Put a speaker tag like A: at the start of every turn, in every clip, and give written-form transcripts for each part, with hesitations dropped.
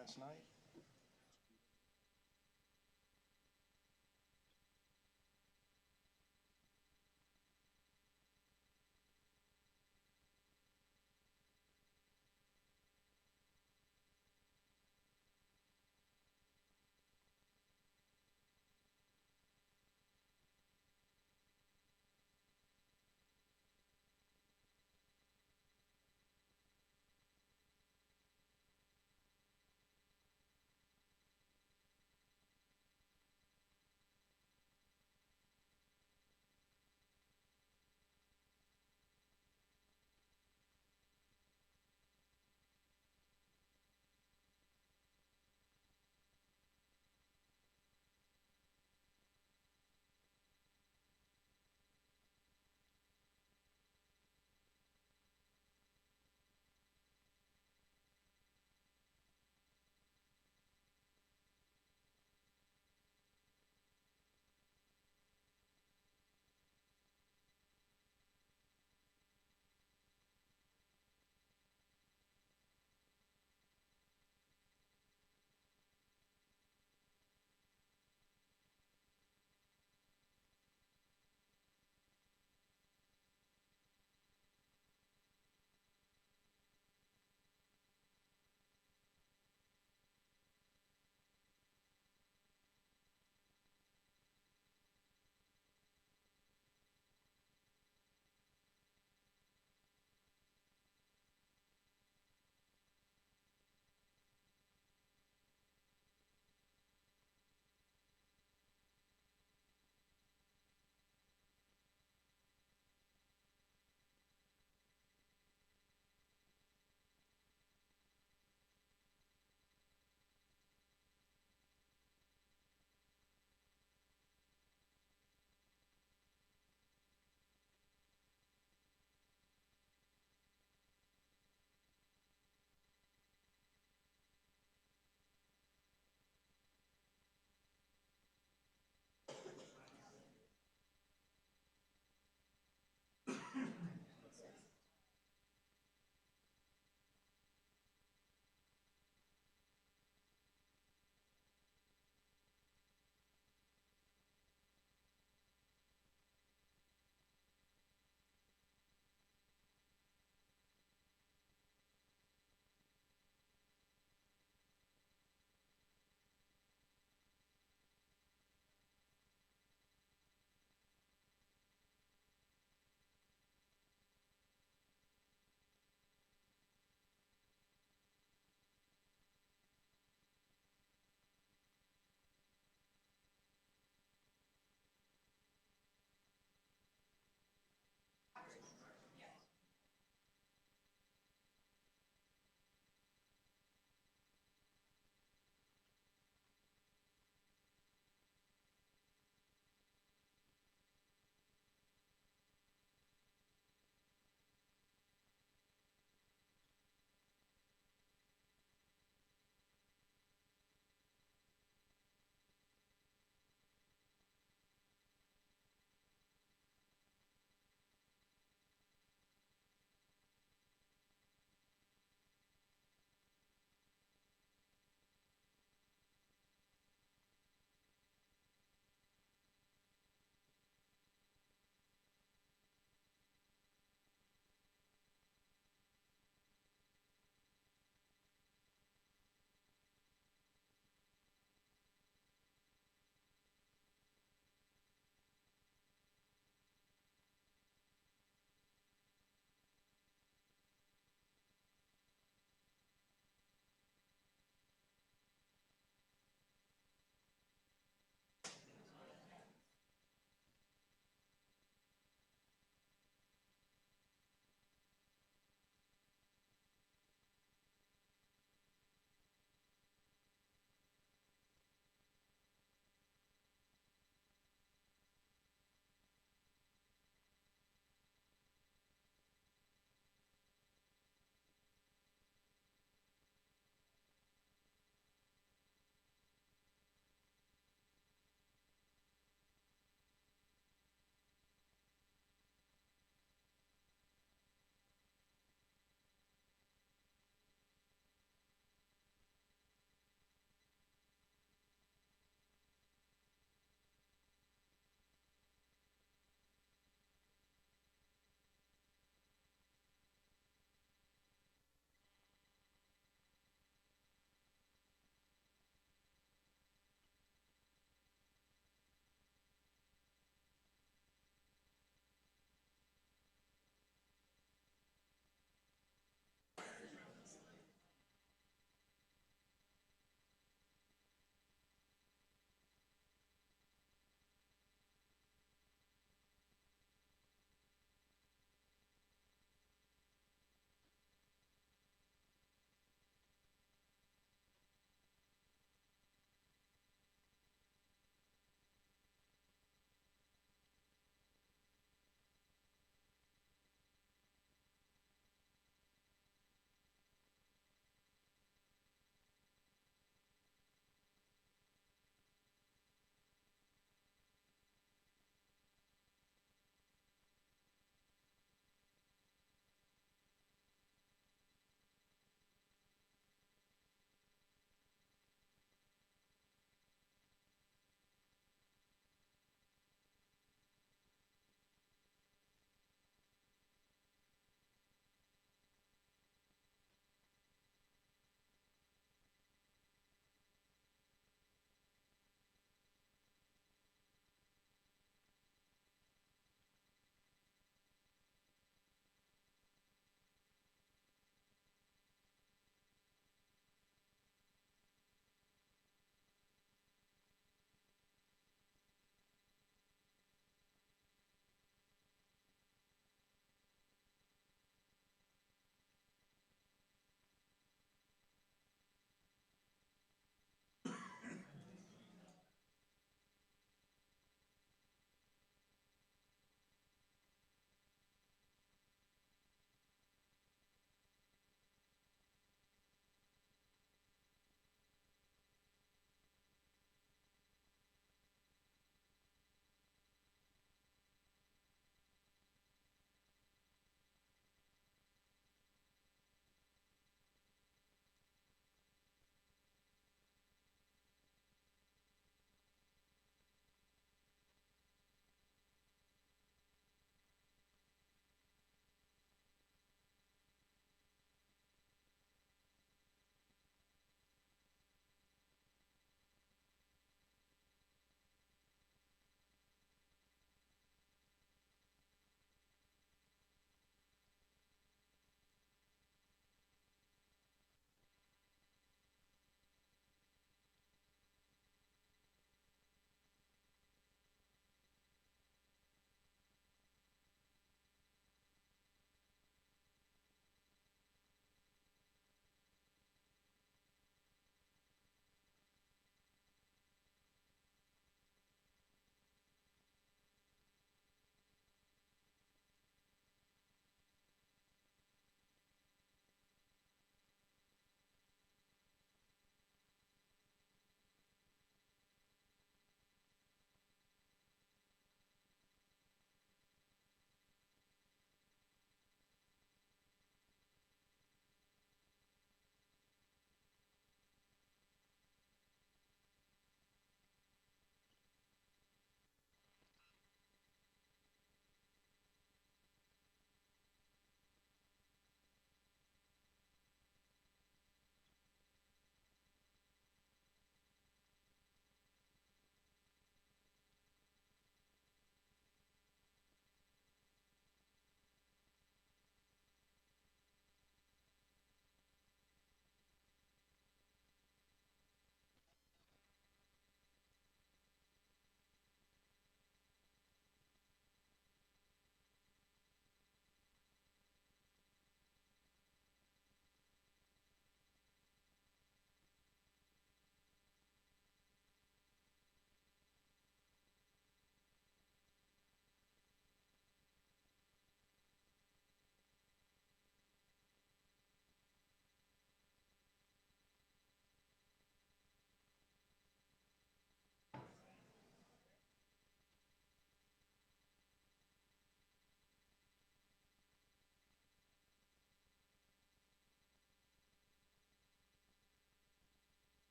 A: last night.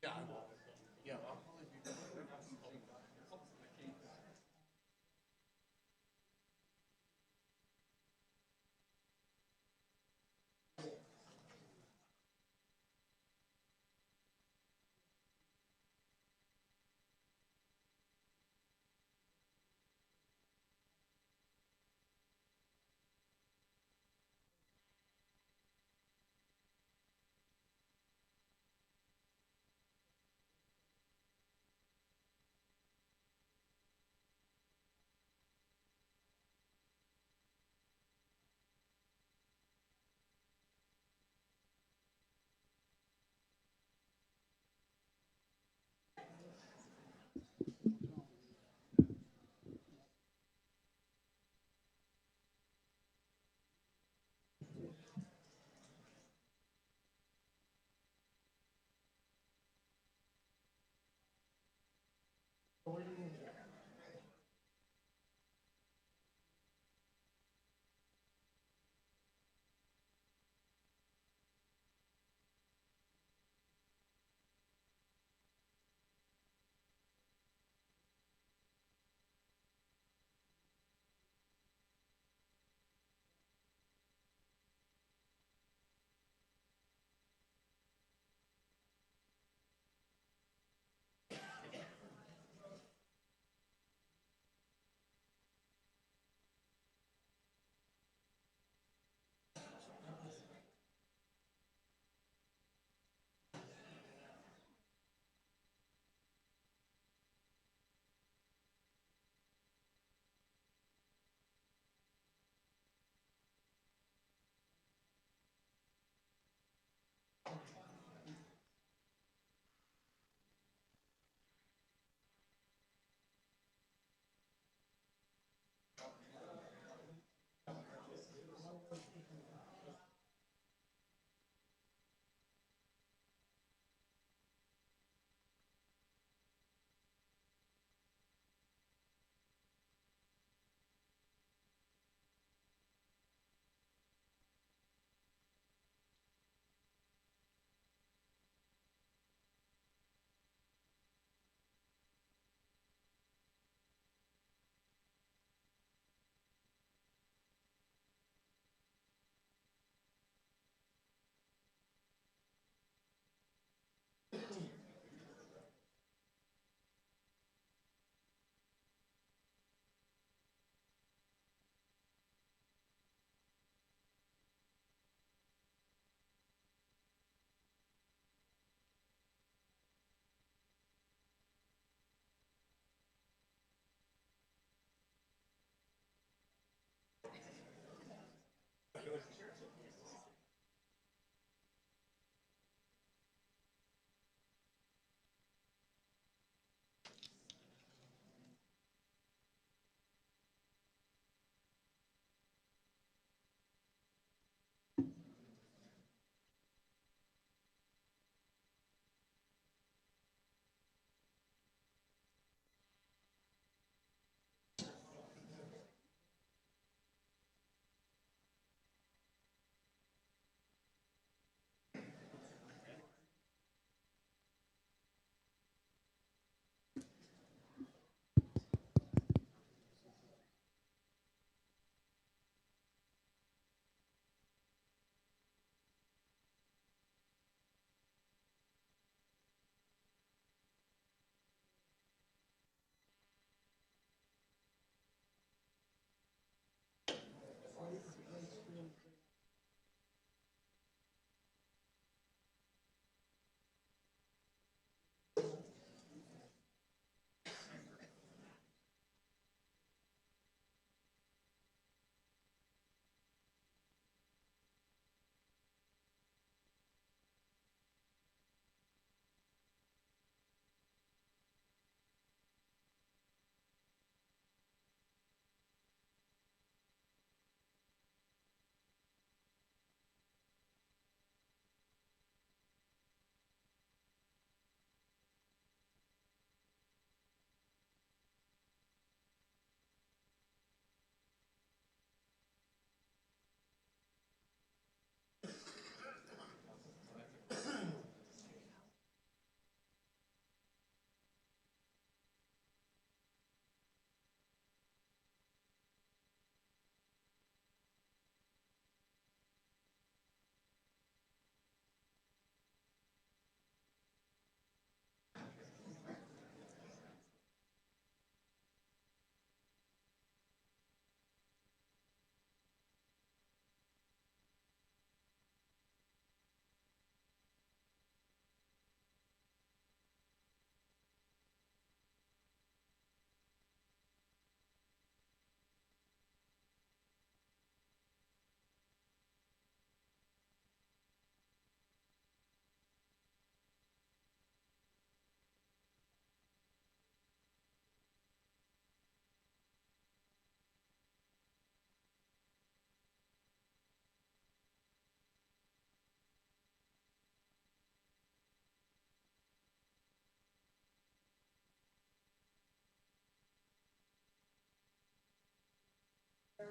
A: Yeah, I will. Yeah, I'll probably be.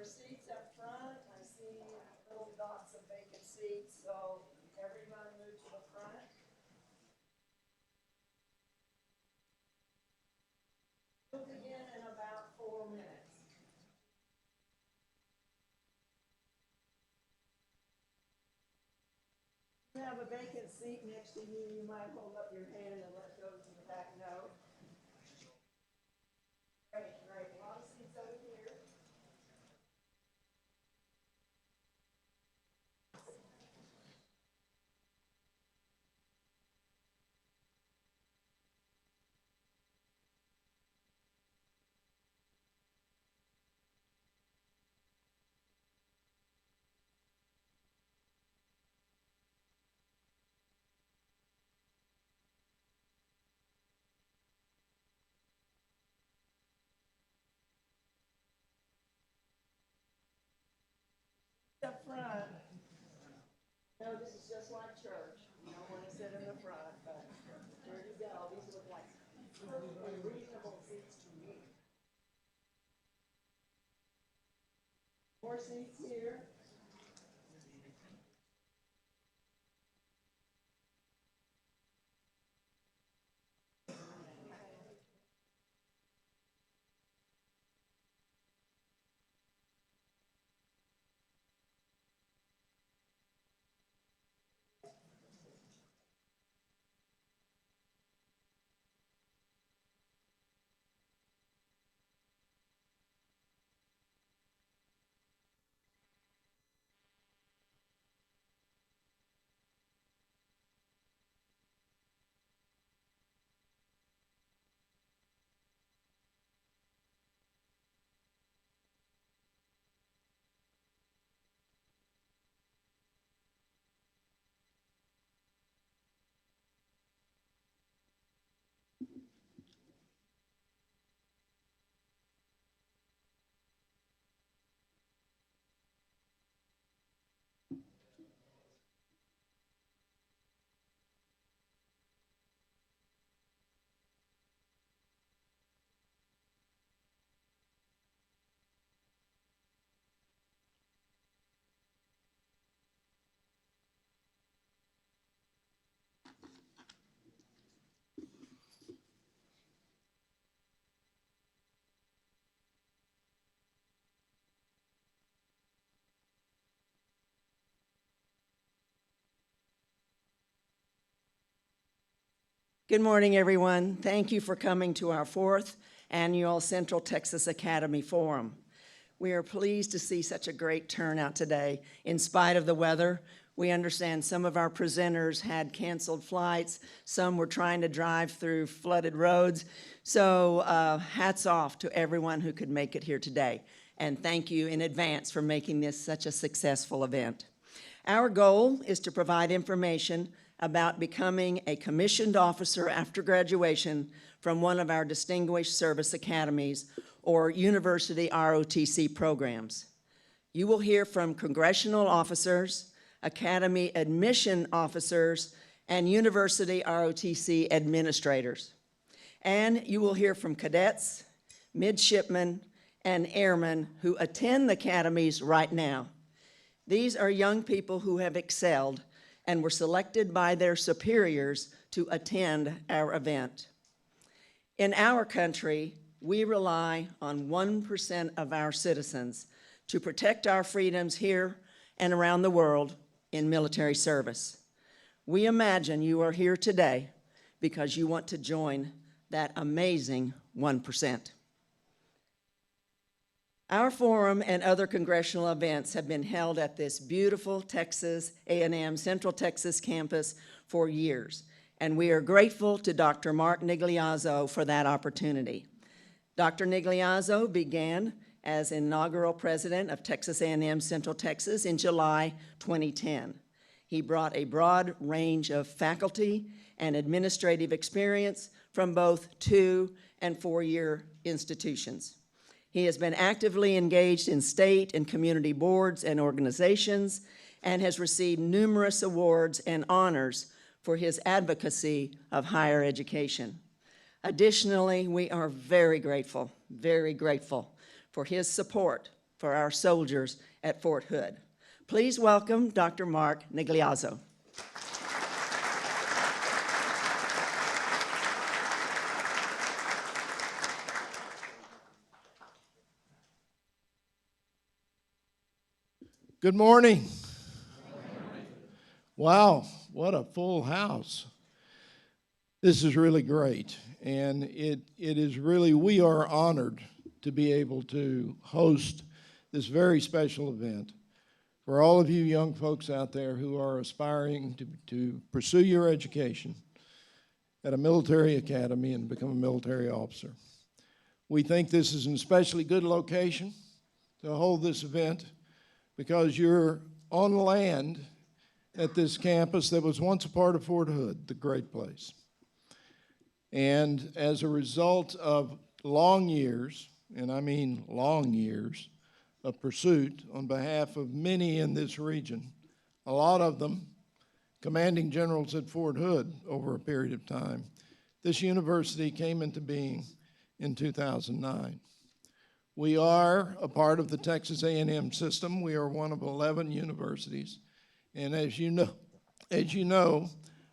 B: are seats up front. I see little dots of vacant seats, so everyone move to the front. We'll begin in about 4 minutes. If you have a vacant seat next to you, you might hold up your hand and let those in the back know. Great, great. A lot of seats over here. Up front. No, this is just like church. You don't want to sit in the front, but there you go. These look like perfectly reasonable seats to me. More seats here. Good morning, everyone. Thank you for coming to our 4th annual Central Texas Academy Forum. We are pleased to see such a great turnout today. In spite of the weather, we understand some of our presenters had canceled flights. Some were trying to drive through flooded roads. So hats off to everyone who could make it here today. And thank you in advance for making this such a successful event. Our goal is to provide information about becoming a commissioned officer after graduation from one of our Distinguished Service Academies or University ROTC programs. You will hear from congressional officers, Academy admission officers, and University ROTC administrators. And you will hear from cadets, midshipmen, and airmen who attend the academies right now. These are young people who have excelled and were selected by their superiors to attend our event. In our country, we rely on 1% of our citizens to protect our freedoms here and around the world in military service. We imagine you are here today because you want to join that amazing 1%. Our forum and other congressional events have been held at this beautiful Texas A&M Central Texas campus for years, and we are grateful to Dr. Mark Nigliazzo for that opportunity. Dr. Nigliazzo began as inaugural president of Texas A&M Central Texas in July 2010. He brought a broad range of faculty and administrative experience from both 2- and 4-year institutions. He has been actively engaged in state and community boards and organizations and has received numerous awards and honors for his advocacy of higher education. Additionally, we are very grateful for his support for our soldiers at Fort Hood. Please welcome Dr. Mark Nigliazzo.
C: Good morning. Wow, what a full house. This is really great, and it is really, we are honored to be able to host this very special event for all of you young folks out there who are aspiring to pursue your education at a military academy and become a military officer. We think this is an especially good location to hold this event because you're on land at this campus that was once a part of Fort Hood, the great place. And as a result of long years, and I mean long years, of pursuit on behalf of many in this region, a lot of them commanding generals at Fort Hood over a period of time, this university came into being in 2009. We are a part of the Texas A&M system. We are one of 11 universities. And as you know,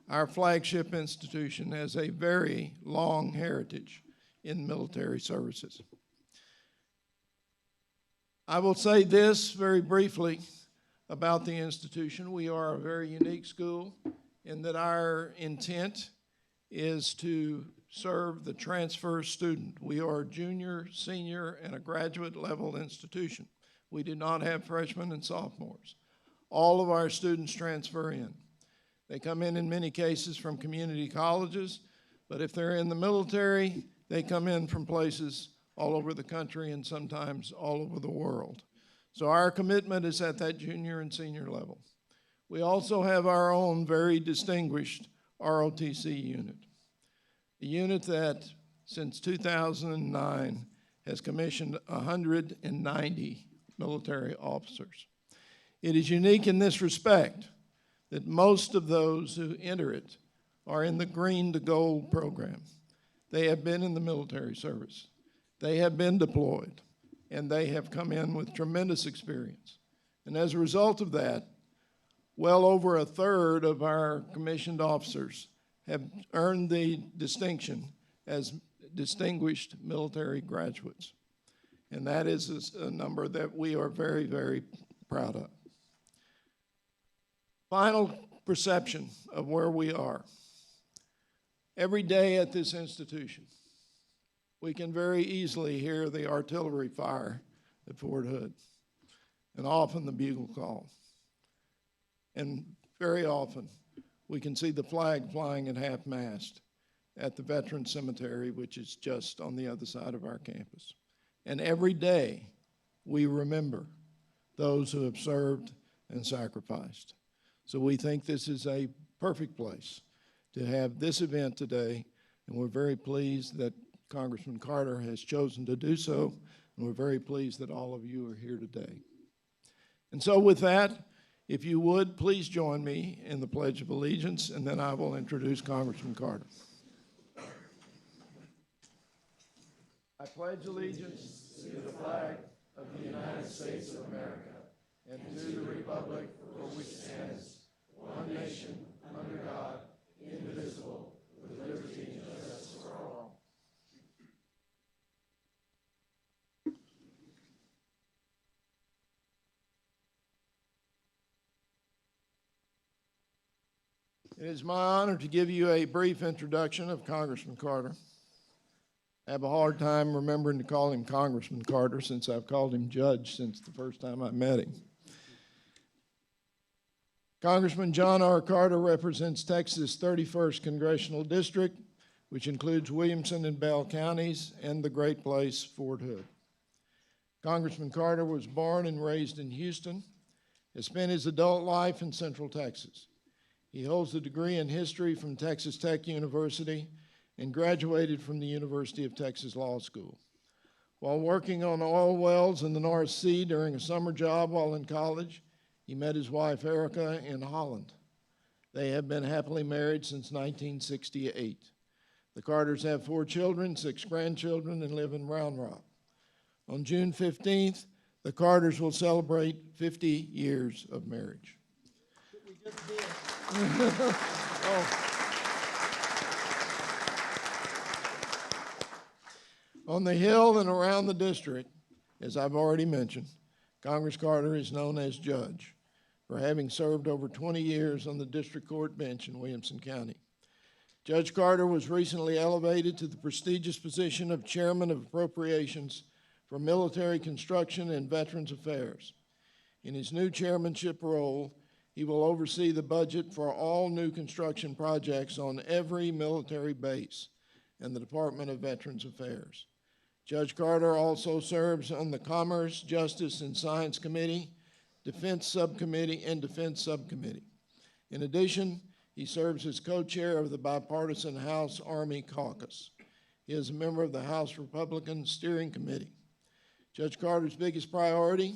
C: our flagship institution has a very long heritage in military services. I will say this very briefly about the institution. We are a very unique school in that our intent is to serve the transfer student. We are a junior, senior, and a graduate level institution. We do not have freshmen and sophomores. All of our students transfer in. They come in many cases from community colleges, but if they're in the military, they come in from places all over the country and sometimes all over the world. So our commitment is at that junior and senior level. We also have our own very distinguished ROTC unit. A unit that, since 2009, has commissioned 190 military officers. It is unique in this respect that most of those who enter it are in the Green to Gold program. They have been in the military service. They have been deployed, and they have come in with tremendous experience. And as a result of that, well over a third of our commissioned officers have earned the distinction as distinguished military graduates. And that is a number that we are very, very proud of. Final perception of where we are. Every day at this institution, we can very easily hear the artillery fire at Fort Hood, and often the bugle call. And very often, we can see the flag flying at half-mast at the Veterans Cemetery, which is just on the other side of our campus. And every day, we remember those who have served and sacrificed. So we think this is a perfect place to have this event today, and we're very pleased that Congressman Carter has chosen to do so, and we're very pleased that all of you are here today. And so with that, if you would, please join me in the Pledge of Allegiance, and then I will introduce Congressman Carter. I pledge allegiance to the flag of the United States of America and to the republic for which it stands, one nation, under God, indivisible, with liberty and justice for all. It is my honor to give you a brief introduction of Congressman Carter. I have a hard time remembering to call him Congressman Carter since I've called him Judge since the first time I met him. Congressman John R. Carter represents Texas' 31st Congressional District, which includes Williamson and Bell counties and the great place, Fort Hood. Congressman Carter was born and raised in Houston, has spent his adult life in Central Texas. He holds a degree in history from Texas Tech University and graduated from the University of Texas Law School. While working on oil wells in the North Sea during a summer job while in college, he met his wife, Erica, in Holland. They have been happily married since 1968. The Carters have 4 children, 6 grandchildren, and live in Round Rock. On June 15th, The Carters will celebrate 50 years of marriage. On the Hill and around the district, as I've already mentioned, Congress Carter is known as Judge for having served over 20 years on the district court bench in Williamson County. Judge Carter was recently elevated to the prestigious position of Chairman of Appropriations for Military Construction and Veterans Affairs. In his new chairmanship role, he will oversee the budget for all new construction projects on every military base and the Department of Veterans Affairs. Judge Carter also serves on the Commerce, Justice, and Science Committee, Defense Subcommittee, and Defense Subcommittee. In addition, he serves as co-chair of the bipartisan House Army Caucus. He is a member of the House Republican Steering Committee. Judge Carter's biggest priority,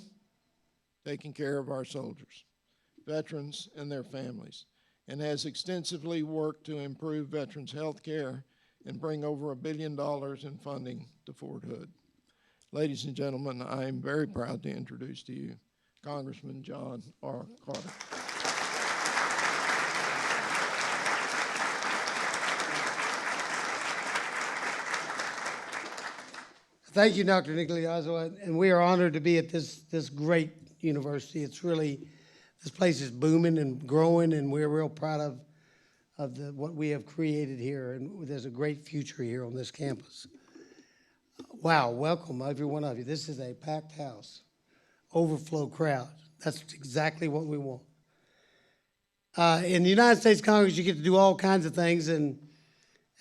C: taking care of our soldiers, veterans, and their families, and has extensively worked to improve veterans' health care and bring over $1 billion in funding to Fort Hood. Ladies and gentlemen, I am very proud to introduce to you Congressman John R. Carter.
D: Thank you, Dr. Nigliazzo, and we are honored to be at this great university. It's really, this place is booming and growing, and we're real proud of what we have created here, and there's a great future here on this campus. Wow, welcome every one of you. This is a packed house, overflow crowd. That's exactly what we want. In the United States Congress, you get to do all kinds of things, and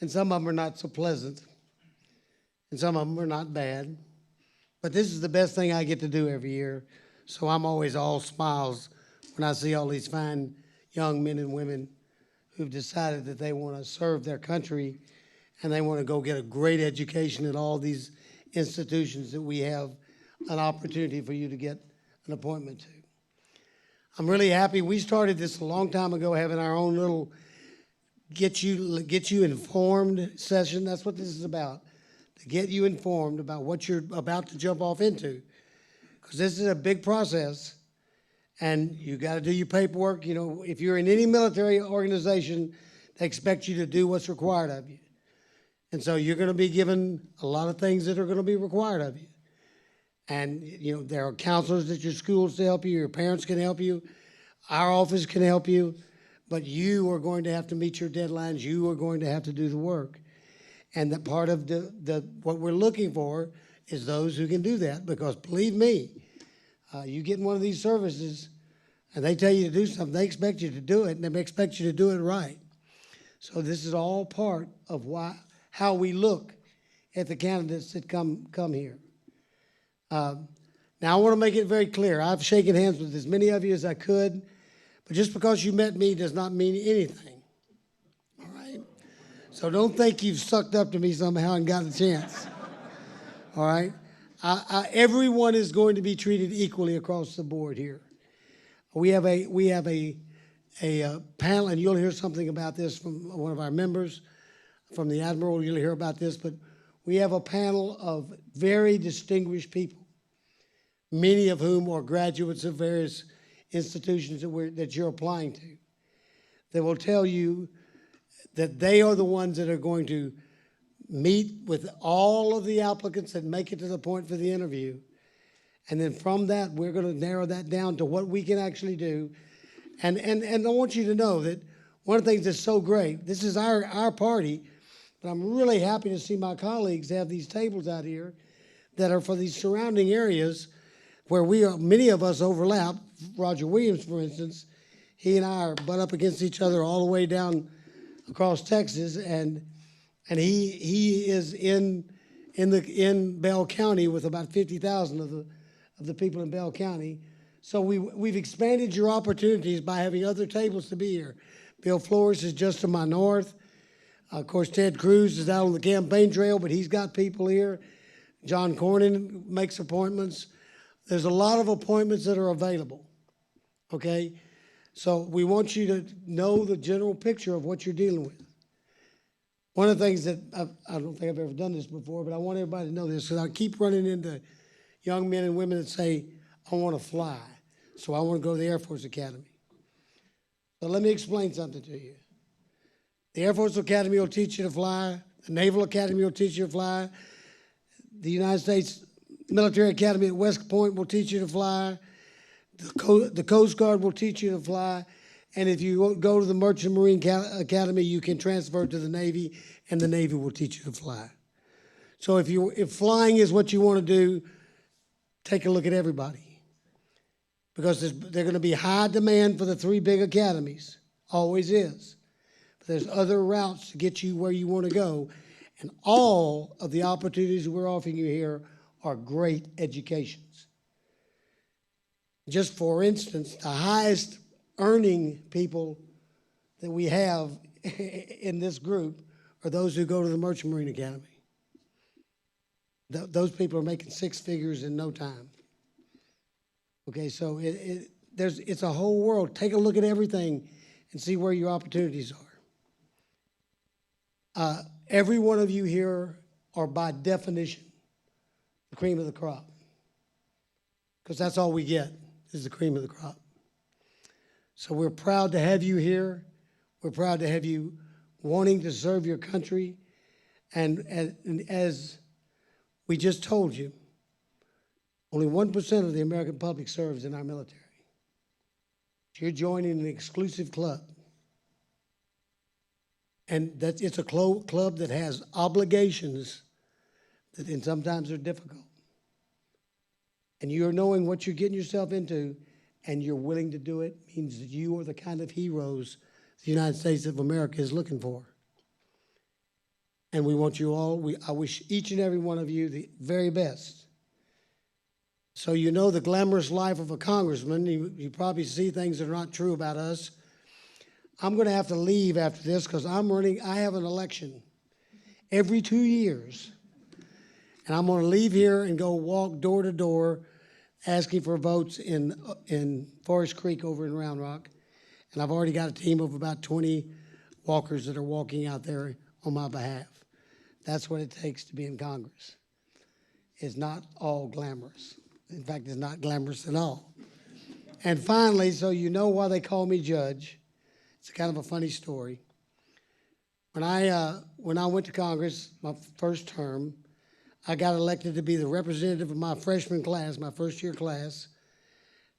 D: some of them are not so pleasant, and some of them are not bad. But this is the best thing I get to do every year, so I'm always all smiles when I see all these fine young men and women who've decided that they want to serve their country and they want to go get a great education at all these institutions that we have an opportunity for you to get an appointment to. I'm really happy. We started this a long time ago, having our own little get you informed session. That's what this is about, to get you informed about what you're about to jump off into, because this is a big process. And you got to do your paperwork. You know, if you're in any military organization, they expect you to do what's required of you. And so you're going to be given a lot of things that are going to be required of you. And, you know, there are counselors at your schools to help you. Your parents can help you. Our office can help you. But you are going to have to meet your deadlines. You are going to have to do the work. And that part of what we're looking for is those who can do that. Because believe me, you get in one of these services and they tell you to do something, they expect you to do it, and they expect you to do it right. So this is all part of how we look at the candidates that come here. Now I want to make it very clear. I've shaken hands with as many of you as I could, but just because you met me does not mean anything. All right? So don't think you've sucked up to me somehow and got a chance. All right? Everyone is going to be treated equally across the board here. We have a panel, and you'll hear something about this from one of our members, from the Admiral. You'll hear about this, but we have a panel of very distinguished people, many of whom are graduates of various institutions that you're applying to. They will tell you that they are the ones that are going to meet with all of the applicants that make it to the point for the interview. And then from that, we're going to narrow that down to what we can actually do. And I want you to know that one of the things that's so great, this is our party, but I'm really happy to see my colleagues have these tables out here that are for these surrounding areas where many of us overlap. Roger Williams, for instance, he and I are butt up against each other all the way down across Texas, and he is in Bell County with about 50,000 of the people in Bell County. So we've expanded your opportunities by having other tables to be here. Bill Flores is just to my north. Of course, Ted Cruz is out on the campaign trail, but he's got people here. John Cornyn makes appointments. There's a lot of appointments that are available, okay? So we want you to know the general picture of what you're dealing with. One of the things that I don't think I've ever done this before, but I want everybody to know this, because I keep running into young men and women that say, I want to fly, so I want to go to the Air Force Academy. So let me explain something to you. The Air Force Academy will teach you to fly. The Naval Academy will teach you to fly. The United States Military Academy at West Point will teach you to fly. The Coast Guard will teach you to fly. And if you go to the Merchant Marine Academy, you can transfer to the Navy, and the Navy will teach you to fly. So if flying is what you want to do, take a look at everybody. Because there's going to be high demand for the 3 big academies. Always is. But there's other routes to get you where you want to go. And all of the opportunities we're offering you here are great educations. Just for instance, the highest earning people that we have in this group are those who go to the Merchant Marine Academy. Those people are making 6 figures in no time. Okay, so it's a whole world. Take a look at everything and see where your opportunities are. Every one of you here are by definition the cream of the crop, because that's all we get is the cream of the crop. So we're proud to have you here. We're proud to have you wanting to serve your country. And as we just told you, only 1% of the American public serves in our military. You're joining an exclusive club. And it's a club that has obligations and sometimes they're difficult. And you're knowing what you're getting yourself into, and you're willing to do it, means that you are the kind of heroes the United States of America is looking for. And we want you all, I wish each and every one of you the very best. So you know the glamorous life of a congressman. You probably see things that are not true about us. I'm going to have to leave after this because I have an election every 2 years. And I'm going to leave here and go walk door to door asking for votes in Forest Creek over in Round Rock. And I've already got a team of about 20 walkers that are walking out there on my behalf. That's what it takes to be in Congress. It's not all glamorous. In fact, it's not glamorous at all. And finally, so you know why they call me judge, it's kind of a funny story. When I went to Congress, my first term, I got elected to be the representative of my freshman class, my first year class,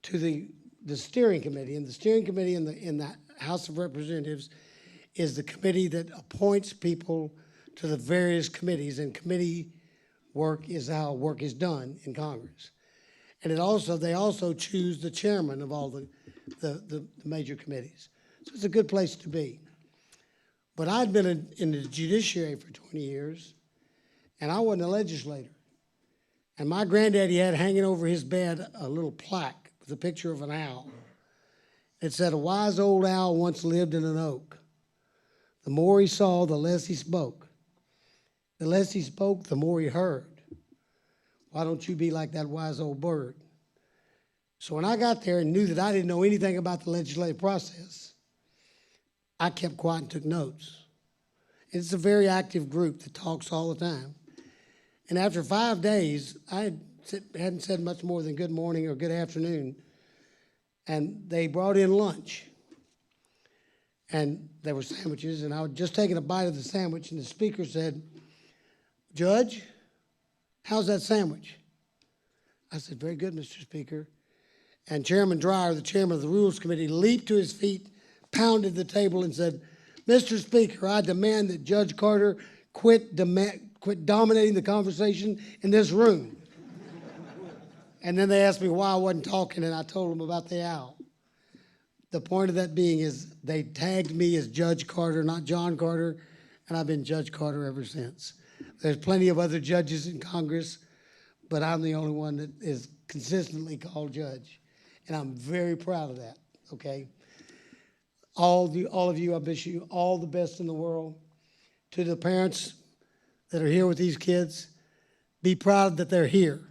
D: to the steering committee. And the steering committee in the House of Representatives is the committee that appoints people to the various committees, and committee work is how work is done in Congress. And they also choose the chairman of all the major committees. So it's a good place to be. But I'd been in the judiciary for 20 years, and I wasn't a legislator. And my granddaddy had hanging over his bed a little plaque with a picture of an owl. It said, "A wise old owl once lived in an oak. The more he saw, the less he spoke. The less he spoke, the more he heard. Why don't you be like that wise old bird?" So when I got there and knew that I didn't know anything about the legislative process, I kept quiet and took notes. It's a very active group that talks all the time. And after 5 days, I hadn't said much more than good morning or good afternoon. And they brought in lunch. And there were sandwiches, and I was just taking a bite of the sandwich, and the speaker said, "Judge, how's that sandwich?" I said, "Very good, Mr. Speaker." And Chairman Dreyer, the chairman of the Rules Committee, leaped to his feet, pounded the table, and said, "Mr. Speaker, I demand that Judge Carter quit dominating the conversation in this room." And then they asked me why I wasn't talking, and I told them about the owl. The point of that being is they tagged me as Judge Carter, not John Carter, and I've been Judge Carter ever since. There's plenty of other judges in Congress, but I'm the only one that is consistently called judge. And I'm very proud of that, okay? All of you, I wish you all the best in the world. To the parents that are here with these kids, be proud that they're here.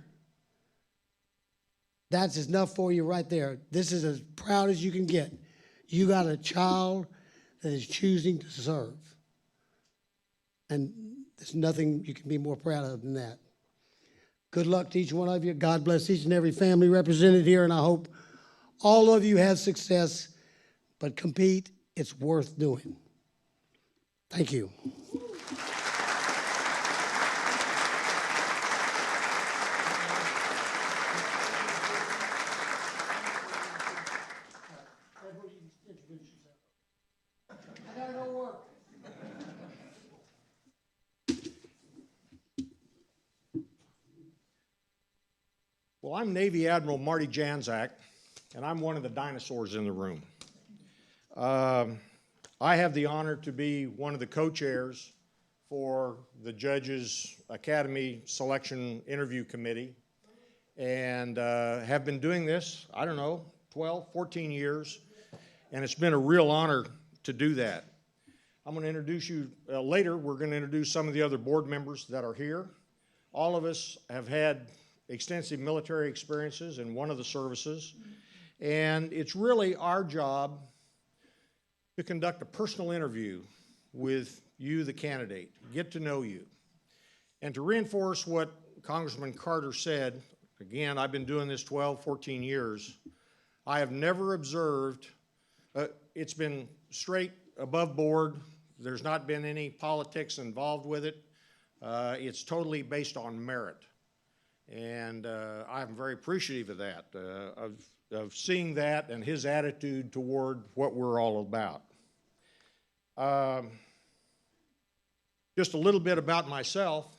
D: That's enough for you right there. This is as proud as you can get. You got a child that is choosing to serve. And there's nothing you can be more proud of than that. Good luck to each one of you. God bless each and every family represented here, and I hope all of you have success, but compete. It's worth doing. Thank you.
E: Well, I'm Navy Admiral Marty Janczak, and I'm one of the dinosaurs in the room. I have the honor to be one of the co-chairs for the Judges Academy Selection Interview Committee, and have been doing this, I don't know, 12, 14 years, and it's been a real honor to do that. I'm going to introduce you, later we're going to introduce some of the other board members that are here. All of us have had extensive military experiences in one of the services, and it's really our job to conduct a personal interview with you, the candidate, get to know you. And to reinforce what Congressman Carter said, again, I've been doing this 12, 14 years, I have never observed, it's been straight above board, there's not been any politics involved with it, it's totally based on merit. And I'm very appreciative of that, of seeing that and his attitude toward what we're all about. Just a little bit about myself.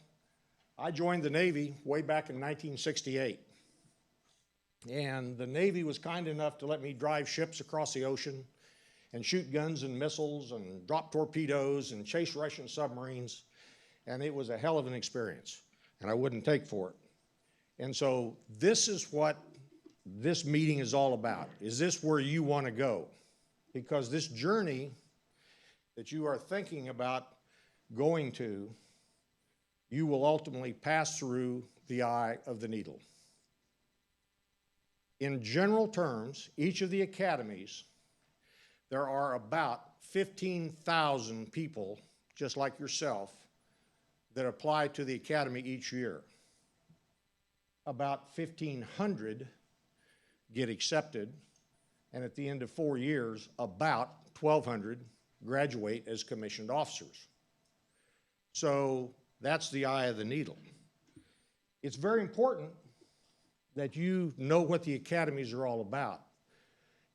E: I joined the Navy way back in 1968. And the Navy was kind enough to let me drive ships across the ocean and shoot guns and missiles and drop torpedoes and chase Russian submarines. And it was a hell of an experience, and I wouldn't take for it. And so this is what this meeting is all about. Is this where you want to go? Because this journey that you are thinking about going to, you will ultimately pass through the eye of the needle. In general terms, each of the academies, there are about 15,000 people, just like yourself, that apply to the academy each year. About 1,500 get accepted, and at the end of 4 years, about 1,200 graduate as commissioned officers. So that's the eye of the needle. It's very important that you know what the academies are all about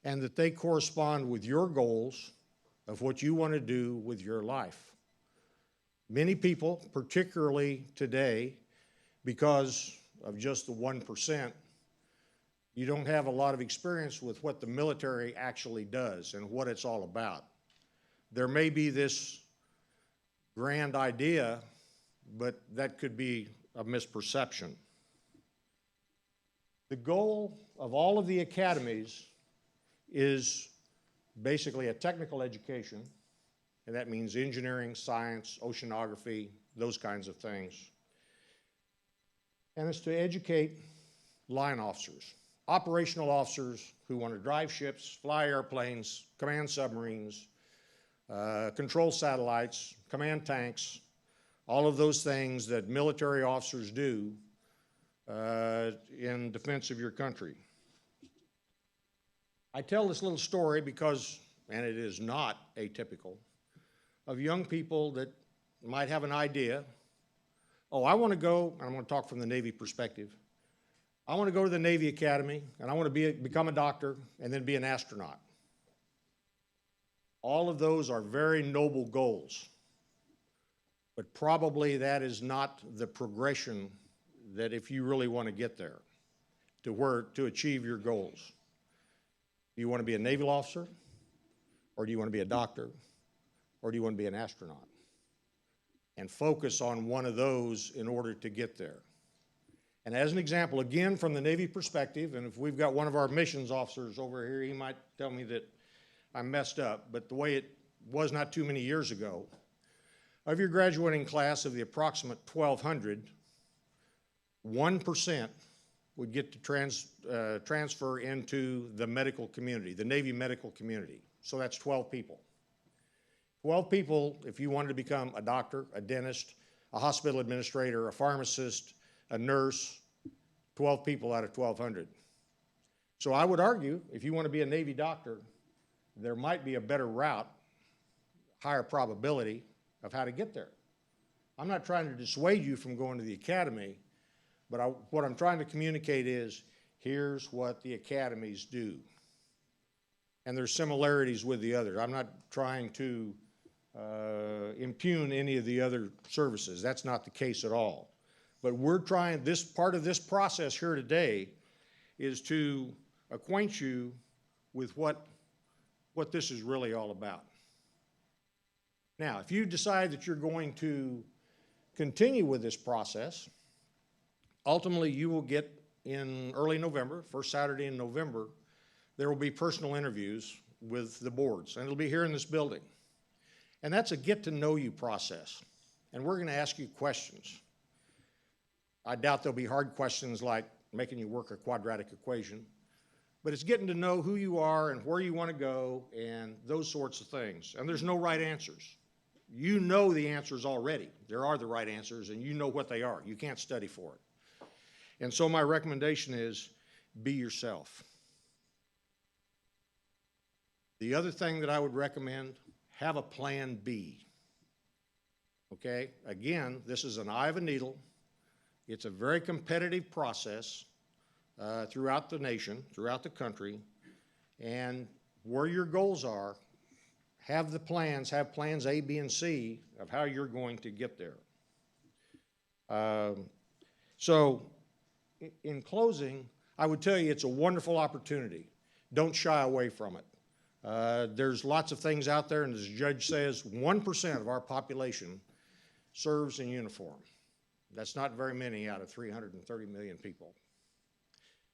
E: and that they correspond with your goals of what you want to do with your life. Many people, particularly today, because of just the 1%, you don't have a lot of experience with what the military actually does and what it's all about. There may be this grand idea, but that could be a misperception. The goal of all of the academies is basically a technical education, and that means engineering, science, oceanography, those kinds of things. And it's to educate line officers, operational officers who want to drive ships, fly airplanes, command submarines, control satellites, command tanks, all of those things that military officers do in defense of your country. I tell this little story because, and it is not atypical, of young people that might have an idea. Oh, I want to go, and I'm going to talk from the Navy perspective. I want to go to the Navy Academy, and I want to become a doctor and then be an astronaut. All of those are very noble goals, but probably that is not the progression that if you really want to get there, to achieve your goals. Do you want to be a naval officer, or do you want to be a doctor, or do you want to be an astronaut? And focus on one of those in order to get there. And as an example, again, from the Navy perspective, and if we've got one of our missions officers over here, he might tell me that I messed up, but the way it was not too many years ago, of your graduating class of the approximate 1,200, 1% would get to transfer into the medical community, the Navy medical community. So that's 12 people. 12 people, if you wanted to become a doctor, a dentist, a hospital administrator, a pharmacist, a nurse, 12 people out of 1,200. So I would argue, if you want to be a Navy doctor, there might be a better route, higher probability of how to get there. I'm not trying to dissuade you from going to the academy, but what I'm trying to communicate is, here's what the academies do. And there's similarities with the others. I'm not trying to impugn any of the other services. That's not the case at all. But we're trying, this part of this process here today is to acquaint you with what this is really all about. Now, if you decide that you're going to continue with this process, ultimately you will get in early November, first Saturday in November, there will be personal interviews with the boards, and it'll be here in this building. And that's a get-to-know-you process, and we're gonna ask you questions. I doubt there'll be hard questions like making you work a quadratic equation, but it's getting to know who you are and where you wanna go and those sorts of things. And there's no right answers. You know the answers already. There are the right answers, and you know what they are. You can't study for it. And so my recommendation is be yourself. The other thing that I would recommend, have a plan B. Okay? Again, this is an eye of a needle. It's a very competitive process throughout the nation, throughout the country, and where your goals are, have plans A, B, and C of how you're going to get there. So in closing, I would tell you it's a wonderful opportunity. Don't shy away from it. There's lots of things out there, and as the judge says, 1% of our population serves in uniform. That's not very many out of 330 million people.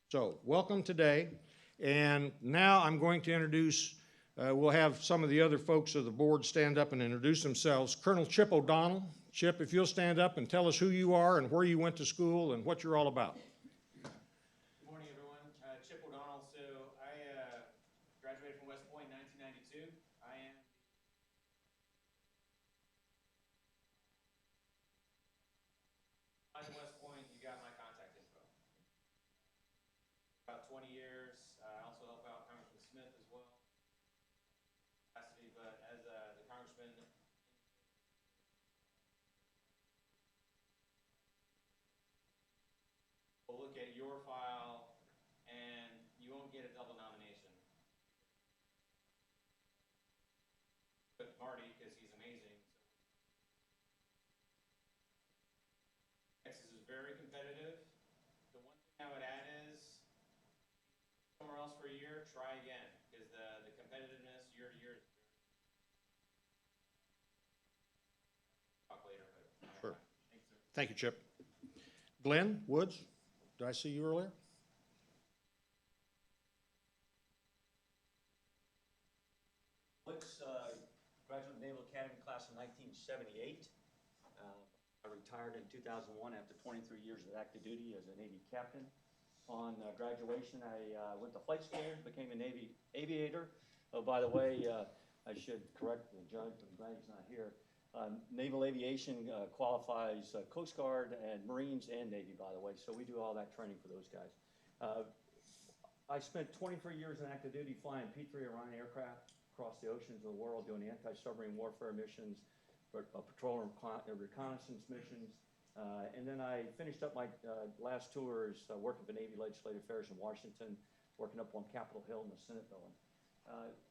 E: So welcome today, and now I'm going to introduce, we'll have some of the other folks of the board stand up and introduce themselves. Colonel Chip O'Donnell. Chip, if you'll stand up and tell us who you are and where you went to school and what you're all about.
F: Good morning, everyone. Chip O'Donnell. So I graduated from West Point in 1992. I am at West Point. You got my contact info. About 20 years. I also help out Congressman Smith as well. But as the congressman, we'll look at your file, and you won't get a double nomination. But Marty, because he's amazing. Texas is very competitive. The one thing I would add is, somewhere else for a year, try again, because the competitiveness year to year is talk later, but
E: Sure.
F: thanks, sir.
E: Thank you, Chip. Glenn Woods, did I see you earlier?
G: Woods, graduate Naval Academy class of 1978. I retired in 2001 after 23 years of active duty as a Navy captain. On graduation, I went to flight school, became a Navy aviator. Oh, by the way, I should correct the judge, I'm glad he's not here. Naval aviation qualifies Coast Guard and Marines and Navy, by the way, so we do all that training for those guys. I spent 23 years in active duty flying P-3 Orion aircraft across the oceans of the world doing anti-submarine warfare missions, patrol and reconnaissance missions. And then I finished up my last tours working for Navy Legislative Affairs in Washington, working up on Capitol Hill in the Senate building.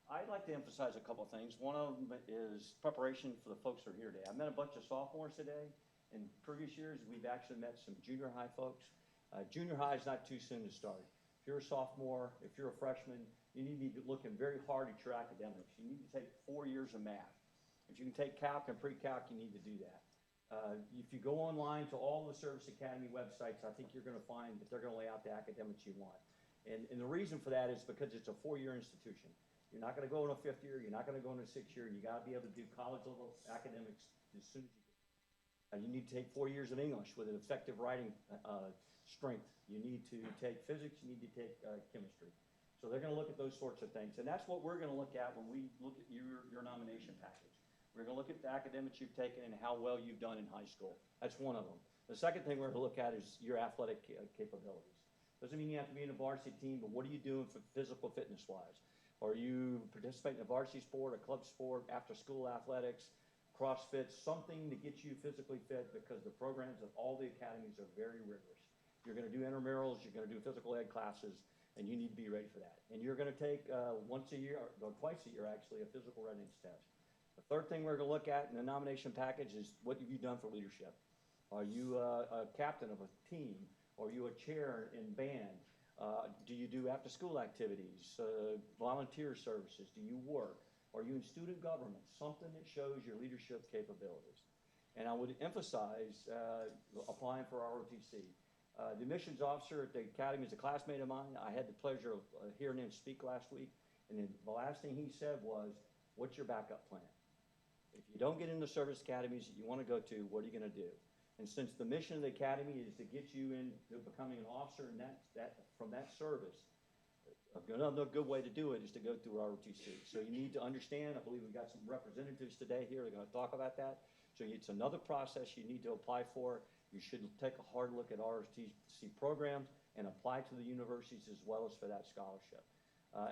G: I'd like to emphasize a couple of things. One of them is preparation for the folks that are here today. I met a bunch of sophomores today. In previous years, we've actually met some junior high folks. Junior high is not too soon to start. If you're a sophomore, if you're a freshman, you need to be looking very hard at your academics. You need to take 4 years of math. If you can take calc and pre-calc, you need to do that. If you go online to all the Service Academy websites, I think you're going to find that they're going to lay out the academics you want. And the reason for that is because it's a 4-year institution. You're not going to go in a 5th year. You're not going to go in a 6th year. You got to be able to do college level academics as soon as you get. You need to take 4 years of English with an effective writing strength. You need to take physics. You need to take chemistry. So they're going to look at those sorts of things. And that's what we're going to look at when we look at your nomination package. We're going to look at the academics you've taken and how well you've done in high school. That's one of them. The second thing we're going to look at is your athletic capabilities. Doesn't mean you have to be in a varsity team, but what are you doing for physical fitness wise? Are you participating in a varsity sport, a club sport, after-school athletics, CrossFit, something to get you physically fit, because the programs at all the academies are very rigorous. You're gonna do intramurals, you're gonna do physical ed classes, and you need to be ready for that. And you're gonna take, once a year, or twice a year, actually, a physical readiness test. The third thing we're gonna look at in the nomination package is what have you done for leadership? Are you a captain of a team? Are you a chair in band? Do you do after-school activities, volunteer services? Do you work? Are you in student government? Something that shows your leadership capabilities. And I would emphasize applying for ROTC. The admissions officer at the academy is a classmate of mine. I had the pleasure of hearing him speak last week. And then the last thing he said was, what's your backup plan? If you don't get into service academies that you want to go to, what are you going to do? And since the mission of the academy is to get you into becoming an officer and from that service, another good way to do it is to go through ROTC. So you need to understand, I believe we've got some representatives today here, they're going to talk about that. So it's another process you need to apply for. You should take a hard look at ROTC programs and apply to the universities as well as for that scholarship.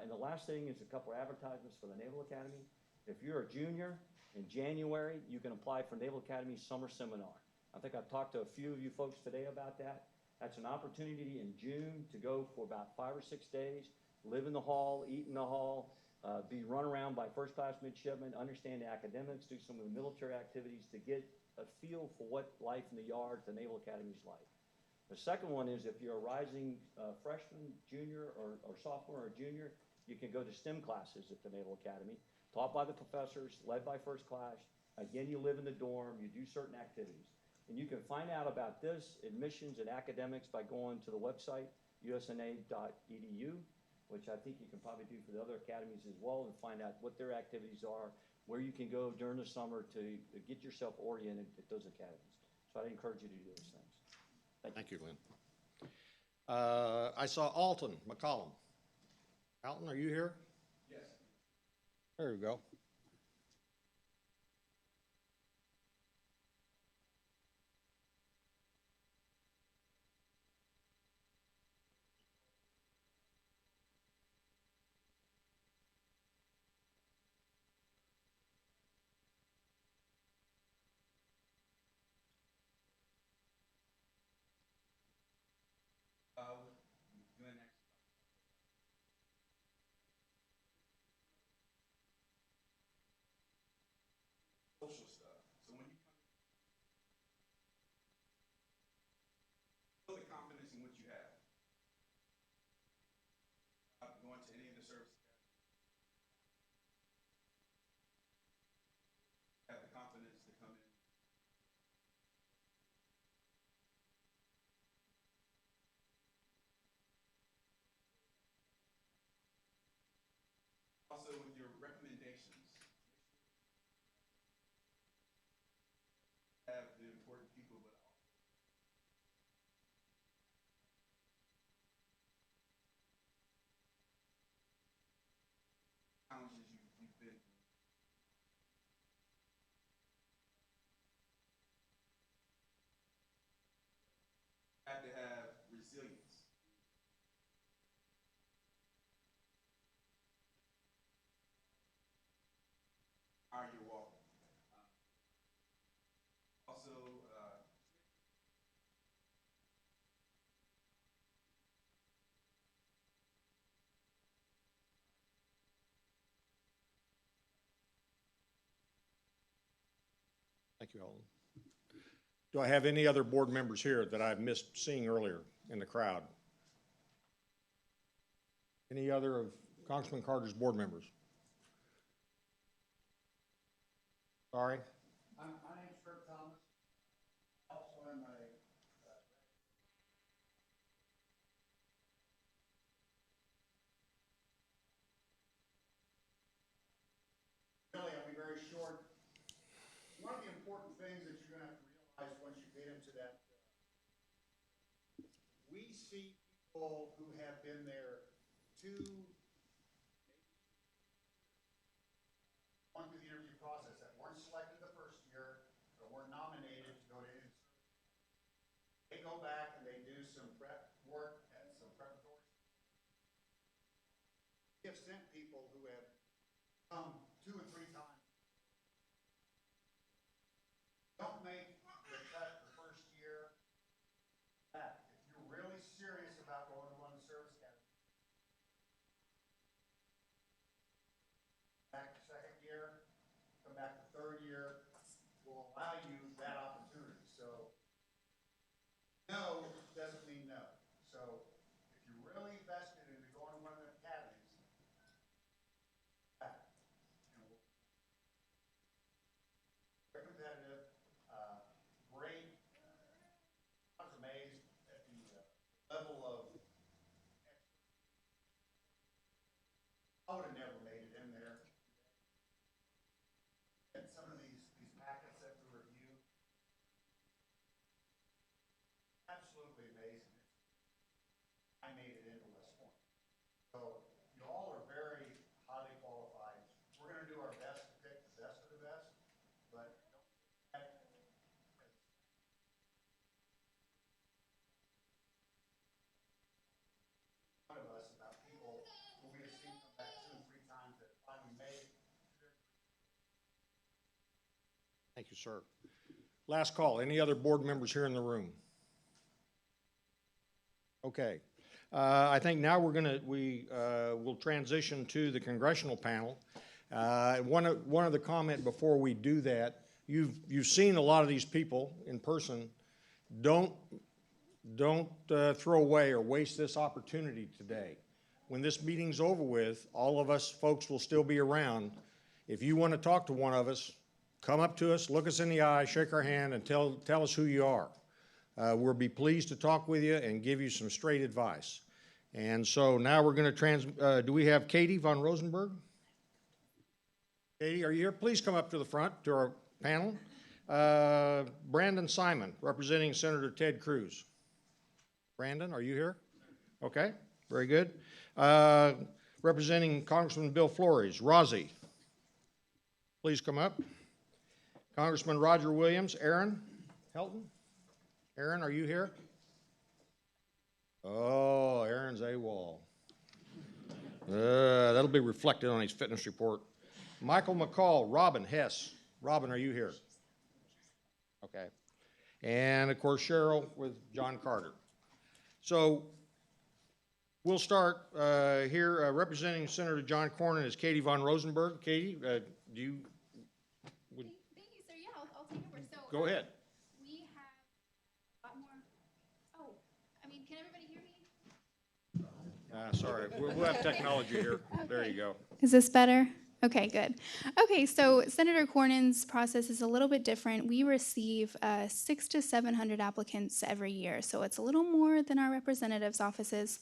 G: And the last thing is a couple of advertisements for the Naval Academy. If you're a junior, in January, you can apply for Naval Academy Summer Seminar. I think I've talked to a few of you folks today about that. That's an opportunity in June to go for about 5 or 6 days, live in the hall, eat in the hall, be run around by first-class midshipmen, understand the academics, do some of the military activities to get a feel for what life in the yard at the Naval Academy is like. The second one is if you're a rising freshman, junior, or sophomore or junior, you can go to STEM classes at the Naval Academy, taught by the professors, led by first class. Again, you live in the dorm, you do certain activities. And you can find out about this, admissions and academics, by going to the website, usna.edu, which I think you can probably do for the other academies as well, and find out what their activities are, where you can go during the summer to get yourself oriented at those academies. So I encourage you to do those things.
E: Thank you, Lynn. I saw Alton McCollum. Alton, are you here? Yes. There you go.
H: Social stuff. So when you feel the confidence in what you have, going to any of the services, have the confidence to come in. Also, with your recommendations, have the important people, but also challenges you've been through. Have to have resilience. Are you walking? Also,
E: Thank you, Alton. Do I have any other board members here that I've missed seeing earlier in the crowd? Any other of Congressman Carter's board members? Sorry?
I: My name's Kurt Thomas. Also am a really, I'll be very short. One of the important things that you're going to have to realize once you get into that, we see people who have been there gone through the interview process that weren't selected the first year or weren't nominated to go to any. They go back and they do some prep work and some preparation We have sent people who have come 2 and 3 times. Don't make the cut the first year. If you're really serious about going to one of the service academies, back the second year, come back the third year, will allow you that opportunity. So no doesn't mean no. So if you're really vested into going to one of the academies, very competitive, great. I was amazed at the level of. I would have never made it in there. And some of these packets that we review, absolutely amazing. I made it into West Point. So you all are very highly qualified. We're going to do our best to pick the best of the best, but don't forget one of us about people who we have seen come back 2 and 3 times that finally made it.
E: Thank you, sir. Last call. Any other board members here in the room? Okay. I think now we'll transition to the congressional panel. One of the comment before we do that, you've seen a lot of these people in person. Don't throw away or waste this opportunity today. When this meeting's over with, all of us folks will still be around. If you want to talk to one of us, come up to us, look us in the eye, shake our hand, and tell us who you are. We'll be pleased to talk with you and give you some straight advice. And so now we're going to do we have Katie von Rosenberg? Katie, are you here? Please come up to the front to our panel. Brandon Simon, representing Senator Ted Cruz. Brandon, are you here? Okay, very good. Representing Congressman Bill Flores, Rozzi. Please come up. Congressman Roger Williams, Aaron Helton. Aaron, are you here? Oh, Aaron's AWOL. That'll be reflected on his fitness report. Michael McCall, Robin Hess. Robin, are you here? Okay. And of course, Cheryl with John Carter. So we'll start here. Representing Senator John Cornyn is Katie von Rosenberg. Katie, do you?
J: Thank you, sir. Yeah, I'll take over. So
E: Go ahead.
J: we have a lot more. Oh, I mean, can everybody hear me?
E: Sorry, we'll have technology here. There you go.
J: Is this better? Okay, good. Okay, so Senator Cornyn's process is a little bit different. We receive 600 to 700 applicants every year, so it's a little more than our representatives' offices.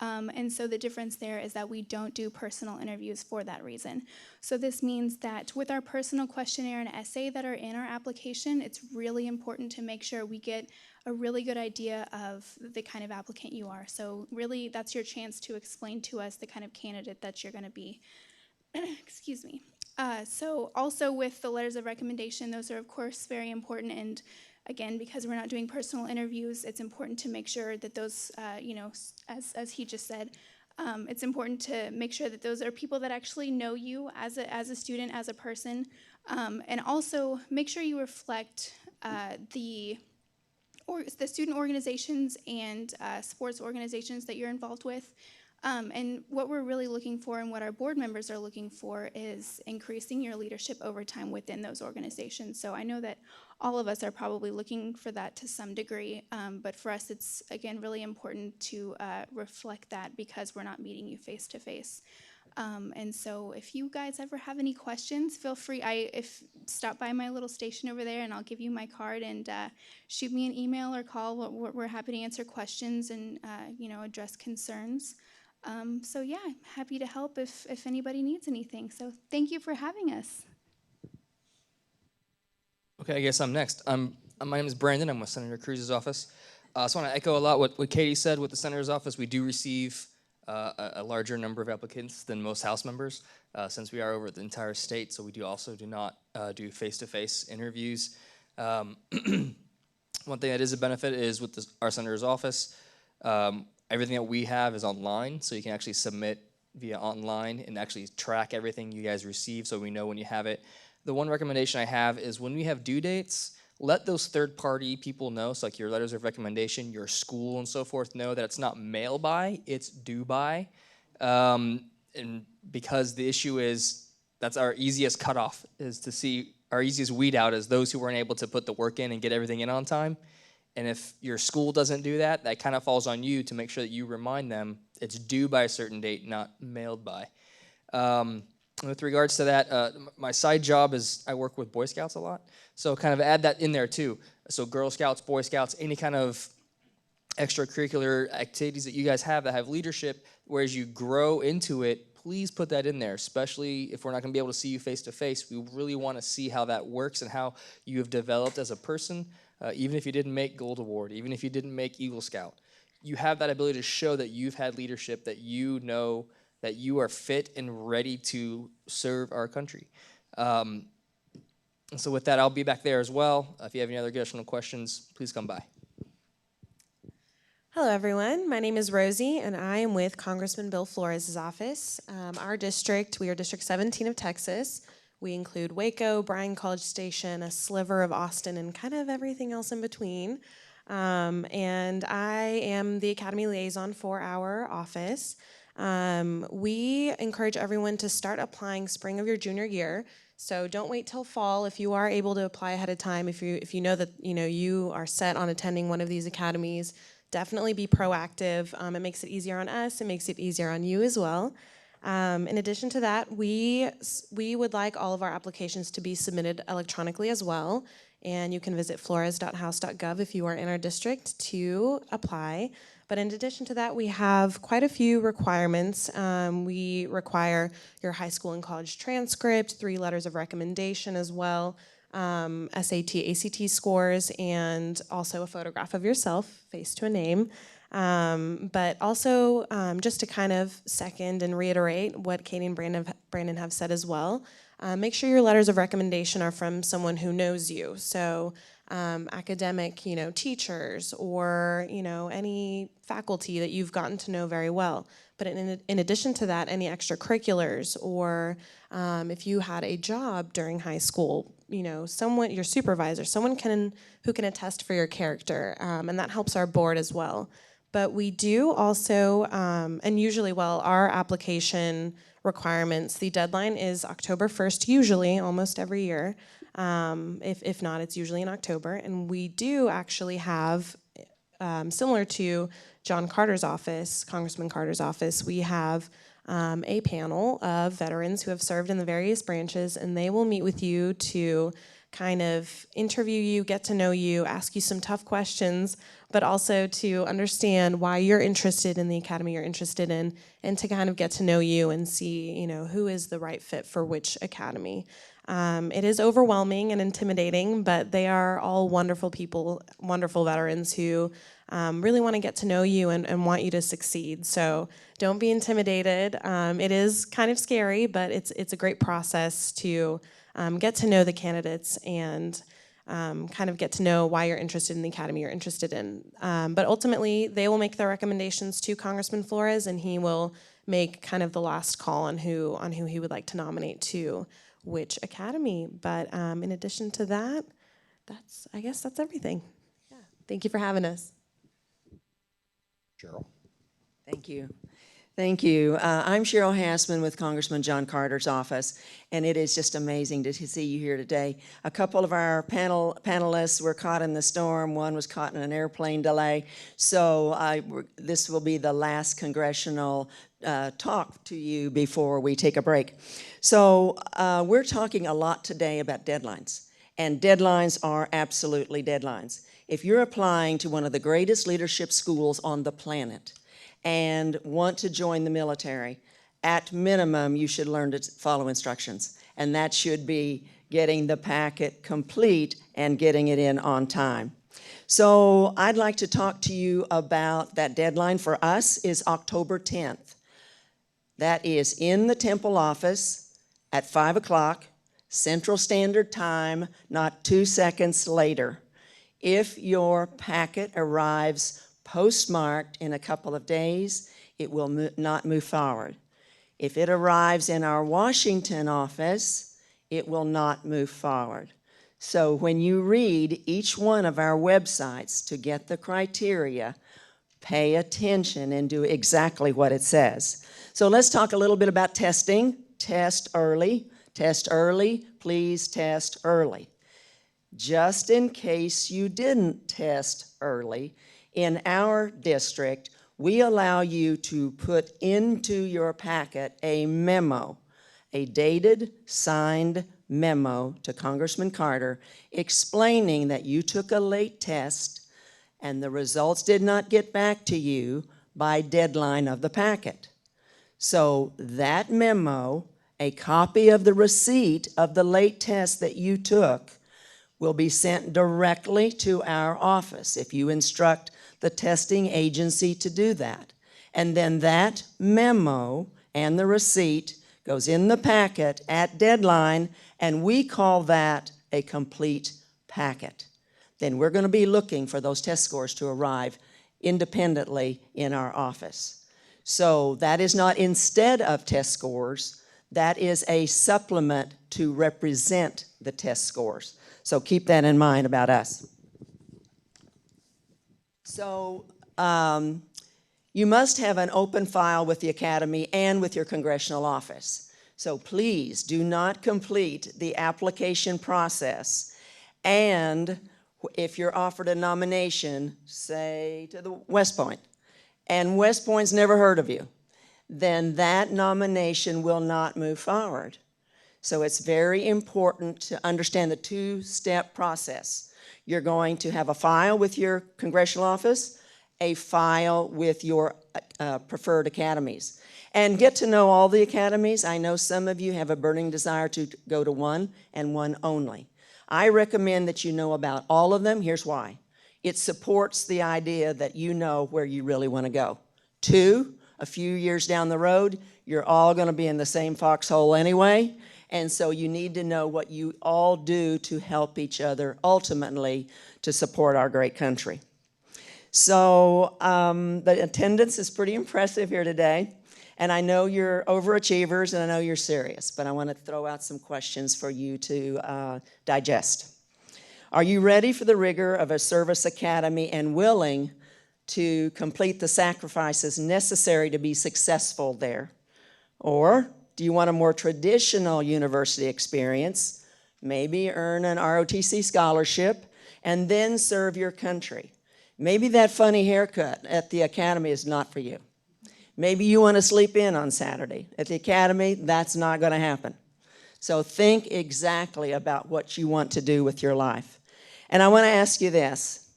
J: And so the difference there is that we don't do personal interviews for that reason. So this means that with our personal questionnaire and essay that are in our application, it's really important to make sure we get a really good idea of the kind of applicant you are. So really, that's your chance to explain to us the kind of candidate that you're going to be. Excuse me. So also with the letters of recommendation, those are of course very important, and again, because we're not doing personal interviews, it's important to make sure that those, as he just said, it's important to make sure that those are people that actually know you as a student, as a person, and also make sure you reflect the student organizations and sports organizations that you're involved with. And what we're really looking for and what our board members are looking for is increasing your leadership over time within those organizations. So I know that all of us are probably looking for that to some degree, but for us it's, again, really important to reflect that because we're not meeting you face to face. And so if you guys ever have any questions, feel free, stop by my little station over there and I'll give you my card, and shoot me an email or call. We're happy to answer questions and address concerns. So yeah, I'm happy to help if anybody needs anything. So thank you for having us.
K: Okay, I guess I'm next. My name is Brandon. I'm with Senator Cruz's office. I just want to echo a lot what Katie said with the Senator's office. We do receive a larger number of applicants than most House members, since we are over the entire state, so we do not do face-to-face interviews. One thing that is a benefit is with our Senator's office, everything that we have is online, so you can actually submit via online and actually track everything you guys receive so we know when you have it. The one recommendation I have is when we have due dates, let those third-party people know, so like your letters of recommendation, your school and so forth, know that it's not mail by, it's due by. And because the issue is, that's our easiest cutoff, is to see, our easiest weed out is those who weren't able to put the work in and get everything in on time. And if your school doesn't do that, that kind of falls on you to make sure that you remind them it's due by a certain date, not mailed by. With regards to that, my side job is I work with Boy Scouts a lot. So kind of add that in there too. So Girl Scouts, Boy Scouts, any kind of extracurricular activities that you guys have that have leadership, whereas you grow into it, please put that in there, especially if we're not going to be able to see you face to face. We really want to see how that works and how you have developed as a person, even if you didn't make Gold Award, even if you didn't make Eagle Scout. You have that ability to show that you've had leadership, that you know that you are fit and ready to serve our country. And so with that, I'll be back there as well. If you have any other additional questions, please come by.
L: Hello, everyone. My name is Rosie, and I am with Congressman Bill Flores' office. Our district, we are District 17 of Texas. We include Waco, Bryan College Station, a sliver of Austin, and kind of everything else in between. And I am the Academy Liaison for our office. We encourage everyone to start applying spring of your junior year. So don't wait till fall. If you are able to apply ahead of time, if you know that you are set on attending one of these academies, definitely be proactive. It makes it easier on us. It makes it easier on you as well. In addition to that, we would like all of our applications to be submitted electronically as well. And you can visit flores.house.gov if you are in our district to apply. But in addition to that, we have quite a few requirements. We require your high school and college transcript, 3 letters of recommendation as well, SAT, ACT scores, and also a photograph of yourself, face to a name. But also, just to kind of second and reiterate what Katie and Brandon have said as well, make sure your letters of recommendation are from someone who knows you. So academic, teachers or, any faculty that you've gotten to know very well. But in addition to that, any extracurriculars or if you had a job during high school, someone, your supervisor, someone who can attest for your character, and that helps our board as well. But we do also, and usually, our application requirements, the deadline is October 1st, usually, almost every year. If not, it's usually in October. And we do actually have, similar to John Carter's office, Congressman Carter's office, we have a panel of veterans who have served in the various branches, and they will meet with you to kind of interview you, get to know you, ask you some tough questions, but also to understand why you're interested in the academy you're interested in, and to kind of get to know you and see, who is the right fit for which academy. It is overwhelming and intimidating, but they are all wonderful people, wonderful veterans who really want to get to know you and want you to succeed. So don't be intimidated. It is kind of scary, but it's a great process to get to know the candidates and kind of get to know why you're interested in the academy you're interested in. But ultimately, they will make their recommendations to Congressman Flores, and he will make kind of the last call on who he would like to nominate to which academy. But in addition to that, I guess that's everything. Yeah. Thank you for having us.
E: Cheryl.
B: Thank you. Thank you. I'm Cheryl Hassman with Congressman John Carter's office, and it is just amazing to see you here today. A couple of our panelists were caught in the storm. One was caught in an airplane delay. So this will be the last congressional talk to you before we take a break. So we're talking a lot today about deadlines, and deadlines are absolutely deadlines. If you're applying to one of the greatest leadership schools on the planet and want to join the military, at minimum, you should learn to follow instructions. And that should be getting the packet complete and getting it in on time. So I'd like to talk to you about that deadline. For us is October 10th. That is in the Temple office at 5 o'clock, Central Standard Time, not 2 seconds later. If your packet arrives postmarked in a couple of days, it will not move forward. If it arrives in our Washington office, it will not move forward. So when you read each one of our websites to get the criteria, pay attention and do exactly what it says. So let's talk a little bit about testing. Test early, please test early. Just in case you didn't test early, in our district, we allow you to put into your packet a memo, a dated, signed memo to Congressman Carter explaining that you took a late test and the results did not get back to you by deadline of the packet. So that memo, a copy of the receipt of the late test that you took, will be sent directly to our office if you instruct the testing agency to do that. And then that memo and the receipt goes in the packet at deadline, and we call that a complete packet. Then we're going to be looking for those test scores to arrive independently in our office. So that is not instead of test scores, that is a supplement to represent the test scores. So keep that in mind about us. So you must have an open file with the Academy and with your congressional office. So please do not complete the application process. And if you're offered a nomination, say to the West Point, and West Point's never heard of you, then that nomination will not move forward. So it's very important to understand the two-step process. You're going to have a file with your congressional office, a file with your preferred academies. And get to know all the academies. I know some of you have a burning desire to go to one and one only. I recommend that you know about all of them. Here's why. It supports the idea that you know where you really want to go. 2, a few years down the road, you're all going to be in the same foxhole anyway. And so you need to know what you all do to help each other ultimately to support our great country. So the attendance is pretty impressive here today. And I know you're overachievers and I know you're serious, but I want to throw out some questions for you to digest. Are you ready for the rigor of a service academy and willing to complete the sacrifices necessary to be successful there? Or do you want a more traditional university experience, maybe earn an ROTC scholarship, and then serve your country? Maybe that funny haircut at the academy is not for you. Maybe you want to sleep in on Saturday. At the academy, that's not going to happen. So think exactly about what you want to do with your life. And I want to ask you this.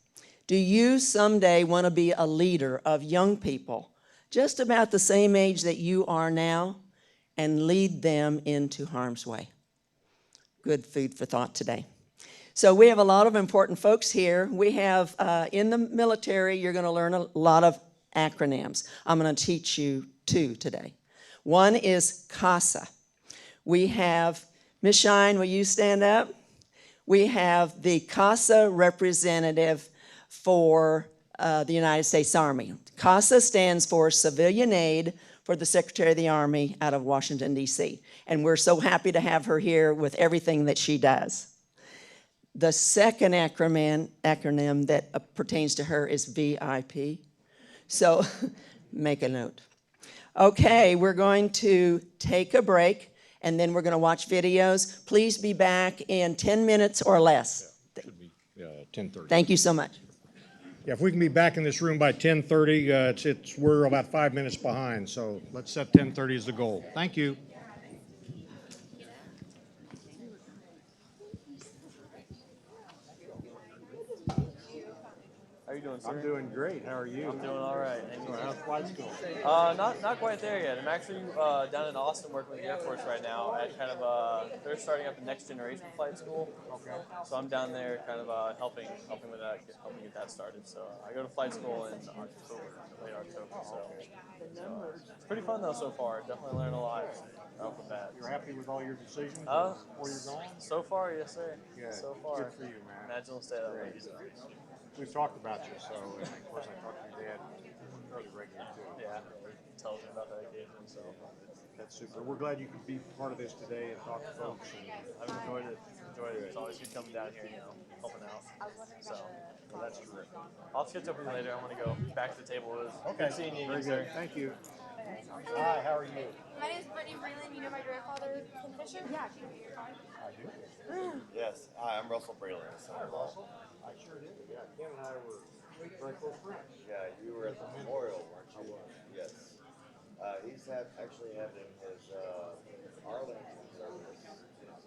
B: Do you someday want to be a leader of young people just about the same age that you are now and lead them into harm's way? Good food for thought today. So we have a lot of important folks here. We have, in the military, you're going to learn a lot of acronyms. I'm going to teach you 2 today. One is CASA. We have, Ms. Shine, will you stand up? We have the CASA representative for the United States Army. CASA stands for Civilian Aid for the Secretary of the Army out of Washington, D.C. And we're so happy to have her here with everything that she does. The second acronym that pertains to her is VIP. So make a note. Okay, we're going to take a break and then we're going to watch videos. Please be back in 10 minutes or less.
E: Should be 10:30.
B: Thank you so much.
E: Yeah, if we can be back in this room by 10:30, we're about 5 minutes behind, so let's set 10:30 as the goal. Thank you.
M: How are you doing, sir?
E: I'm doing great. How are you?
M: I'm doing all right. Thank you.
E: How's flight school?
M: Not quite there yet. I'm actually down in Austin working with the Air Force right now at kind of they're starting up the next generation flight school. Okay. So I'm down there kind of helping with that, helping get that started. So I go to flight school in October, late October. So it's pretty fun though so far. Definitely learned a lot off the bat.
E: You're happy with all your decisions where you're going?
M: So far, yes, sir.
E: Good.
M: So far.
E: Good for you, man.
M: Imagine we'll stay that way. So.
E: We've talked about you, so, and of course I talked to your dad fairly regularly too.
M: Yeah, he tells me about that occasionally, so.
E: That's super. We're glad you could be part of this today and talk to folks.
M: I've enjoyed it. It's always good coming down here, helping out. So,
E: That's terrific.
M: I'll catch up with you later. I want to go back to the table. It was good seeing you
E: Very
M: again,
E: good.
M: sir.
E: Thank you. Hi, how are you?
N: My name is Brittany Breland. You know my grandfather, Ken Fisher? Yeah.
E: I do.
O: Yes, hi, I'm Russell Breland.
E: Hi, Russell. I sure did. Yeah, Ken and I were very close friends.
O: Yeah, you were at the memorial, weren't you? Yes. He's actually having his Arlington service.
E: I was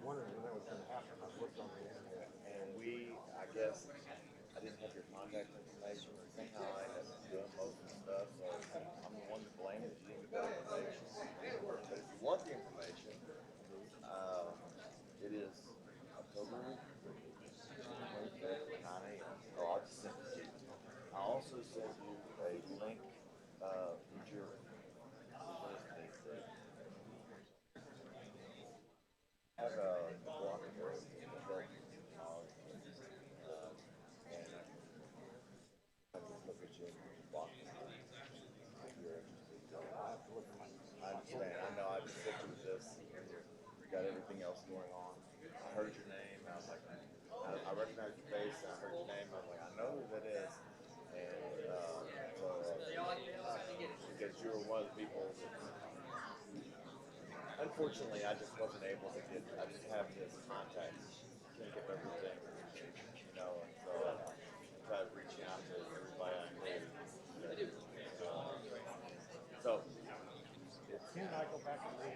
E: wondering when that was going to happen. I looked on the internet.
O: And I guess, I didn't have your contact information, or somehow I ended up doing most of the stuff, so I'm the one to blame if you didn't get that information. But if you want the information, it is October 25th at 9 a.m. Oh, I'll just send it to you. I also sent you a link, with your have a block of road in the building. And I can look at you and block if you're interested. I understand. I know I've been sick with this. You got everything else going on. I heard your name. I was like, I recognized your face, and I heard your name. I was like, I know who that is. And because you were one of the people that, unfortunately, I just wasn't able to get, I just have his contact, can't get everything, and so I tried reaching out to everybody I knew. So,
E: If Ken and I go back to the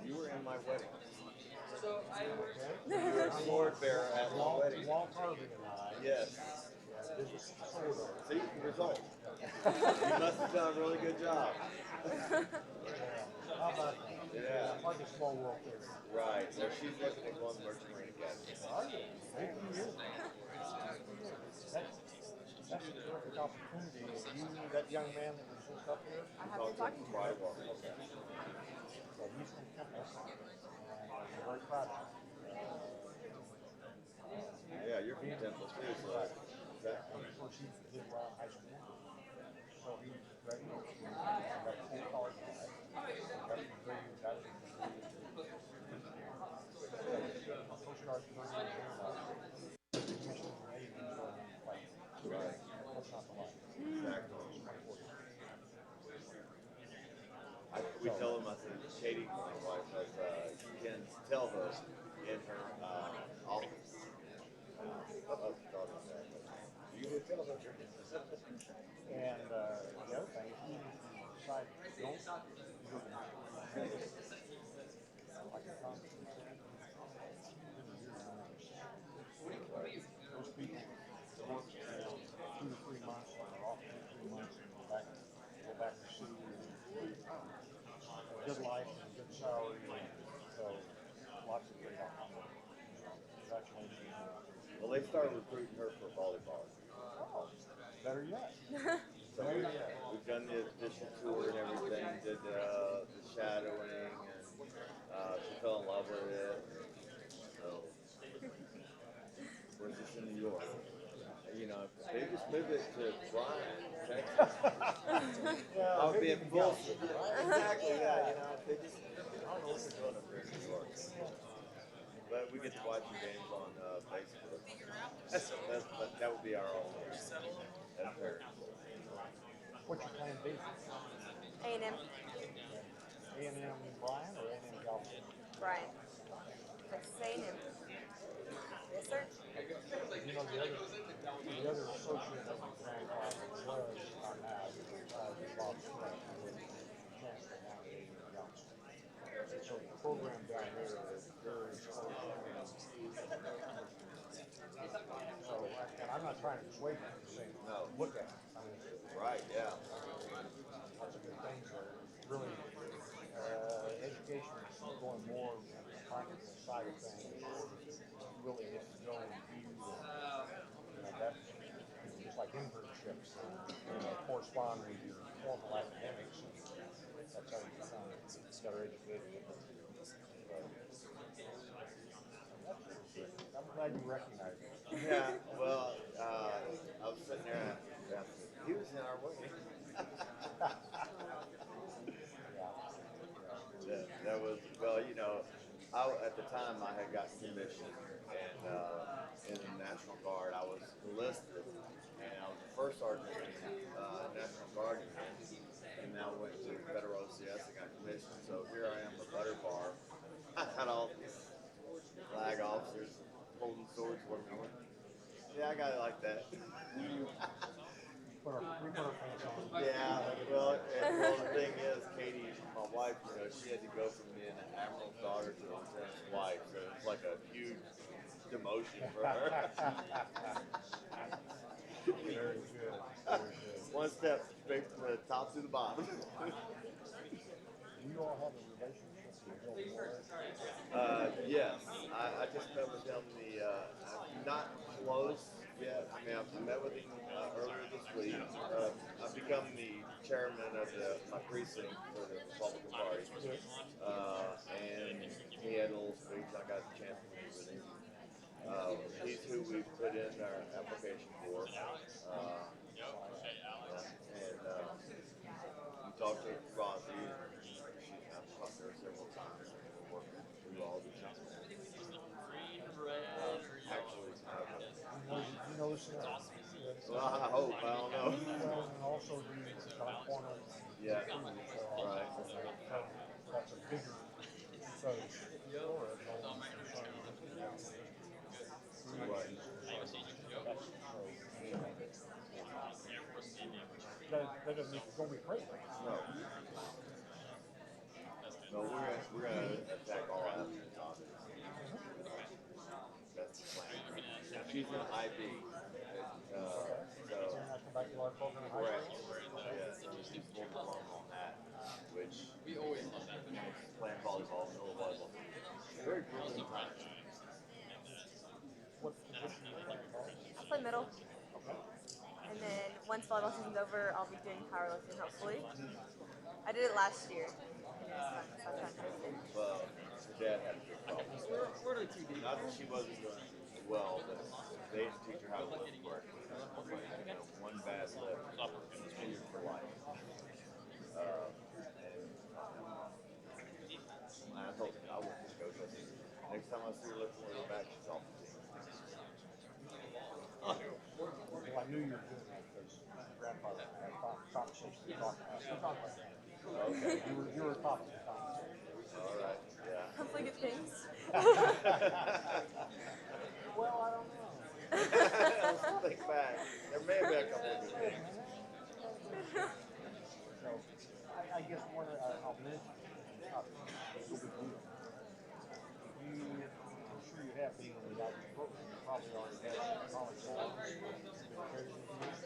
O: you were in my wedding.
N: So I
O: You were a sword bearer at my wedding.
E: Walt Harvey and I.
O: Yes. See, the result. You must have done a really good job.
E: How about
O: Yeah.
E: like a small world there?
O: Right. So she's looking at going to Merchant Marine Academy.
E: Are you? 18 years. That's a terrific opportunity. You, that young man that was just up here?
N: I have been talking to him.
E: Okay. So he's from Kemper. And we're very proud of him.
O: Yeah, you're from Temple too, so. Okay.
E: Of course, he did well in high school. So he graduated from got 4 college credits. Got a degree, got a degree. Coast Guard 30 years in commissioned in the Navy, so he played.
O: Right.
E: That's not the life.
O: Exactly. We tell him, I said, Katie, my wife, you can tell her in her office. You would tell her.
E: And the other thing, if you decide don't, you go to like a conference. Those people work 2 to 3 months, and they're off 2 to 3 months, and go back to sea. Good life and good salary, so lots of great opportunities. Congratulations.
O: Well, they started recruiting her for volleyball.
E: Oh, better yet.
O: So we've done the official tour and everything, did the shadowing, and she fell in love with it. So we're just in New York. They just moved it to Bryan, Texas. I'll be in full. Exactly, yeah, they just, I don't know what they're doing up here in New York. But we get to watch the games on Facebook. That would be our only. That's fair.
E: What's your plan B?
N: A&M.
E: A&M Bryan or A&M Galveston?
N: Brian. Texas A&M. Yes, sir.
E: You know, the other associate of the grandfather was our now, Bob Smith, who was chancellor down at A&M Galveston. So the program down there is very close. So, and I'm not trying to persuade you to say,
O: No.
E: look at it. I mean,
O: Right, yeah.
E: lots of good things there. Really, education is going more on the practical side of things. You really get to go and do, that, just like internships, correspond with your formal academics. That's how you become better educated. I'm glad you recognize it.
O: Yeah, well, I was sitting there, he was in our wedding. time I had gotten commissioned and in the National Guard, I was enlisted, and I was the first sergeant in National Guard unit, and now went to Federal OCS and got commissioned. So here I am, a butter bar. I got all these flag officers holding swords for me. Yeah, I got it like that. Yeah, well, the thing is, Katie, my wife, she had to go from being an admiral's daughter to a lieutenant's wife, so it's like a huge demotion for her.
I: Very good.
O: One step straight from the top to the bottom.
I: You all have a relationship with Bill Flores?
O: Yes, I just met with him. I'm not close yet. I mean, I met with him earlier this week. I've become the chairman of my precinct for the Republican Party, and he had a little speech. I got the chance to meet with him. He's who we put in our application for. And we talked to Rosie. I've talked to her several times. We're working through all the things. Actually,
I: You know this
O: well, I hope. I don't know.
I: and also the John Corner.
O: Yeah. Right.
I: That's a bigger, so Flores owns
O: Right.
I: that doesn't mean it's gonna be crazy.
O: No. No, we're gonna attack all avenues on it. That's the plan. She's an IB. Correct. Yeah, she's full blown on that, which we always love that. Playing volleyball, middle volleyball. Very grueling time.
N: I'll play middle. And then once volleyball season's over, I'll be doing powerlifting, hopefully. I did it last year.
O: Well, her dad had a big problem. Not that she wasn't doing well, but they didn't teach her how to lift correctly. One bad lift, injured for life. And I told her I wouldn't go to it. Next time I see her lifting with her back, she's off the team.
I: Well, I knew you were doing that because grandfather had a conversation we talked about.
O: Okay.
I: You were talking the conversation.
O: All right. Yeah.
N: Hopefully good things.
I: Well, I don't know.
O: Let's think back. There may have been a couple of good things.
I: So, I guess one I'll mention, I'm sure you have been in the IT program, you probably already have college.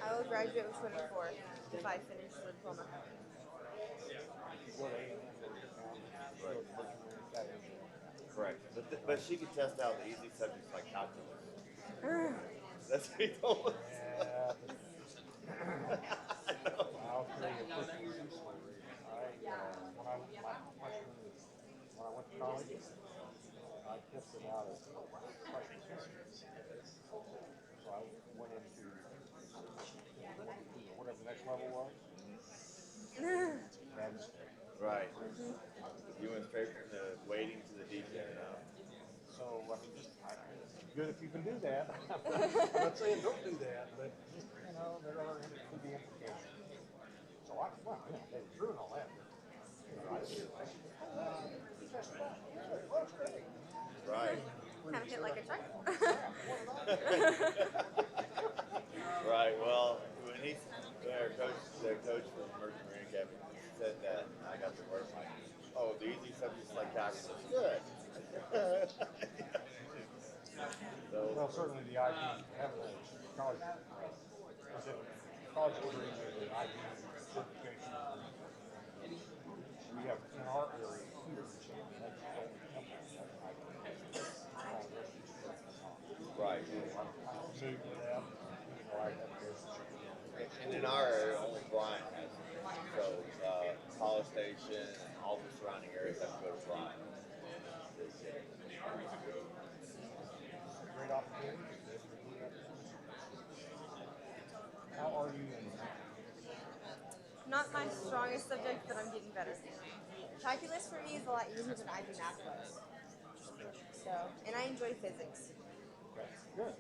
N: I will graduate with 24 if I finish the diploma.
O: Correct. But she could test out the easy subjects like calculus. That's what he told us.
I: I'll tell you a quick story. When I went to college, I tested out as a freshman semester. So I went into whatever the next level was. And
O: Right. You went straight from the waiting to the deep end now.
I: so, I mean, it's good if you can do that. I'm not saying don't do that, but just, there could be implications. So they were true and all that. I did
O: Right.
N: Kind of hit like a truck.
O: Right. Well, when their coach from Merchant Marine Academy said that, I got the word like, oh, the easy subjects like calculus. Good.
I: Well, certainly the IB, having a college, college degree and IB certification. We have in our area here, so that's the only company that has
O: Right.
I: I'm new to that, like that business.
O: And in our area, only Bryan has it. So, College Station and all the surrounding areas have to go to Bryan.
I: Great opportunity. How are you in
N: Not my strongest subject, but I'm getting better. Calculus for me is a lot easier than IB math was. So, and I enjoy physics.
E: Good.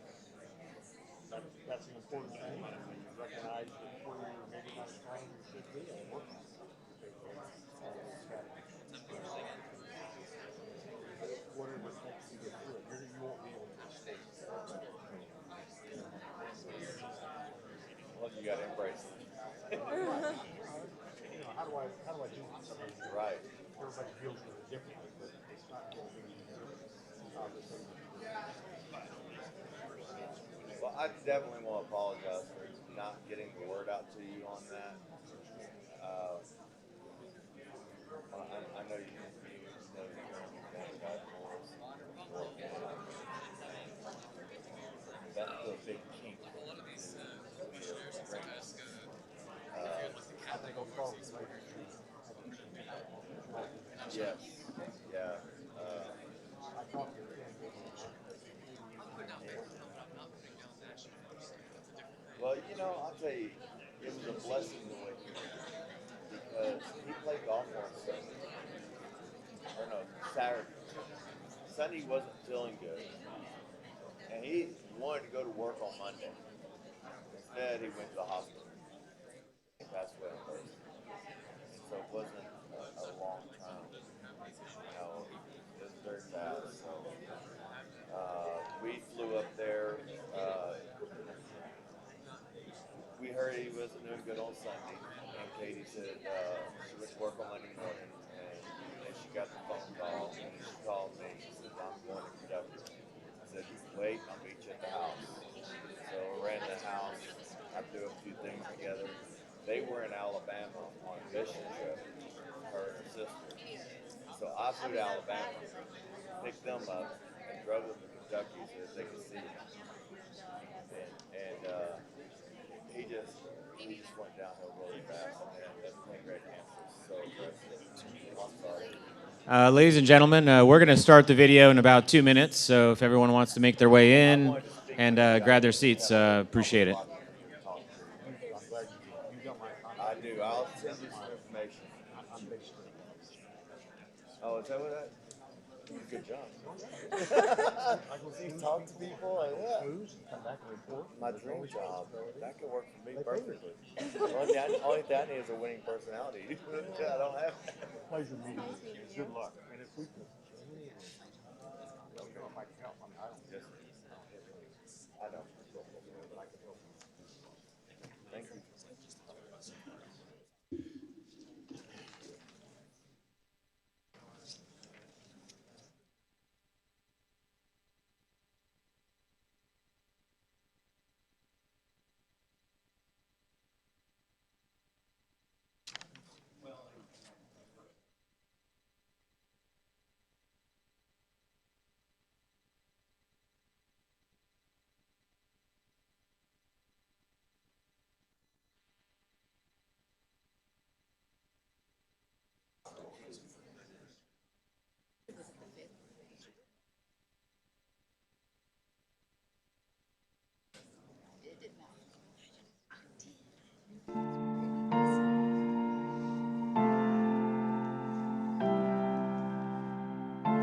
E: That's an important thing, and when you recognize that where you're maybe not as strong as you should be, and work on it. Whatever it takes to get through it, you won't be able to escape.
O: Well, you gotta embrace it.
E: How do I do something?
O: Right.
E: Everybody feels really differently, but it's not going to be
O: Well, I definitely want to apologize for not getting the word out to you on that. I know you know that's the big kink. Yes. Yeah. Well, you know, I'll tell you, it was a blessing to win because he played golf on Sunday. Or no, Saturday. Sunday he wasn't feeling good. And he wanted to go to work on Monday. Instead, he went to the hospital. He passed away on Thursday. So it wasn't a long time. You know, it was very fast. So we flew up there. We heard he wasn't doing good on Sunday, and Katie said she went to work on Monday morning, and she got the phone call, and she called me. She said, I'm going to Kentucky. I said, wait, I'll meet you at the house. So we ran to the house. I threw a few things together. They were in Alabama on a mission trip, her and her sister. So I flew to Alabama, picked them up, and drove them to Kentucky so that they could see me. And he just went downhill really fast, and that's pancreatic cancer. So aggressive. I'm sorry.
F: Ladies and gentlemen, we're going to start the video in about 2 minutes, so if everyone wants to make their way in and grab their seats, appreciate it.
O: I do. I'll send you some information. Oh, is that what that? Good job. You talk to people like that. My dream job. That could work for me perfectly. Only thing I need is a winning personality. I don't have that.
E: pleasure meeting you. Good luck. And if we can, if I can help, I don't just.
O: I know. Thank you.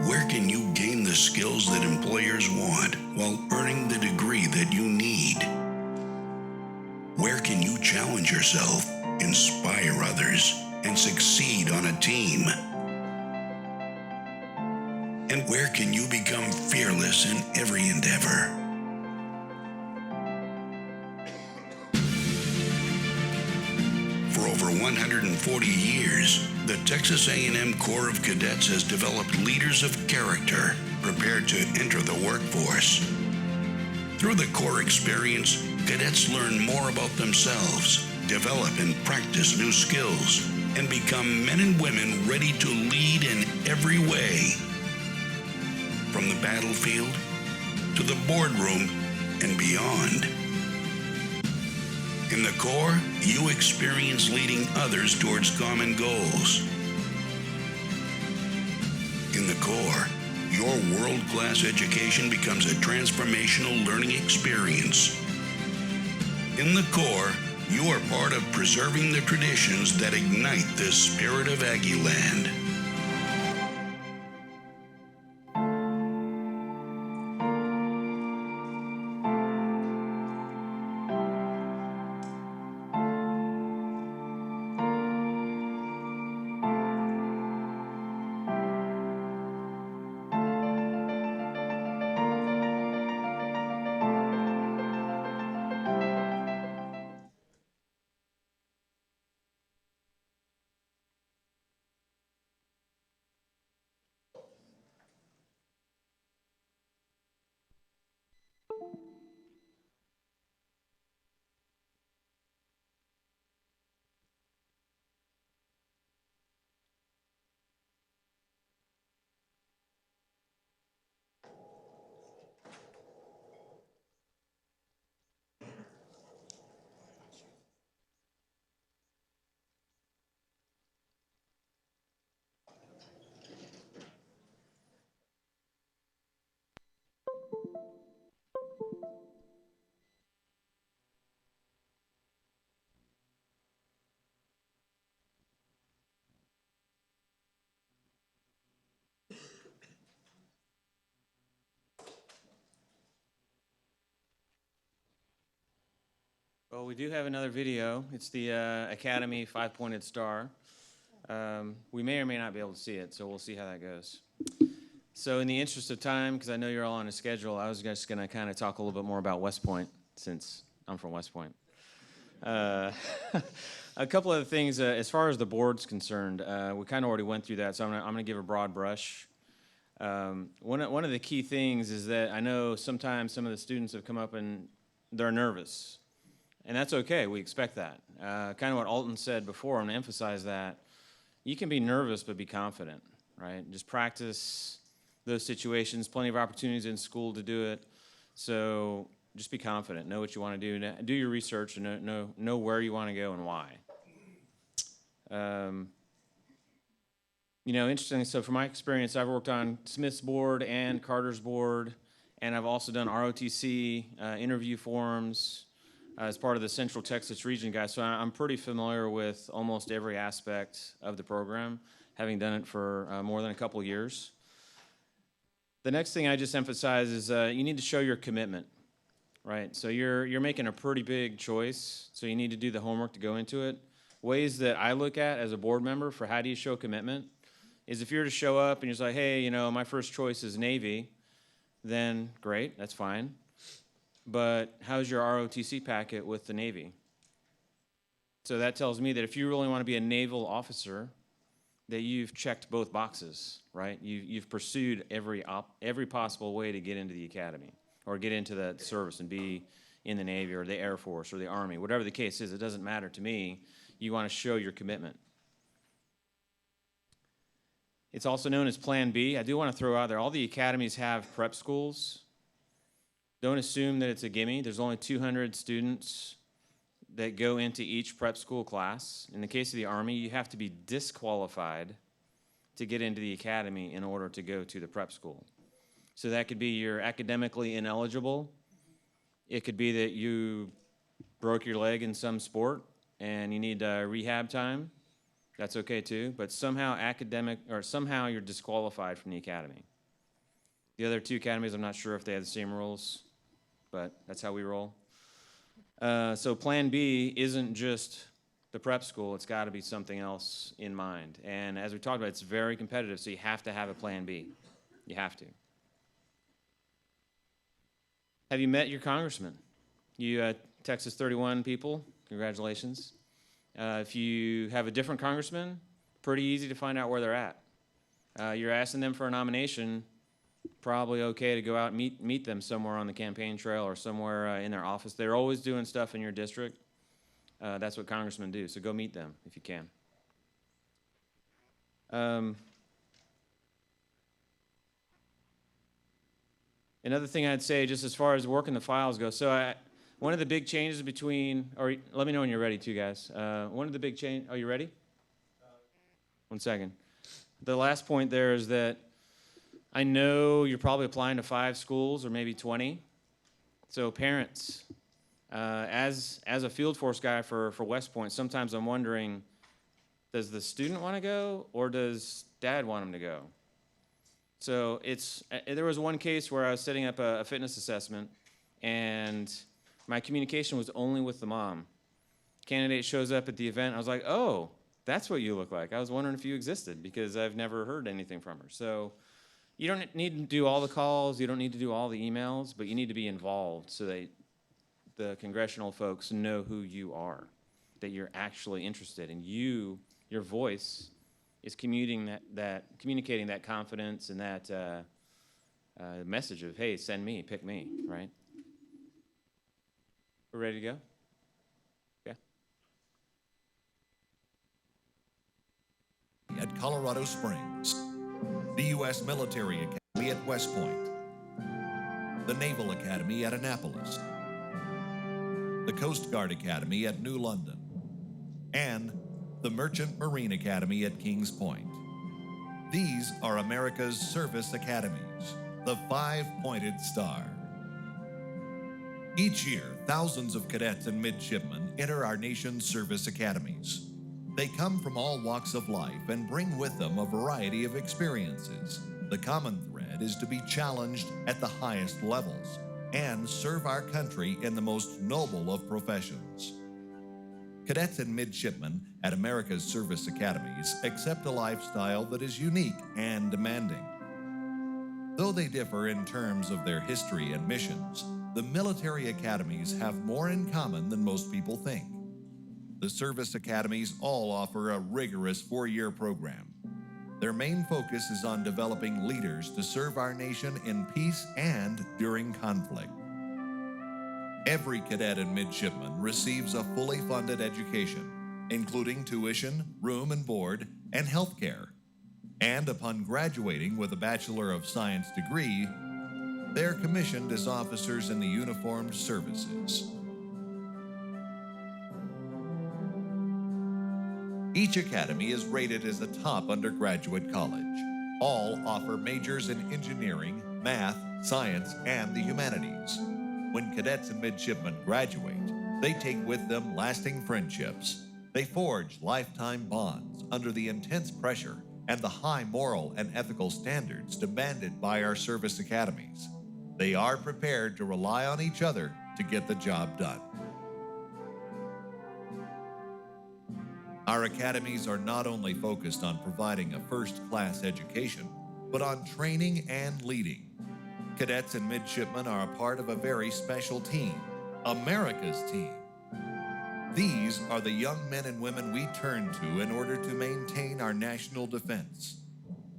P: Where can you gain the skills that employers want while earning the degree that you need? Where can you challenge yourself, inspire others, and succeed on a team? And where can you become fearless in every endeavor? For over 140 years, the Texas A&M Corps of Cadets has developed leaders of character prepared to enter the workforce. Through the Corps experience, cadets learn more about themselves, develop and practice new skills, and become men and women ready to lead in every way. From the battlefield to the boardroom and beyond. In the Corps, you experience leading others towards common goals. In the Corps, your world-class education becomes a transformational learning experience. In the Corps, you are part of preserving the traditions that ignite the spirit of Aggieland.
F: Well, we do have another video. It's the Academy Five-Pointed Star. We may or may not be able to see it, so we'll see how that goes. So in the interest of time, because I know you're all on a schedule, I was just going to kind of talk a little bit more about West Point, since I'm from West Point. A couple of things, as far as the board's concerned, we kind of already went through that, so I'm going to give a broad brush. One of the key things is that I know sometimes some of the students have come up and they're nervous. And that's okay, we expect that. Kind of what Alton said before, I'm gonna emphasize that. You can be nervous, but be confident, right? Just practice those situations, plenty of opportunities in school to do it. So just be confident, know what you wanna do your research, and know where you wanna go and why. You know, interesting, so from my experience, I've worked on Smith's board and Carter's board, and I've also done ROTC, interview forums, as part of the Central Texas Region guys, so I'm pretty familiar with almost every aspect of the program, having done it for more than a couple years. The next thing I just emphasize is you need to show your commitment, right? So you're making a pretty big choice, so you need to do the homework to go into it. Ways that I look at as a board member for how do you show commitment is if you're to show up and you're just like, hey, you know, my first choice is Navy, then great, that's fine. But how's your ROTC packet with the Navy? So that tells me that if you really want to be a naval officer, that you've checked both boxes, right? You've pursued every possible way to get into the academy or get into the service and be in the Navy or the Air Force or the Army, whatever the case is, it doesn't matter to me. You want to show your commitment. It's also known as Plan B. I do want to throw out there, all the academies have prep schools. Don't assume that it's a gimme. There's only 200 students that go into each prep school class. In the case of the Army, you have to be disqualified to get into the academy in order to go to the prep school. So that could be you're academically ineligible. It could be that you broke your leg in some sport and you need rehab time. That's okay too, but somehow you're disqualified from the academy. The other two academies, I'm not sure if they have the same rules, but that's how we roll. So Plan B isn't just the prep school, it's got to be something else in mind. And as we talked about, it's very competitive, so you have to have a Plan B. You have to. Have you met your congressman? You Texas 31 people, congratulations. If you have a different congressman, pretty easy to find out where they're at. You're asking them for a nomination, probably okay to go out and meet them somewhere on the campaign trail or somewhere in their office. They're always doing stuff in your district. That's what congressmen do, so go meet them if you can. Another thing I'd say, just as far as working the files go, so one of the big changes between, or let me know when you're ready too, guys. One of the big change, are you ready? 1 second. The last point there is that I know you're probably applying to 5 schools or maybe 20. So parents, as a field force guy for West Point, sometimes I'm wondering, does the student want to go or does dad want him to go? So there was one case where I was setting up a fitness assessment and my communication was only with the mom. Candidate shows up at the event. I was like, oh, that's what you look like. I was wondering if you existed because I've never heard anything from her. So you don't need to do all the calls. You don't need to do all the emails, but you need to be involved so that the congressional folks know who you are, that you're actually interested, and your voice is communicating that confidence and that message of, hey, send me, pick me, right? We're ready to go? Yeah.
Q: At Colorado Springs, the U.S. Military Academy at West Point, the Naval Academy at Annapolis, the Coast Guard Academy at New London, and the Merchant Marine Academy at Kings Point. These are America's service academies, the Five-Pointed Star. Each year, thousands of cadets and midshipmen enter our nation's service academies. They come from all walks of life and bring with them a variety of experiences. The common thread is to be challenged at the highest levels and serve our country in the most noble of professions. Cadets and midshipmen at America's service academies accept a lifestyle that is unique and demanding. Though they differ in terms of their history and missions, the military academies have more in common than most people think. The service academies all offer a rigorous 4-year program. Their main focus is on developing leaders to serve our nation in peace and during conflict. Every cadet and midshipman receives a fully funded education, including tuition, room and board, and health care. And upon graduating with a Bachelor of Science degree, they are commissioned as officers in the uniformed services. Each academy is rated as a top undergraduate college. All offer majors in engineering, math, science, and the humanities. When cadets and midshipmen graduate, they take with them lasting friendships. They forge lifetime bonds under the intense pressure and the high moral and ethical standards demanded by our service academies. They are prepared to rely on each other to get the job done. Our academies are not only focused on providing a first-class education, but on training and leading. Cadets and midshipmen are a part of a very special team, America's team. These are the young men and women we turn to in order to maintain our national defense.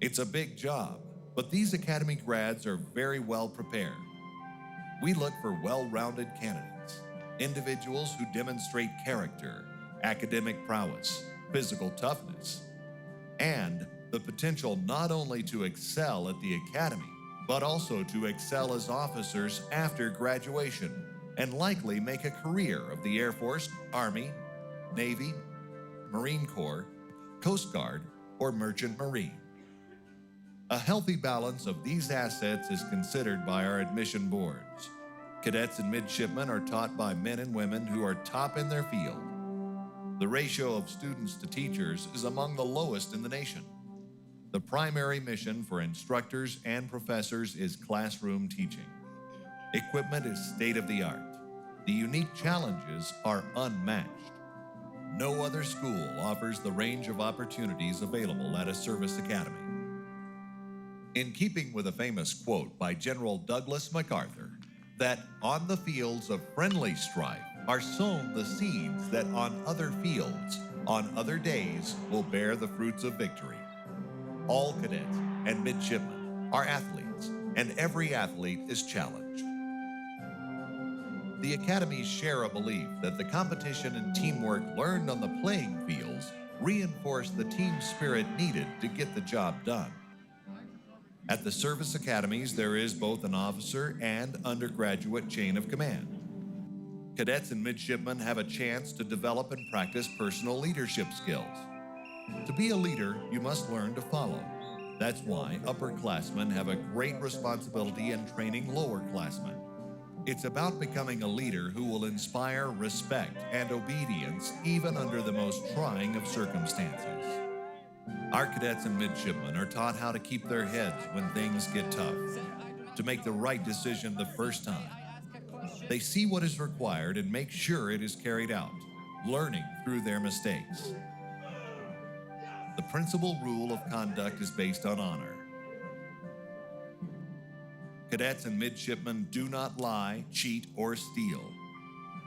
Q: It's a big job, but these academy grads are very well prepared. We look for well-rounded candidates, individuals who demonstrate character, academic prowess, physical toughness, and the potential not only to excel at the academy, but also to excel as officers after graduation and likely make a career of the Air Force, Army, Navy, Marine Corps, Coast Guard, or Merchant Marine. A healthy balance of these assets is considered by our admission boards. Cadets and midshipmen are taught by men and women who are top in their field. The ratio of students to teachers is among the lowest in the nation. The primary mission for instructors and professors is classroom teaching. Equipment is state-of-the-art. The unique challenges are unmatched. No other school offers the range of opportunities available at a service academy. In keeping with a famous quote by General Douglas MacArthur, that on the fields of friendly strife are sown the seeds that on other fields, on other days, will bear the fruits of victory. All cadets and midshipmen are athletes, and every athlete is challenged. The academies share a belief that the competition and teamwork learned on the playing fields reinforce the team spirit needed to get the job done. At the service academies, there is both an officer and undergraduate chain of command. Cadets and midshipmen have a chance to develop and practice personal leadership skills. To be a leader, you must learn to follow. That's why upperclassmen have a great responsibility in training lowerclassmen. It's about becoming a leader who will inspire respect and obedience even under the most trying of circumstances. Our cadets and midshipmen are taught how to keep their heads when things get tough, to make the right decision the first time. They see what is required and make sure it is carried out, learning through their mistakes. The principal rule of conduct is based on honor. Cadets and midshipmen do not lie, cheat, or steal.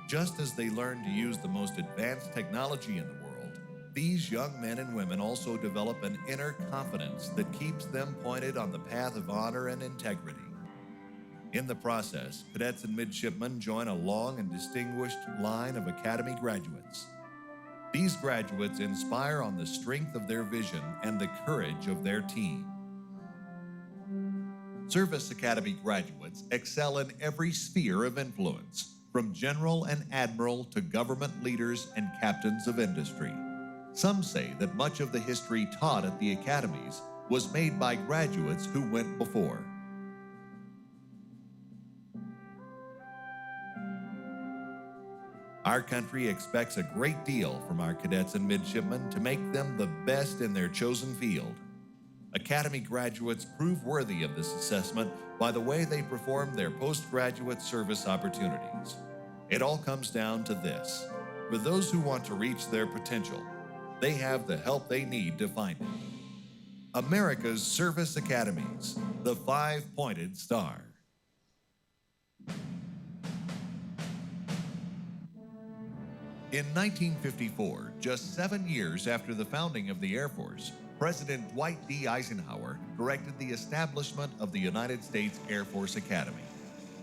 Q: Just as they learn to use the most advanced technology in the world, these young men and women also develop an inner confidence that keeps them pointed on the path of honor and integrity. In the process, cadets and midshipmen join a long and distinguished line of academy graduates. These graduates inspire on the strength of their vision and the courage of their team. Service Academy graduates excel in every sphere of influence, from general and admiral to government leaders and captains of industry. Some say that much of the history taught at the academies was made by graduates who went before. Our country expects a great deal from our cadets and midshipmen to make them the best in their chosen field. Academy graduates prove worthy of this assessment by the way they perform their postgraduate service opportunities. It all comes down to this. For those who want to reach their potential, they have the help they need to find it. America's Service Academies, the 5-pointed star. In 1954, just 7 years after the founding of the Air Force, President Dwight D. Eisenhower directed the establishment of the United States Air Force Academy.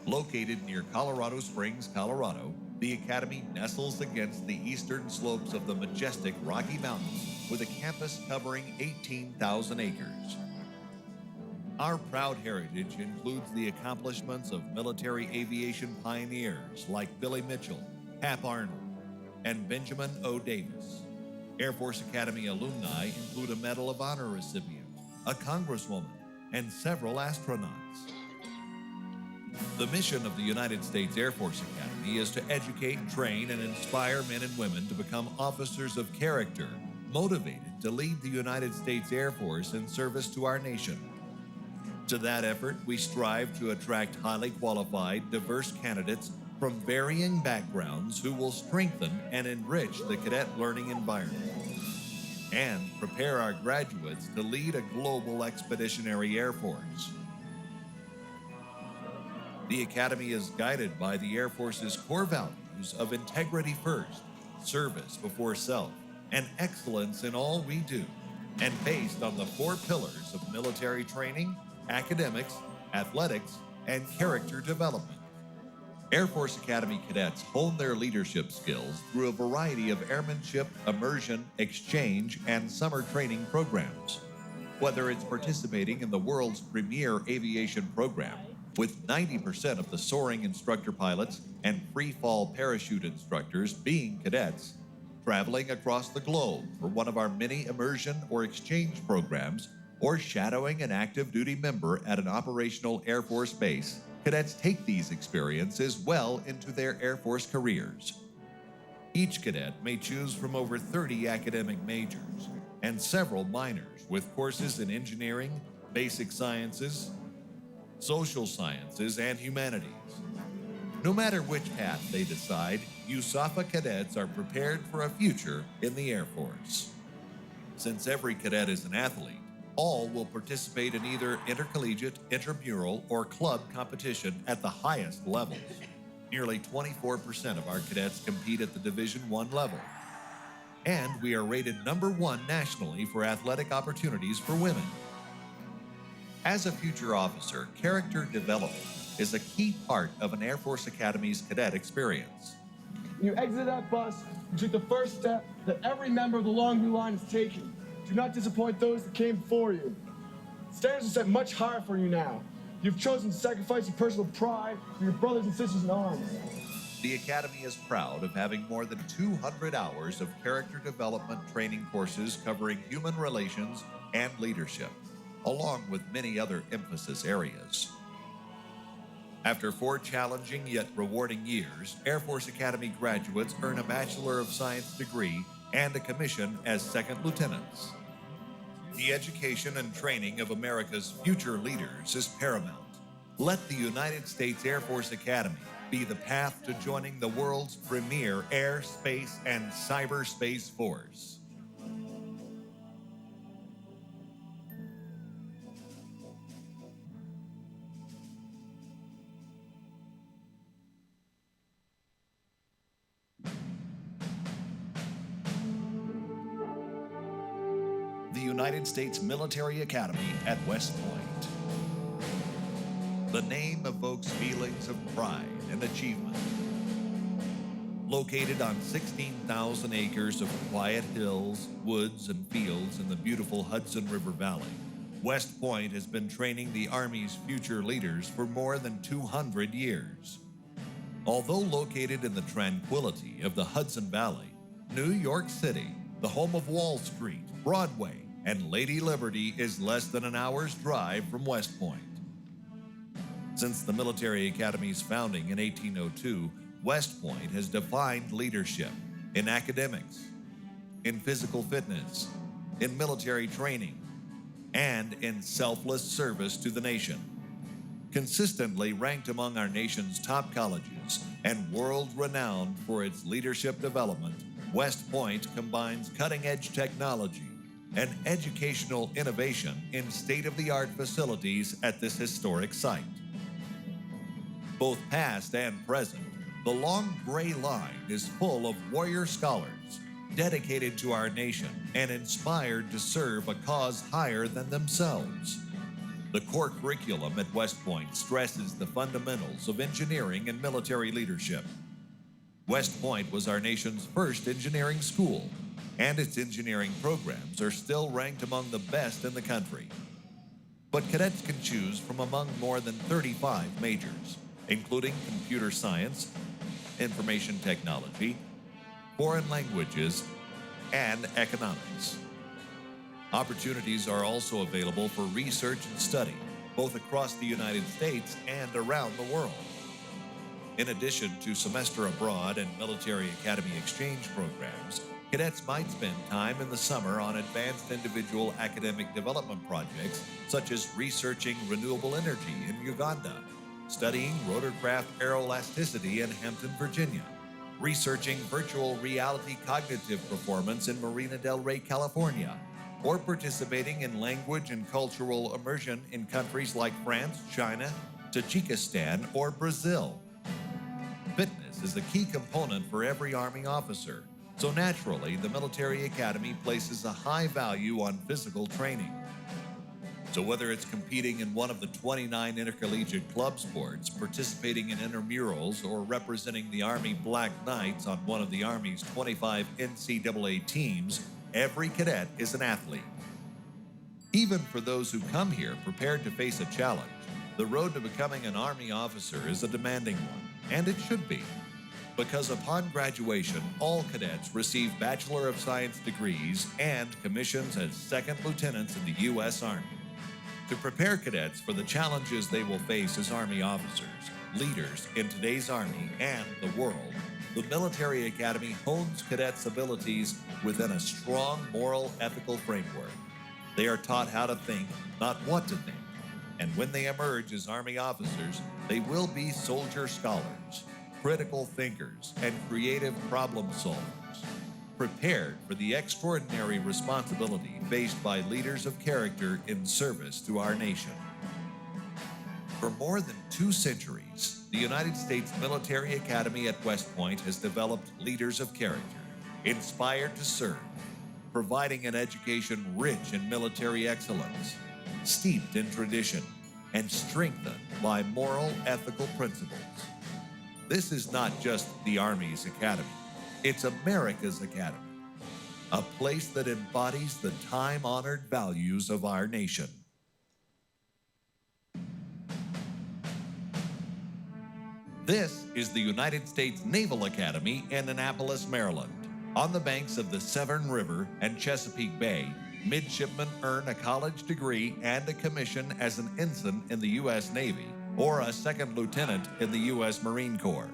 Q: Located near Colorado Springs, Colorado, the Academy nestles against the eastern slopes of the majestic Rocky Mountains with a campus covering 18,000 acres. Our proud heritage includes the accomplishments of military aviation pioneers like Billy Mitchell, Hap Arnold, and Benjamin O. Davis. Air Force Academy alumni include a Medal of Honor recipient, a congresswoman, and several astronauts. The mission of the United States Air Force Academy is to educate, train, and inspire men and women to become officers of character, motivated to lead the United States Air Force in service to our nation. To that effort, we strive to attract highly qualified, diverse candidates from varying backgrounds who will strengthen and enrich the cadet learning environment and prepare our graduates to lead a global expeditionary Air Force. The Academy is guided by the Air Force's core values of integrity first, service before self, and excellence in all we do, and based on the 4 pillars of military training, academics, athletics, and character development. Air Force Academy cadets hone their leadership skills through a variety of airmanship, immersion, exchange, and summer training programs. Whether it's participating in the world's premier aviation program, with 90% of the soaring instructor pilots and free fall parachute instructors being cadets, traveling across the globe for one of our many immersion or exchange programs, or shadowing an active duty member at an operational Air Force base, cadets take these experiences well into their Air Force careers. Each cadet may choose from over 30 academic majors and several minors with courses in engineering, basic sciences, social sciences, and humanities. No matter which path they decide, USAFA cadets are prepared for a future in the Air Force. Since every cadet is an athlete, all will participate in either intercollegiate, intramural, or club competition at the highest levels. Nearly 24% of our cadets compete at the Division I level. And we are rated #1 nationally for athletic opportunities for women. As a future officer, character development is a key part of an Air Force Academy's cadet experience.
R: When you exit that bus, you took the first step that every member of the Longview line has taken. Do not disappoint those that came before you. Standards are set much higher for you now. You've chosen to sacrifice your personal pride for your brothers and sisters in arms.
Q: The Academy is proud of having more than 200 hours of character development training courses covering human relations and leadership, along with many other emphasis areas. After 4 challenging yet rewarding years, Air Force Academy graduates earn a Bachelor of Science degree and a commission as second lieutenants. The education and training of America's future leaders is paramount. Let the United States Air Force Academy be the path to joining the world's premier air, space, and cyberspace force. United States Military Academy at West Point. The name evokes feelings of pride and achievement. Located on 16,000 acres of quiet hills, woods, and fields in the beautiful Hudson River Valley, West Point has been training the Army's future leaders for more than 200 years. Although located in the tranquility of the Hudson Valley, New York City, the home of Wall Street, Broadway, and Lady Liberty, is less than an hour's drive from West Point. Since the Military Academy's founding in 1802, West Point has defined leadership in academics, in physical fitness, in military training, and in selfless service to the nation. Consistently ranked among our nation's top colleges and world-renowned for its leadership development, West Point combines cutting-edge technology and educational innovation in state-of-the-art facilities at this historic site. Both past and present, the long gray line is full of warrior scholars dedicated to our nation and inspired to serve a cause higher than themselves. The core curriculum at West Point stresses the fundamentals of engineering and military leadership. West Point was our nation's first engineering school, and its engineering programs are still ranked among the best in the country. But cadets can choose from among more than 35 majors, including computer science, information technology, foreign languages, and economics. Opportunities are also available for research and study, both across the United States and around the world. In addition to semester abroad and military academy exchange programs, cadets might spend time in the summer on advanced individual academic development projects, such as researching renewable energy in Uganda, studying rotorcraft aeroelasticity in Hampton, Virginia, researching virtual reality cognitive performance in Marina del Rey, California, or participating in language and cultural immersion in countries like France, China, Tajikistan, or Brazil. Fitness is a key component for every Army officer, so naturally the Military Academy places a high value on physical training. So whether it's competing in one of the 29 intercollegiate club sports, participating in intramurals, or representing the Army Black Knights on one of the Army's 25 NCAA teams, every cadet is an athlete. Even for those who come here prepared to face a challenge, the road to becoming an Army officer is a demanding one, and it should be. Because upon graduation, all cadets receive Bachelor of Science degrees and commissions as second lieutenants in the U.S. Army. To prepare cadets for the challenges they will face as Army officers, leaders in today's Army and the world, the Military Academy hones cadets' abilities within a strong moral, ethical framework. They are taught how to think, not what to think. And when they emerge as Army officers, they will be soldier scholars, critical thinkers, and creative problem solvers, prepared for the extraordinary responsibility faced by leaders of character in service to our nation. For more than 2 centuries, the United States Military Academy at West Point has developed leaders of character, inspired to serve, providing an education rich in military excellence, steeped in tradition, and strengthened by moral, ethical principles. This is not just the Army's academy, it's America's academy, a place that embodies the time-honored values of our nation. This is the United States Naval Academy in Annapolis, Maryland. On the banks of the Severn River and Chesapeake Bay, midshipmen earn a college degree and a commission as an ensign in the U.S. Navy or a second lieutenant in the U.S. Marine Corps.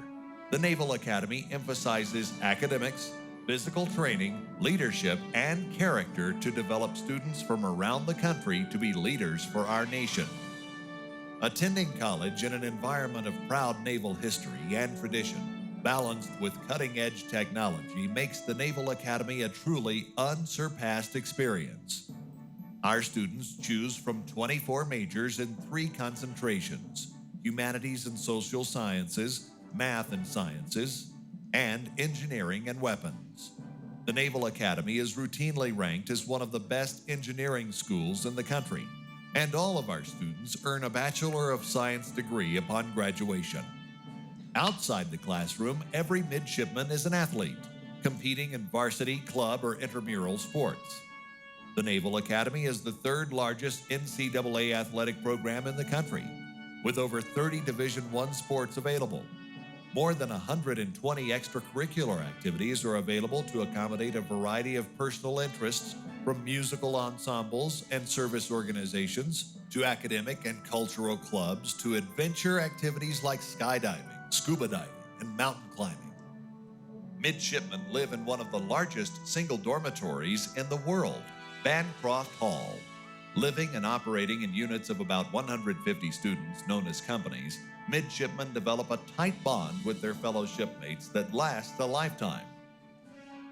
Q: The Naval Academy emphasizes academics, physical training, leadership, and character to develop students from around the country to be leaders for our nation. Attending college in an environment of proud naval history and tradition, balanced with cutting-edge technology, makes the Naval Academy a truly unsurpassed experience. Our students choose from 24 majors in 3 concentrations: humanities and social sciences, math and sciences, and engineering and weapons. The Naval Academy is routinely ranked as one of the best engineering schools in the country, and all of our students earn a Bachelor of Science degree upon graduation. Outside the classroom, every midshipman is an athlete, competing in varsity, club, or intramural sports. The Naval Academy is the 3rd largest NCAA athletic program in the country, with over 30 Division I sports available. More than 120 extracurricular activities are available to accommodate a variety of personal interests, from musical ensembles and service organizations to academic and cultural clubs to adventure activities like skydiving, scuba diving, and mountain climbing. Midshipmen live in one of the largest single dormitories in the world, Bancroft Hall. Living and operating in units of about 150 students, known as companies, midshipmen develop a tight bond with their fellow shipmates that lasts a lifetime.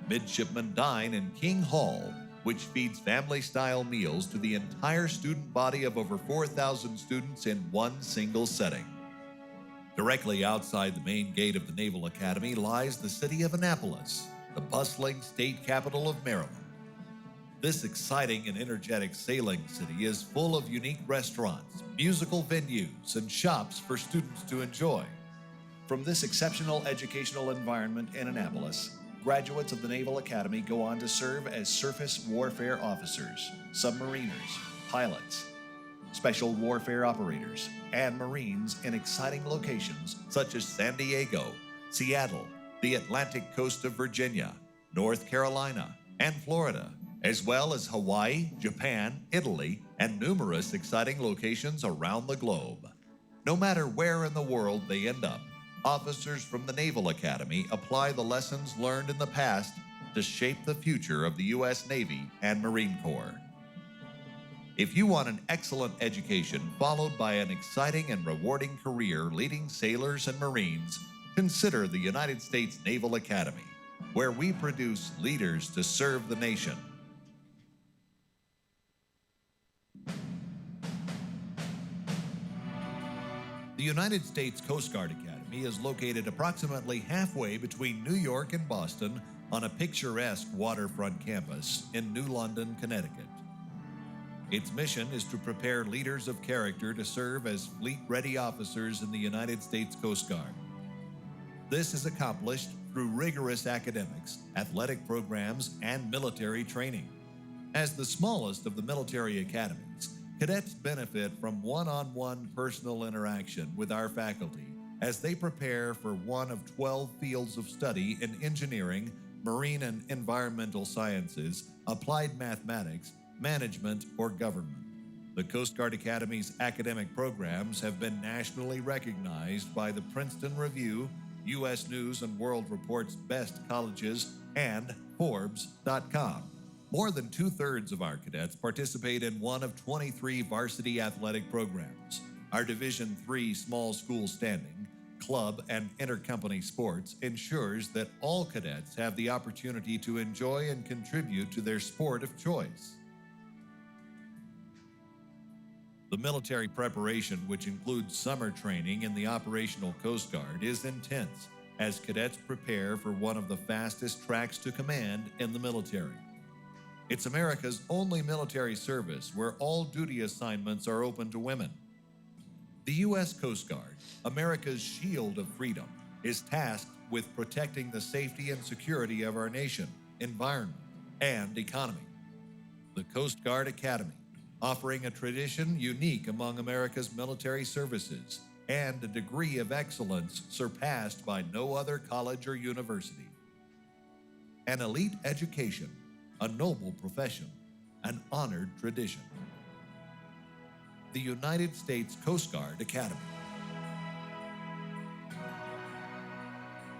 Q: Midshipmen dine in King Hall, which feeds family-style meals to the entire student body of over 4,000 students in one single setting. Directly outside the main gate of the Naval Academy lies the city of Annapolis, the bustling state capital of Maryland. This exciting and energetic sailing city is full of unique restaurants, musical venues, and shops for students to enjoy.
S: From this exceptional educational environment in Annapolis, graduates of the Naval Academy go on to serve as surface warfare officers, submariners, pilots, special warfare operators, and Marines in exciting locations such as San Diego, Seattle, the Atlantic coast of Virginia, North Carolina, and Florida, as well as Hawaii, Japan, Italy, and numerous exciting locations around the globe. No matter where in the world they end up, officers from the Naval Academy apply the lessons learned in the past to shape the future of the U.S. Navy and Marine Corps. If you want an excellent education followed by an exciting and rewarding career leading sailors and Marines, consider the United States Naval Academy, where we produce leaders to serve the nation.
Q: The United States Coast Guard Academy is located approximately halfway between New York and Boston on a picturesque waterfront campus in New London, Connecticut. Its mission is to prepare leaders of character to serve as fleet-ready officers in the United States Coast Guard. This is accomplished through rigorous academics, athletic programs, and military training. As the smallest of the military academies, cadets benefit from one-on-one personal interaction with our faculty as they prepare for one of 12 fields of study in engineering, marine and environmental sciences, applied mathematics, management, or government. The Coast Guard Academy's academic programs have been nationally recognized by the Princeton Review, U.S. News and World Report's Best Colleges, and Forbes.com. More than 2/3 of our cadets participate in one of 23 varsity athletic programs. Our Division III small school standing, club, and intercompany sports ensures that all cadets have the opportunity to enjoy and contribute to their sport of choice. The military preparation, which includes summer training in the operational Coast Guard, is intense as cadets prepare for one of the fastest tracks to command in the military. It's America's only military service where all duty assignments are open to women. The U.S. Coast Guard, America's shield of freedom, is tasked with protecting the safety and security of our nation, environment, and economy. The Coast Guard Academy, offering a tradition unique among America's military services and a degree of excellence surpassed by no other college or university. An elite education, a noble profession, an honored tradition. The United States Coast Guard Academy.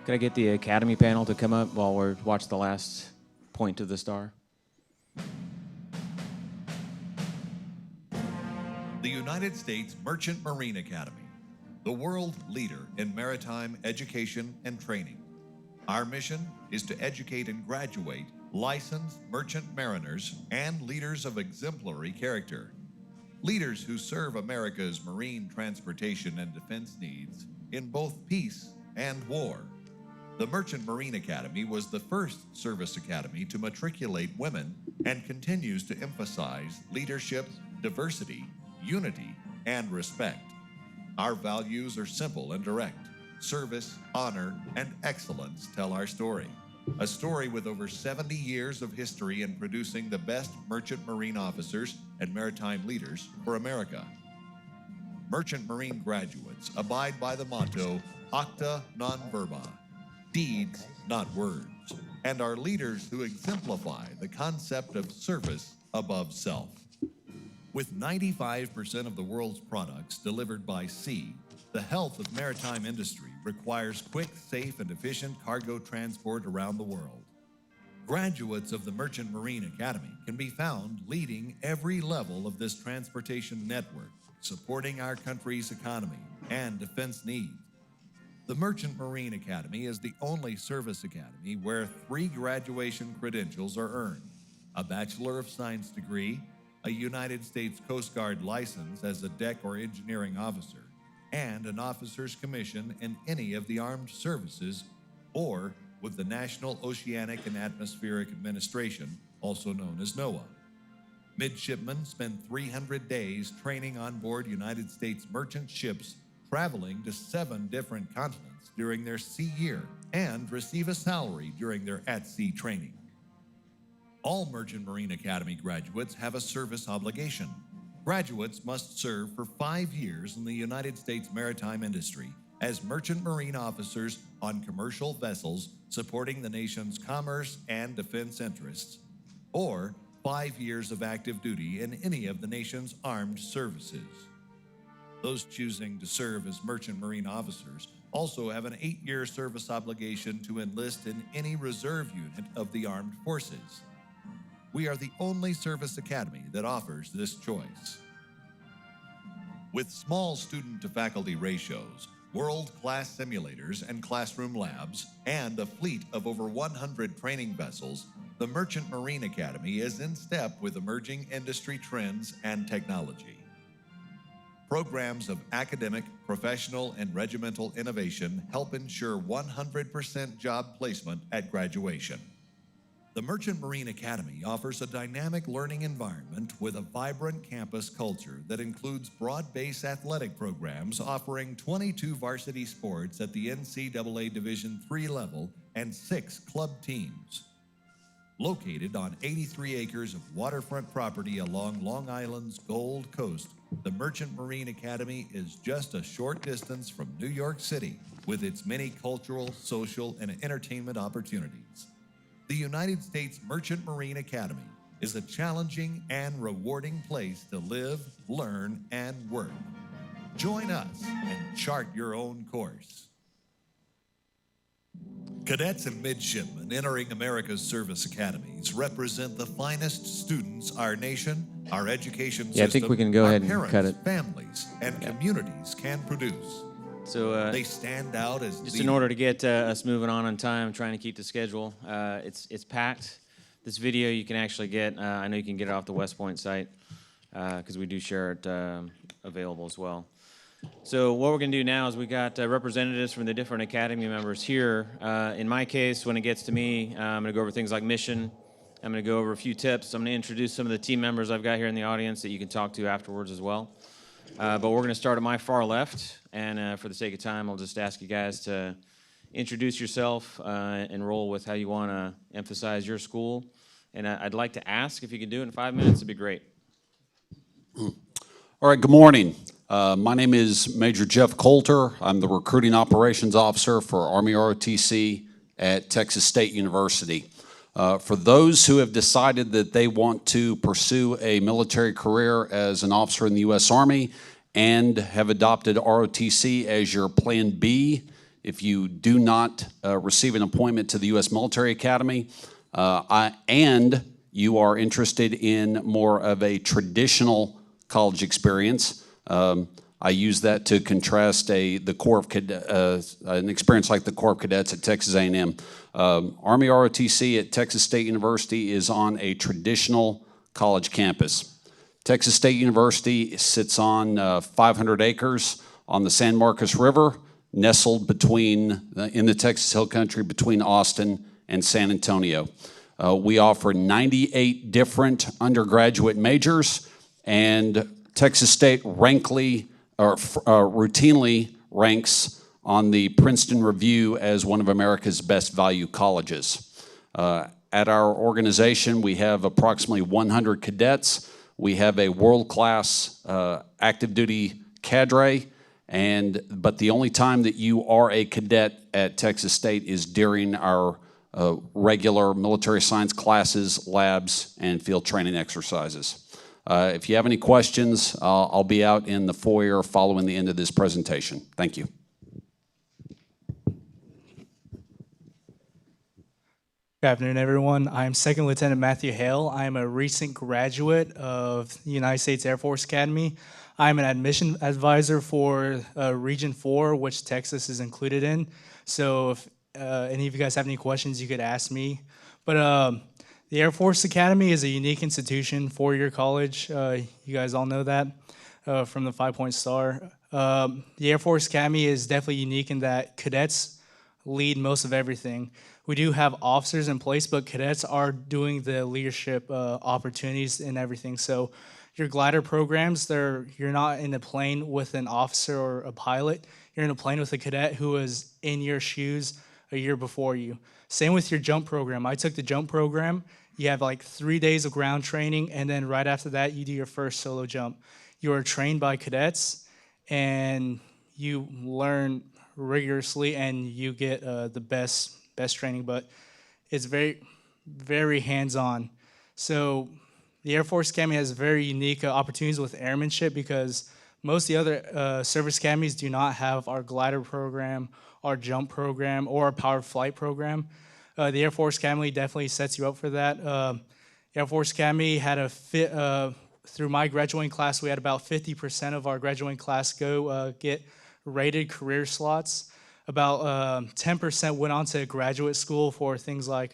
F: Could I get the Academy panel to come up while we're watching the last point of the star?
Q: The United States Merchant Marine Academy, the world leader in maritime education and training. Our mission is to educate and graduate licensed merchant mariners and leaders of exemplary character. Leaders who serve America's marine transportation and defense needs in both peace and war. The Merchant Marine Academy was the first service academy to matriculate women and continues to emphasize leadership, diversity, unity, and respect. Our values are simple and direct. Service, honor, and excellence tell our story. A story with over 70 years of history in producing the best merchant marine officers and maritime leaders for America. Merchant Marine graduates abide by the motto, Acta non verba, deeds, not words, and are leaders who exemplify the concept of service above self. With 95% of the world's products delivered by sea, the health of maritime industry
S: requires quick, safe, and efficient cargo transport around the world. Graduates of the Merchant Marine Academy can be found leading every level of this transportation network, supporting our country's economy and defense needs. The Merchant Marine Academy is the only service academy where 3 graduation credentials are earned: a Bachelor of Science degree, a United States Coast Guard license as a deck or engineering officer, and an officer's commission in any of the armed services or with the National Oceanic and Atmospheric Administration, also known as NOAA. Midshipmen spend 300 days training on board United States merchant ships, traveling to 7 different continents during their sea year, and receive a salary during their at-sea training. All Merchant Marine Academy graduates have a service obligation. Graduates must serve for 5 years in the United States maritime industry as merchant marine officers on commercial vessels supporting the nation's commerce and defense interests, or 5 years of active duty in any of the nation's armed services. Those choosing to serve as merchant marine officers also have an 8-year service obligation to enlist in any reserve unit of the armed forces. We are the only service academy that offers this choice. With small student-to-faculty ratios, world-class simulators and classroom labs, and a fleet of over 100 training vessels, the Merchant Marine Academy is in step with emerging industry trends and technology. Programs of academic, professional, and regimental innovation help ensure 100% job placement at graduation. The Merchant Marine Academy offers a dynamic learning environment with a vibrant campus culture that includes broad-based athletic programs offering 22 varsity sports at the NCAA Division III level and 6 club teams. Located on 83 acres of waterfront property along Long Island's Gold Coast, the Merchant Marine Academy is just a short distance from New York City with its many cultural, social, and entertainment opportunities. The United States Merchant Marine Academy is a challenging and rewarding place to live, learn, and work. Join us and chart your own course. Cadets and midshipmen entering America's service academies represent the finest students our nation, our education system,
F: I think we can go ahead and
S: parents,
F: cut it.
S: families, and communities can produce.
F: So
S: they stand out as
F: just in order to get us moving on time, trying to keep the schedule. It's packed. This video you can actually get. I know you can get it off the West Point site because we do share it available as well. So what we're going to do now is we got representatives from the different academy members here. In my case, when it gets to me, I'm going to go over things like mission. I'm going to go over a few tips. I'm going to introduce some of the team members I've got here in the audience that you can talk to afterwards as well. But we're going to start at my far left, and for the sake of time, I'll just ask you guys to introduce yourself and roll with how you want to emphasize your school. And I'd like to ask if you can do it in 5 minutes, it'd be great.
T: All right, good morning. My name is Major Jeff Coulter. I'm the Recruiting Operations Officer for Army ROTC at Texas State University. For those who have decided that they want to pursue a military career as an officer in the U.S. Army and have adopted ROTC as your Plan B, if you do not receive an appointment to the U.S. Military Academy, and you are interested in more of a traditional college experience, I use that to contrast an experience like the Corps of Cadets at Texas A&M. Army ROTC at Texas State University is on a traditional college campus. Texas State University sits on 500 acres on the San Marcos River, nestled in the Texas Hill Country between Austin and San Antonio. We offer 98 different undergraduate majors, and Texas State routinely ranks on the Princeton Review as one of America's best value colleges. At our organization, we have approximately 100 cadets. We have a world-class active duty cadre, but the only time that you are a cadet at Texas State is during our regular military science classes, labs, and field training exercises. If you have any questions, I'll be out in the foyer following the end of this presentation. Thank you.
U: Good afternoon, everyone. I'm Second Lieutenant Matthew Hale. I am a recent graduate of the United States Air Force Academy. I'm an admission advisor for Region 4, which Texas is included in. So if any of you guys have any questions, you could ask me. But the Air Force Academy is a unique institution, four-year college. You guys all know that from the 5-point star. The Air Force Academy is definitely unique in that cadets lead most of everything. We do have officers in place, but cadets are doing the leadership opportunities and everything. So your glider programs, you're not in a plane with an officer or a pilot. You're in a plane with a cadet who was in your shoes a year before you. Same with your jump program. I took the jump program. You have like 3 days of ground training, and then right after that, you do your first solo jump. You are trained by cadets, and you learn rigorously, and you get the best training, but it's very, very hands-on. So the Air Force Academy has very unique opportunities with airmanship because most of the other service academies do not have our glider program, our jump program, or our powered flight program. The Air Force Academy definitely sets you up for that. Air Force Academy had through my graduating class, we had about 50% of our graduating class get rated career slots. About 10% went on to graduate school for things like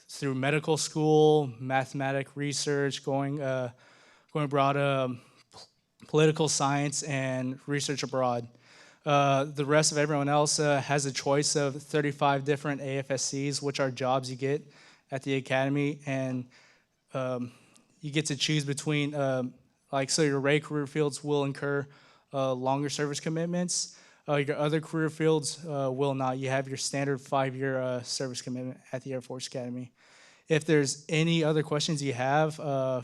U: through medical school, mathematic research, going abroad, political science, and research abroad. The rest of everyone else has a choice of 35 different AFSCs, which are jobs you get at the academy, and you get to choose between, so your RAE career fields will incur longer service commitments. Your other career fields will not. You have your standard 5-year service commitment at the Air Force Academy. If there's any other questions you have,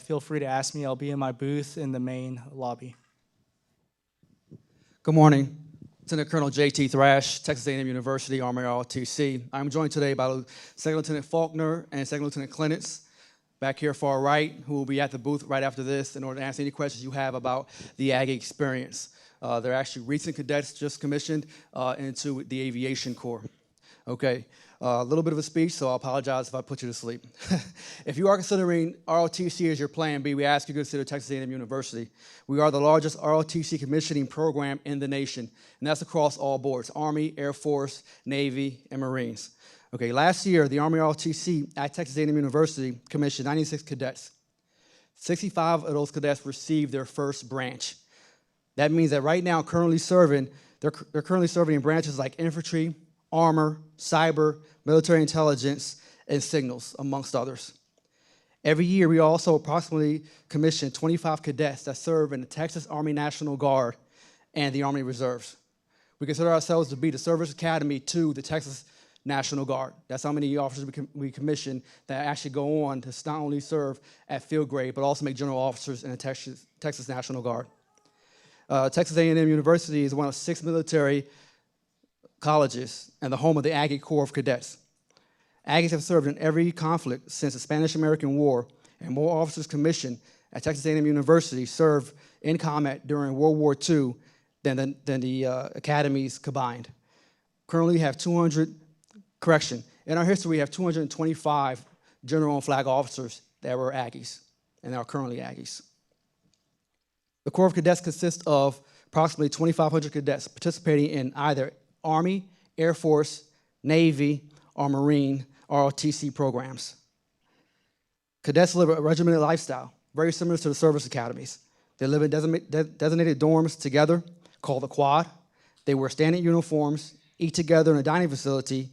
U: feel free to ask me. I'll be in my booth in the main lobby.
V: Good morning. Lieutenant Colonel J.T. Thrash, Texas A&M University, Army ROTC. I'm joined today by Second Lieutenant Faulkner and Second Lieutenant Clenitz, back here far right, who will be at the booth right after this in order to answer any questions you have about the Aggie experience. They're actually recent cadets just commissioned into the Aviation Corps. Okay, a little bit of a speech, so I apologize if I put you to sleep. If you are considering ROTC as your plan B, we ask you to consider Texas A&M University. We are the largest ROTC commissioning program in the nation, and that's across all boards, Army, Air Force, Navy, and Marines. Okay, last year, the Army ROTC at Texas A&M University commissioned 96 cadets. 65 of those cadets received their first branch. That means that right now, they're currently serving in branches like infantry, armor, cyber, military intelligence, and signals, amongst others. Every year, we also approximately commission 25 cadets that serve in the Texas Army National Guard and the Army Reserves. We consider ourselves to be the service academy to the Texas National Guard. That's how many officers we commission that actually go on to not only serve at field grade, but also make general officers in the Texas National Guard. Texas A&M University is one of 6 military colleges and the home of the Aggie Corps of Cadets. Aggies have served in every conflict since the Spanish-American War, and more officers commissioned at Texas A&M University served in combat during World War II than the academies combined. Currently, we have in our history, we have 225 general and flag officers that were Aggies and are currently Aggies. The Corps of Cadets consists of approximately 2,500 cadets participating in either Army, Air Force, Navy, or Marine ROTC programs. Cadets live a regimented lifestyle, very similar to the service academies. They live in designated dorms together, called the Quad. They wear standard uniforms, eat together in a dining facility,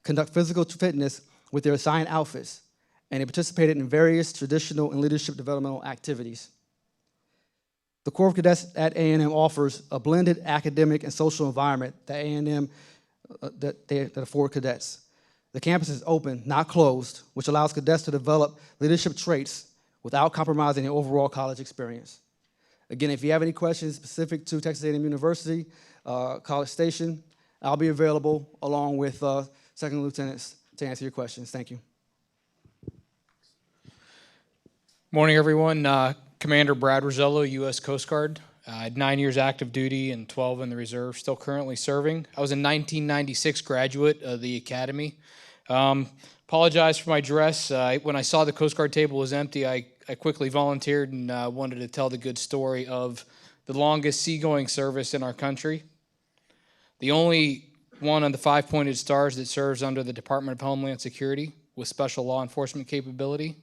V: conduct physical fitness with their assigned outfits, and they participated in various traditional and leadership developmental activities. The Corps of Cadets at A&M offers a blended academic and social environment that A&M that afford cadets. The campus is open, not closed, which allows cadets to develop leadership traits without compromising their overall college experience. Again, if you have any questions specific to Texas A&M University, College Station, I'll be available along with second lieutenants to answer your questions. Thank you.
W: Morning, everyone. Commander Brad Rosello, U.S. Coast Guard. I had 9 years active duty and 12 in the reserve, still currently serving. I was a 1996 graduate of the academy. Apologize for my dress. When I saw the Coast Guard table was empty, I quickly volunteered and wanted to tell the good story of the longest seagoing service in our country. The only one on the 5-pointed stars that serves under the Department of Homeland Security with special law enforcement capability.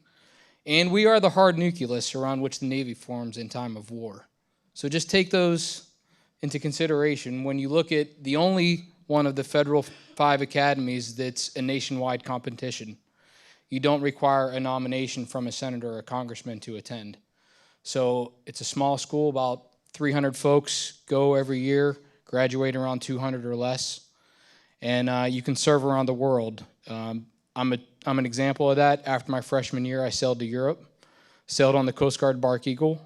W: And we are the hard nucleus around which the Navy forms in time of war. So just take those into consideration when you look at the only one of the federal 5 academies that's a nationwide competition. You don't require a nomination from a senator or a congressman to attend. So it's a small school, about 300 folks go every year, graduate around 200 or less, and you can serve around the world. I'm an example of that. After my freshman year, I sailed to Europe, sailed on the Coast Guard Bark Eagle,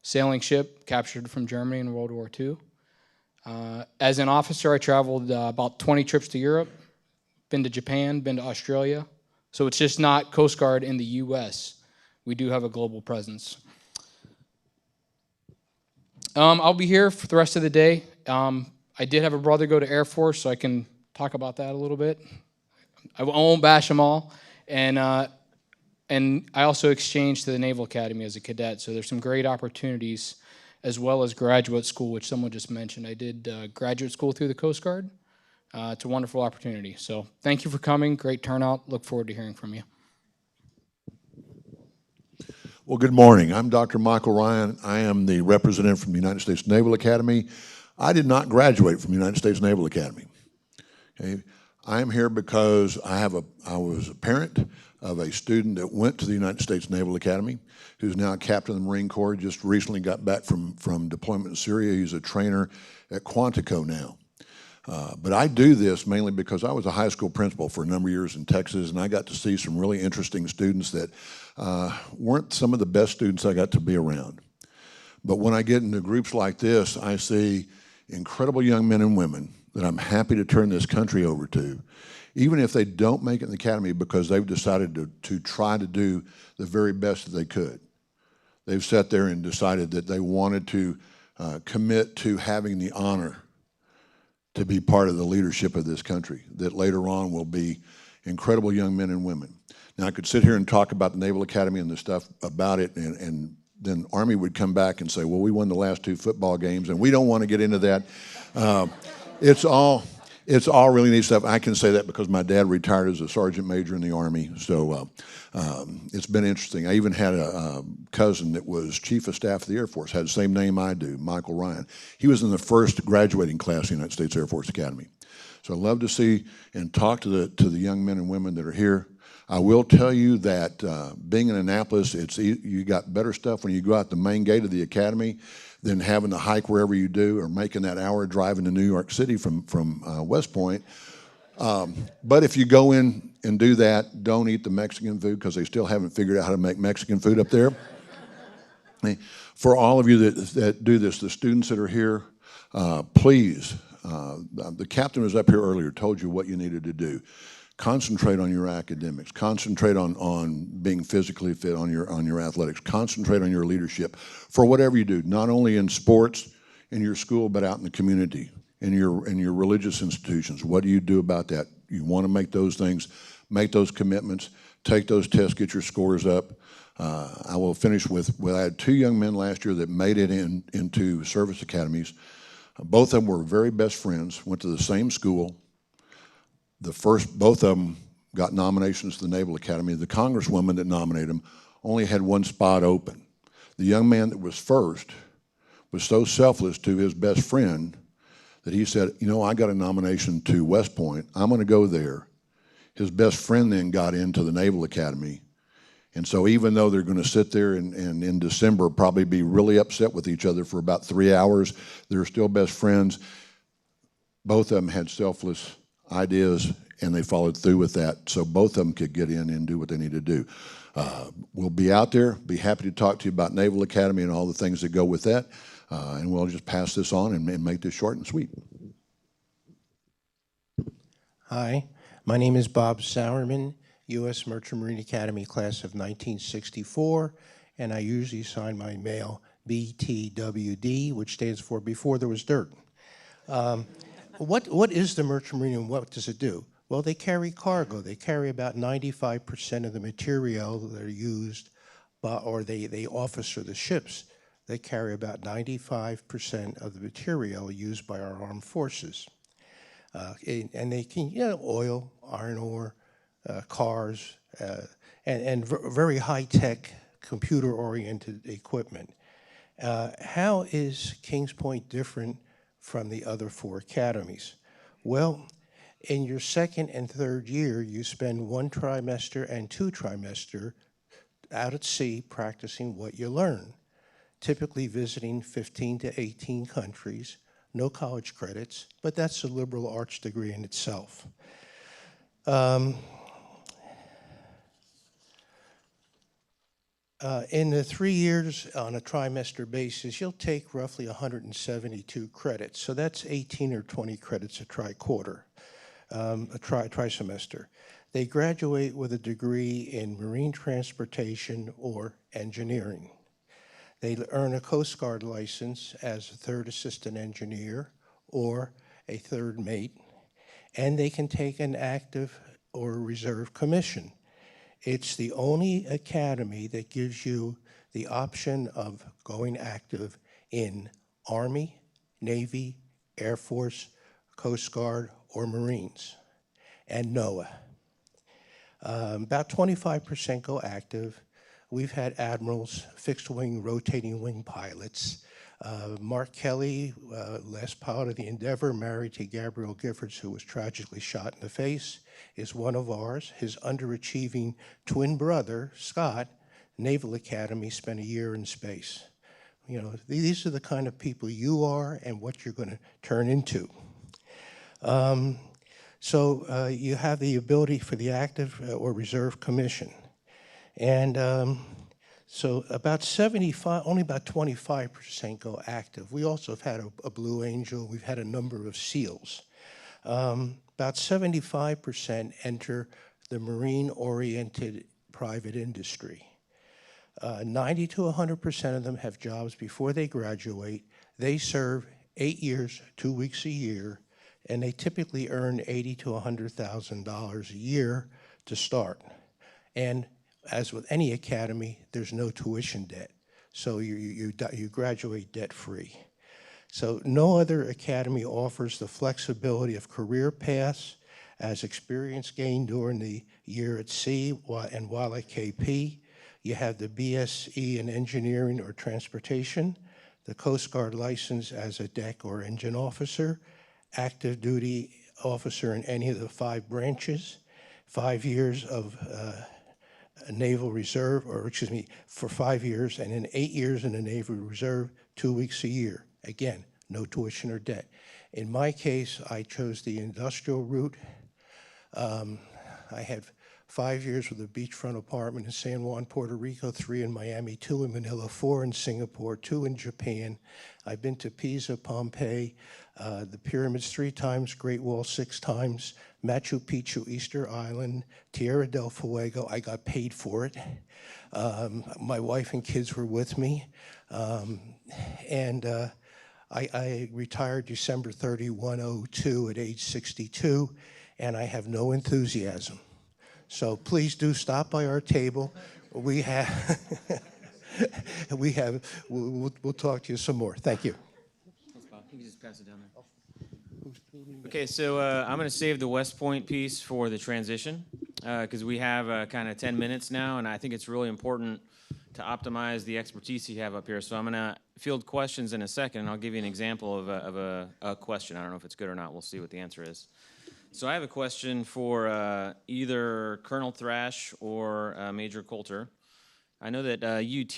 W: sailing ship captured from Germany in World War II. As an officer, I traveled about 20 trips to Europe, been to Japan, been to Australia. So it's just not Coast Guard in the U.S. We do have a global presence. I'll be here for the rest of the day. I did have a brother go to Air Force, so I can talk about that a little bit. I won't bash them all. And I also exchanged to the Naval Academy as a cadet, so there's some great opportunities as well as graduate school, which someone just mentioned. I did graduate school through the Coast Guard. It's a wonderful opportunity. So thank you for coming. Great turnout. Look forward to hearing from you.
A: Well, good morning. I'm Dr. Michael Ryan. I am the representative from the United States Naval Academy. I did not graduate from the United States Naval Academy. Okay? I am here because I was a parent of a student that went to the United States Naval Academy, who's now a captain of the Marine Corps, just recently got back from deployment in Syria. He's a trainer at Quantico now. But I do this mainly because I was a high school principal for a number of years in Texas, and I got to see some really interesting students that weren't some of the best students I got to be around. But when I get into groups like this, I see incredible young men and women that I'm happy to turn this country over to, even if they don't make it in the academy because they've decided to try to do the very best that they could. They've sat there and decided that they wanted to commit to having the honor to be part of the leadership of this country, that later on will be incredible young men and women. Now, I could sit here and talk about the Naval Academy and the stuff about it, and then Army would come back and say, well, we won the last 2 football games, and we don't want to get into that. It's all really neat stuff. I can say that because my dad retired as a sergeant major in the Army, so it's been interesting. I even had a cousin that was chief of staff of the Air Force, had the same name I do, Michael Ryan. He was in the first graduating class of the United States Air Force Academy. So I love to see and talk to the young men and women that are here. I will tell you that being in Annapolis, you got better stuff when you go out the main gate of the academy than having to hike wherever you do or making that hour drive into New York City from West Point. But if you go in and do that, don't eat the Mexican food because they still haven't figured out how to make Mexican food up there. For all of you that do this, the students that are here, please, the captain was up here earlier, told you what you needed to do. Concentrate on your academics. Concentrate on being physically fit, on your athletics. Concentrate on your leadership for whatever you do, not only in sports, in your school, but out in the community, in your religious institutions. What do you do about that? You want to make those things, make those commitments, take those tests, get your scores up. I will finish with I had 2 young men last year that made it into service academies. Both of them were very best friends, went to the same school. Both of them got nominations to the Naval Academy. The congresswoman that nominated them only had 1 spot open. The young man that was first was so selfless to his best friend that he said, you know, I got a nomination to West Point. I'm going to go there. His best friend then got into the Naval Academy. And so even though they're going to sit there and in December probably be really upset with each other for about 3 hours, they're still best friends. Both of them had selfless ideas, and they followed through with that, so both of them could get in and do what they need to do. We'll be out there, be happy to talk to you about Naval Academy and all the things that go with that, and we'll just pass this on and make this short and sweet.
C: Hi, my name is Bob Sauerman, U.S. Merchant Marine Academy class of 1964, and I usually sign my mail BTWD, which stands for Before There Was Dirt. What is the Merchant Marine and what does it do? Well, they carry cargo. They carry about 95% of the material that are used, or they officer the ships. They carry about 95% of the material used by our armed forces. And they can, oil, iron ore, cars, and very high-tech computer-oriented equipment. How is Kings Point different from the other 4 academies? Well, in your second and third year, you spend 1 trimester and 2 trimester out at sea practicing what you learn, typically visiting 15 to 18 countries, no college credits, but that's a liberal arts degree in itself. In the 3 years on a trimester basis, you'll take roughly 172 credits. So that's 18 or 20 credits a tri-quarter, tri-semester. They graduate with a degree in marine transportation or engineering. They earn a Coast Guard license as a 3rd assistant engineer or a 3rd mate, and they can take an active or reserve commission. It's the only academy that gives you the option of going active in Army, Navy, Air Force, Coast Guard, or Marines, and NOAA. About 25% go active. We've had admirals, fixed-wing, rotating-wing pilots. Mark Kelly, last pilot of the Endeavour, married to Gabrielle Giffords, who was tragically shot in the face, is one of ours. His underachieving twin brother, Scott, Naval Academy, spent a year in space. You know, these are the kind of people you are and what you're going to turn into. So you have the ability for the active or reserve commission. And so about 75, only about 25% go active. We also have had a Blue Angel. We've had a number of SEALs. About 75% enter the marine-oriented private industry. 90 to 100% of them have jobs before they graduate. They serve 8 years, 2 weeks a year, and they typically earn $80,000 to $100,000 a year to start. And as with any academy, there's no tuition debt. So you graduate debt-free. So no other academy offers the flexibility of career paths as experience gained during the year at sea and while at KP. You have the BSE in engineering or transportation, the Coast Guard license as a deck or engine officer, active duty officer in any of the 5 branches, 5 years of Naval Reserve, or excuse me, for 5 years, and then 8 years in the Naval Reserve, 2 weeks a year. Again, no tuition or debt. In my case, I chose the industrial route. I had 5 years with a beachfront apartment in San Juan, Puerto Rico, 3 in Miami, 2 in Manila, 4 in Singapore, 2 in Japan. I've been to Pisa, Pompeii, the pyramids 3 times, Great Wall 6 times, Machu Picchu, Easter Island, Tierra del Fuego. I got paid for it. My wife and kids were with me. I retired December 31, 2002 at age 62, and I have no enthusiasm. So please do stop by our table. We'll talk to you some more. Thank you.
F: Thanks, Bob. You can just pass it down there. Okay, so I'm going to save the West Point piece for the transition because we have kind of 10 minutes now, and I think it's really important to optimize the expertise you have up here. So I'm going to field questions in a second, and I'll give you an example of a question. I don't know if it's good or not. We'll see what the answer is. So I have a question for either Colonel Thrash or Major Coulter. I know that UT,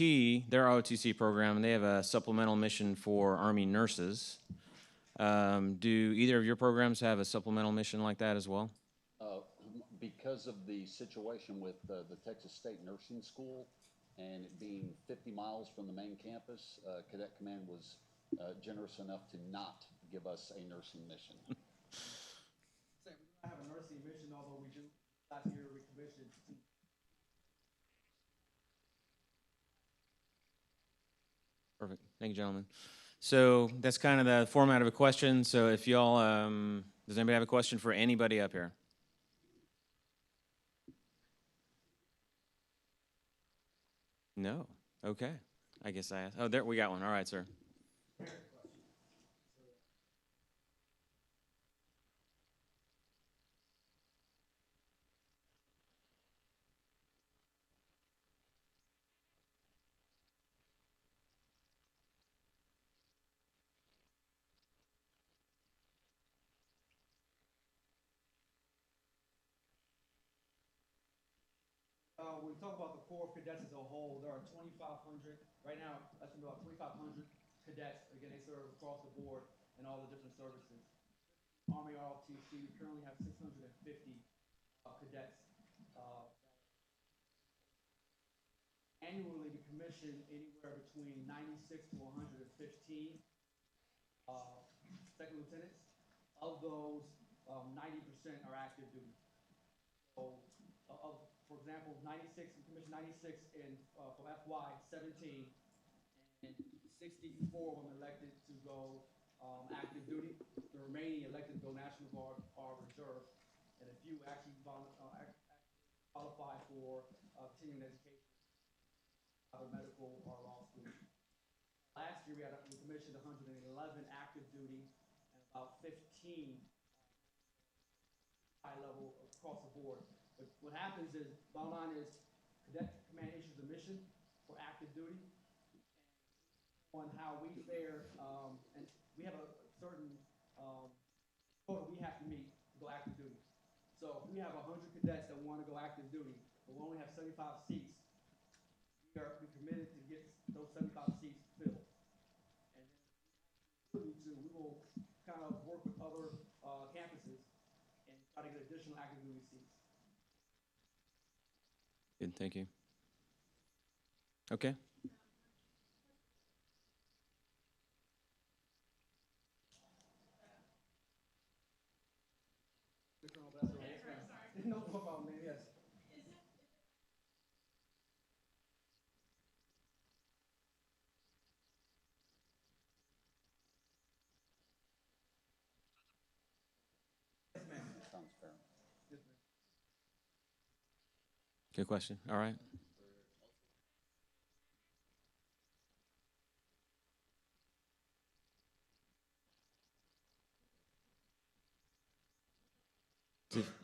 F: their ROTC program, they have a supplemental mission for Army nurses. Do either of your programs have a supplemental mission like that as well?
D: Because of the situation with the Texas State Nursing School and it being 50 miles from the main campus, Cadet Command was generous enough to not give us a nursing mission.
V: I have a nursing mission, although we just last year recommissioned.
F: Perfect. Thank you, gentlemen. So that's kind of the format of a question. So if y'all, does anybody have a question for anybody up here? No. Okay. I guess I asked. Oh, there, we got one. All right, sir.
V: When we talk about the Corps of Cadets as a whole, there are 2,500, right now, that's about 2,500 cadets. Again, they serve across the board in all the different services. Army ROTC, we currently have 650 cadets. Annually, we commission anywhere between 96 to 115 second lieutenants. Of those, 90% are active duty. So, for example, 96, we commissioned 96 from FY 17, and 64 of them elected to go active duty. The remaining elected to go National Guard or reserve, and a few actually qualify for continuing education, either medical or law school. Last year, we commissioned 111 active duty and about 15 high level across the board. But what happens is, bottom line is, Cadet Command issues a mission for active duty on how we fare, and we have a certain quota we have to meet to go active duty. So if we have 100 cadets that want to go active duty, but we only have 75 seats, we're committed to get those 75 seats filled. And then we will kind of work with other campuses and try to get additional active duty seats.
F: Good, thank you. Okay.
V: No problem, man, yes.
D: Sounds fair.
F: Good question. All right.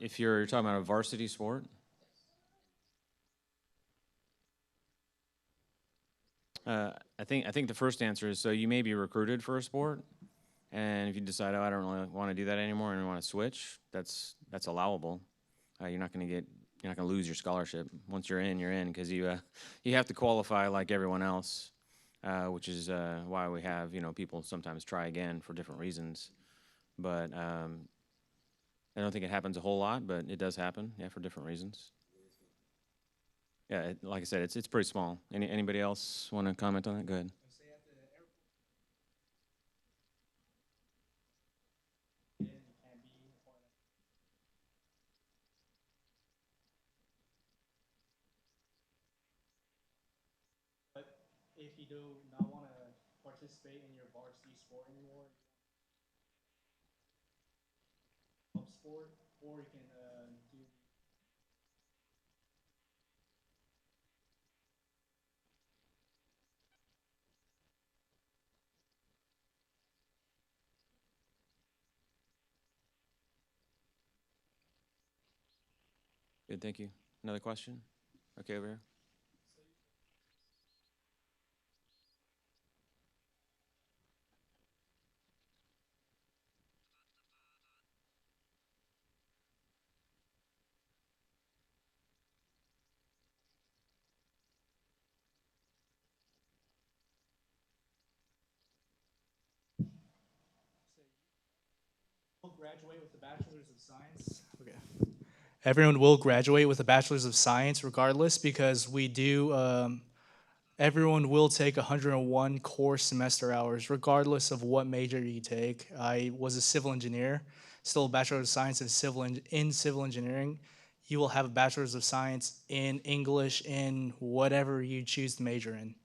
F: If you're talking about a varsity sport, I think the first answer is, so you may be recruited for a sport, and if you decide, oh, I don't really want to do that anymore and want to switch, that's allowable. You're not going to lose your scholarship. Once you're in because you have to qualify like everyone else, which is why we have people sometimes try again for different reasons. But I don't think it happens a whole lot, but it does happen, yeah, for different reasons. Yeah, like I said, it's pretty small. Anybody else want to comment on that? Go ahead.
U: But if you do not want to participate in your varsity sport anymore, club sport, or you can do.
F: Good, thank you. Another question? Okay, over here.
U: Graduate with a bachelor's of science. Okay. Everyone will graduate with a bachelor's of science regardless, because we do. Everyone will take 101 core semester hours regardless of what major you take. I was a civil engineer, still a bachelor's of science in civil engineering. You will have a bachelor's of science in English in whatever you choose to major in,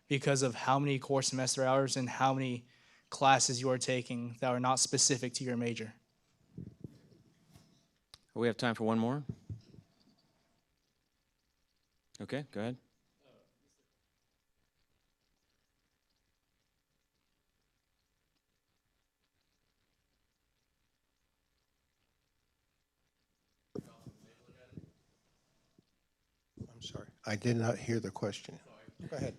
U: because of how many core semester hours and how many classes you are taking that are not specific to your major.
F: We have time for one more. Okay, go ahead.
C: I'm sorry, I did not hear the question. Go ahead.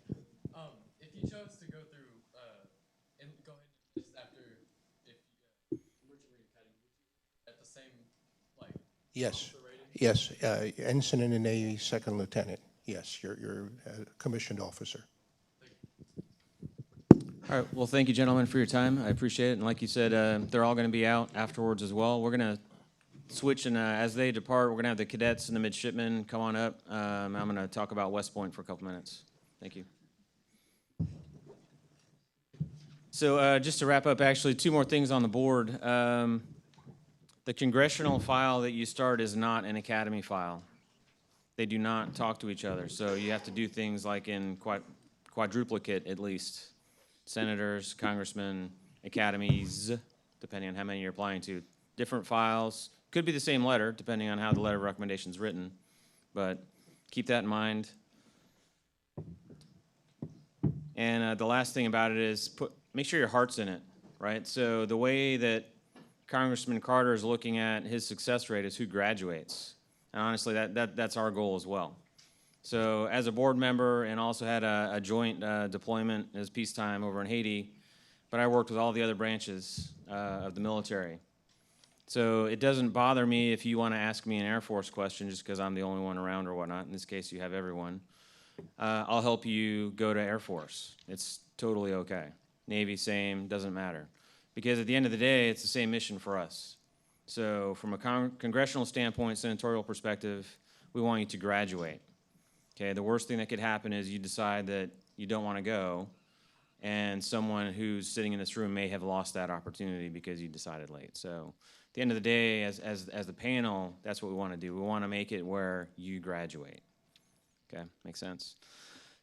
G: If you chose to go through, and go ahead just after, if Merchant Marine Academy, at the same, like,
C: Yes,
G: officer rating?
C: yes, ensign in the Navy, second lieutenant. Yes, you're a commissioned officer.
F: All right, well, thank you, gentlemen, for your time. I appreciate it. And like you said, they're all going to be out afterwards as well. We're going to switch, and as they depart, we're going to have the cadets and the midshipmen come on up. I'm going to talk about West Point for a couple minutes. Thank you. So just to wrap up, actually, two more things on the board. The congressional file that you start is not an academy file. They do not talk to each other, so you have to do things like in quadruplicate at least. Senators, congressmen, academies, depending on how many you're applying to. Different files. Could be the same letter, depending on how the letter of recommendation is written, but keep that in mind. And the last thing about it is make sure your heart's in it, right? So the way that Congressman Carter is looking at his success rate is who graduates. And honestly, that's our goal as well. So as a board member, and also had a joint deployment as peacetime over in Haiti, but I worked with all the other branches of the military. So it doesn't bother me if you want to ask me an Air Force question just because I'm the only one around or whatnot. In this case, you have everyone. I'll help you go to Air Force. It's totally okay. Navy, same, doesn't matter. Because at the end of the day, it's the same mission for us. So from a congressional standpoint, senatorial perspective, we want you to graduate. Okay, the worst thing that could happen is you decide that you don't want to go, and someone who's sitting in this room may have lost that opportunity because you decided late. So at the end of the day, as the panel, that's what we want to do. We want to make it where you graduate. Okay, makes sense.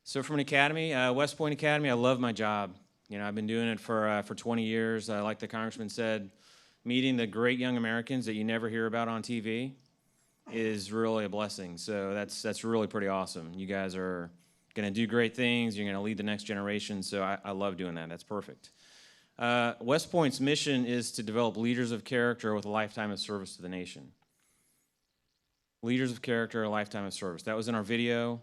F: So from an academy, West Point Academy, I love my job. You know, I've been doing it for 20 years. Like the congressman said, meeting the great young Americans that you never hear about on TV is really a blessing. So that's really pretty awesome. You guys are going to do great things. You're going to lead the next generation. So I love doing that. That's perfect. West Point's mission is to develop leaders of character with a lifetime of service to the nation. Leaders of character, a lifetime of service. That was in our video.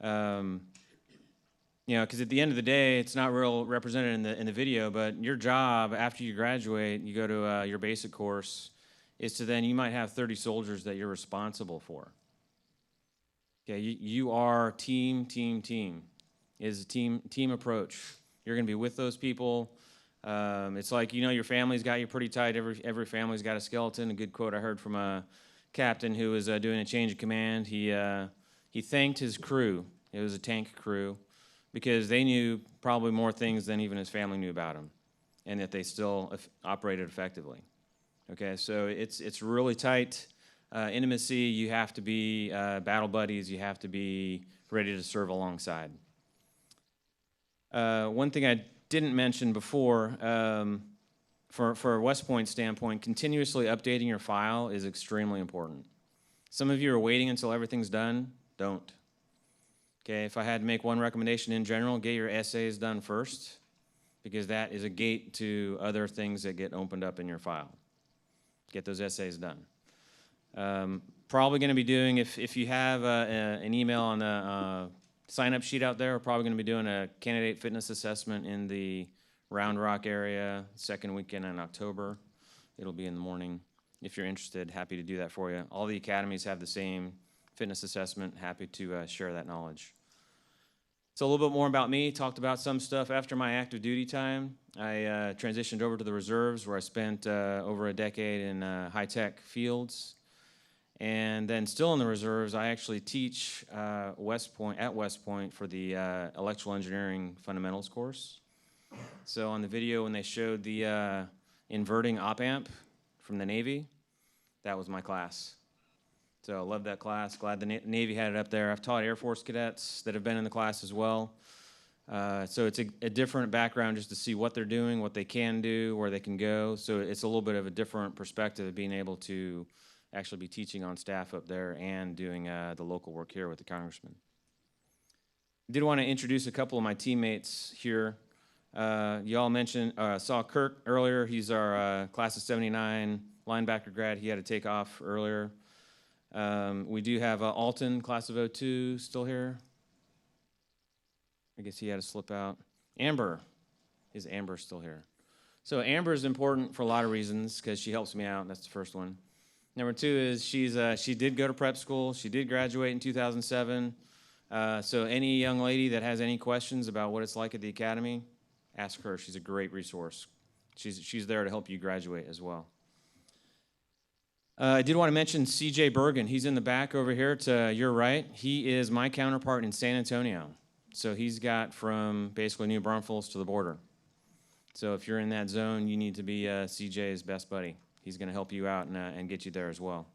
F: You know, because at the end of the day, it's not real represented in the video, but your job after you graduate, you go to your basic course, is to then you might have 30 soldiers that you're responsible for. Okay, you are team. It is a team approach. You're going to be with those people. It's like, you know, your family's got you pretty tight. Every family's got a skeleton. A good quote I heard from a captain who was doing a change of command. He thanked his crew. It was a tank crew because they knew probably more things than even his family knew about him, and that they still operated effectively. Okay, so it's really tight intimacy. You have to be battle buddies. You have to be ready to serve alongside. One thing I didn't mention before, for a West Point standpoint, continuously updating your file is extremely important. Some of you are waiting until everything's done. Don't. Okay, if I had to make one recommendation in general, get your essays done first, because that is a gate to other things that get opened up in your file. Get those essays done. Probably going to be doing, if you have an email on the sign-up sheet out there, we're probably going to be doing a candidate fitness assessment in the Round Rock area, second weekend in October. It'll be in the morning. If you're interested, happy to do that for you. All the academies have the same fitness assessment. Happy to share that knowledge. So a little bit more about me. Talked about some stuff after my active duty time. I transitioned over to the reserves, where I spent over a decade in high-tech fields. And then still in the reserves, I actually teach at West Point for the electrical engineering fundamentals course. So on the video, when they showed the inverting op-amp from the Navy, that was my class. So I love that class. Glad the Navy had it up there. I've taught Air Force cadets that have been in the class as well. So it's a different background just to see what they're doing, what they can do, where they can go. So it's a little bit of a different perspective of being able to actually be teaching on staff up there and doing the local work here with the congressman. I did want to introduce a couple of my teammates here. You all mentioned, saw Kirk earlier. He's our class of '79 linebacker grad. He had to take off earlier. We do have Alton, class of '02, still here. I guess he had to slip out. Amber, is Amber still here? So Amber is important for a lot of reasons because she helps me out. That's the first one. Number two is she did go to prep school. She did graduate in 2007. So any young lady that has any questions about what it's like at the academy, ask her. She's a great resource. She's there to help you graduate as well. I did want to mention CJ Bergen. He's in the back over here to your right. He is my counterpart in San Antonio. So he's got from basically New Braunfels to the border. So if you're in that zone, you need to be CJ's best buddy. He's going to help you out and get you there as well.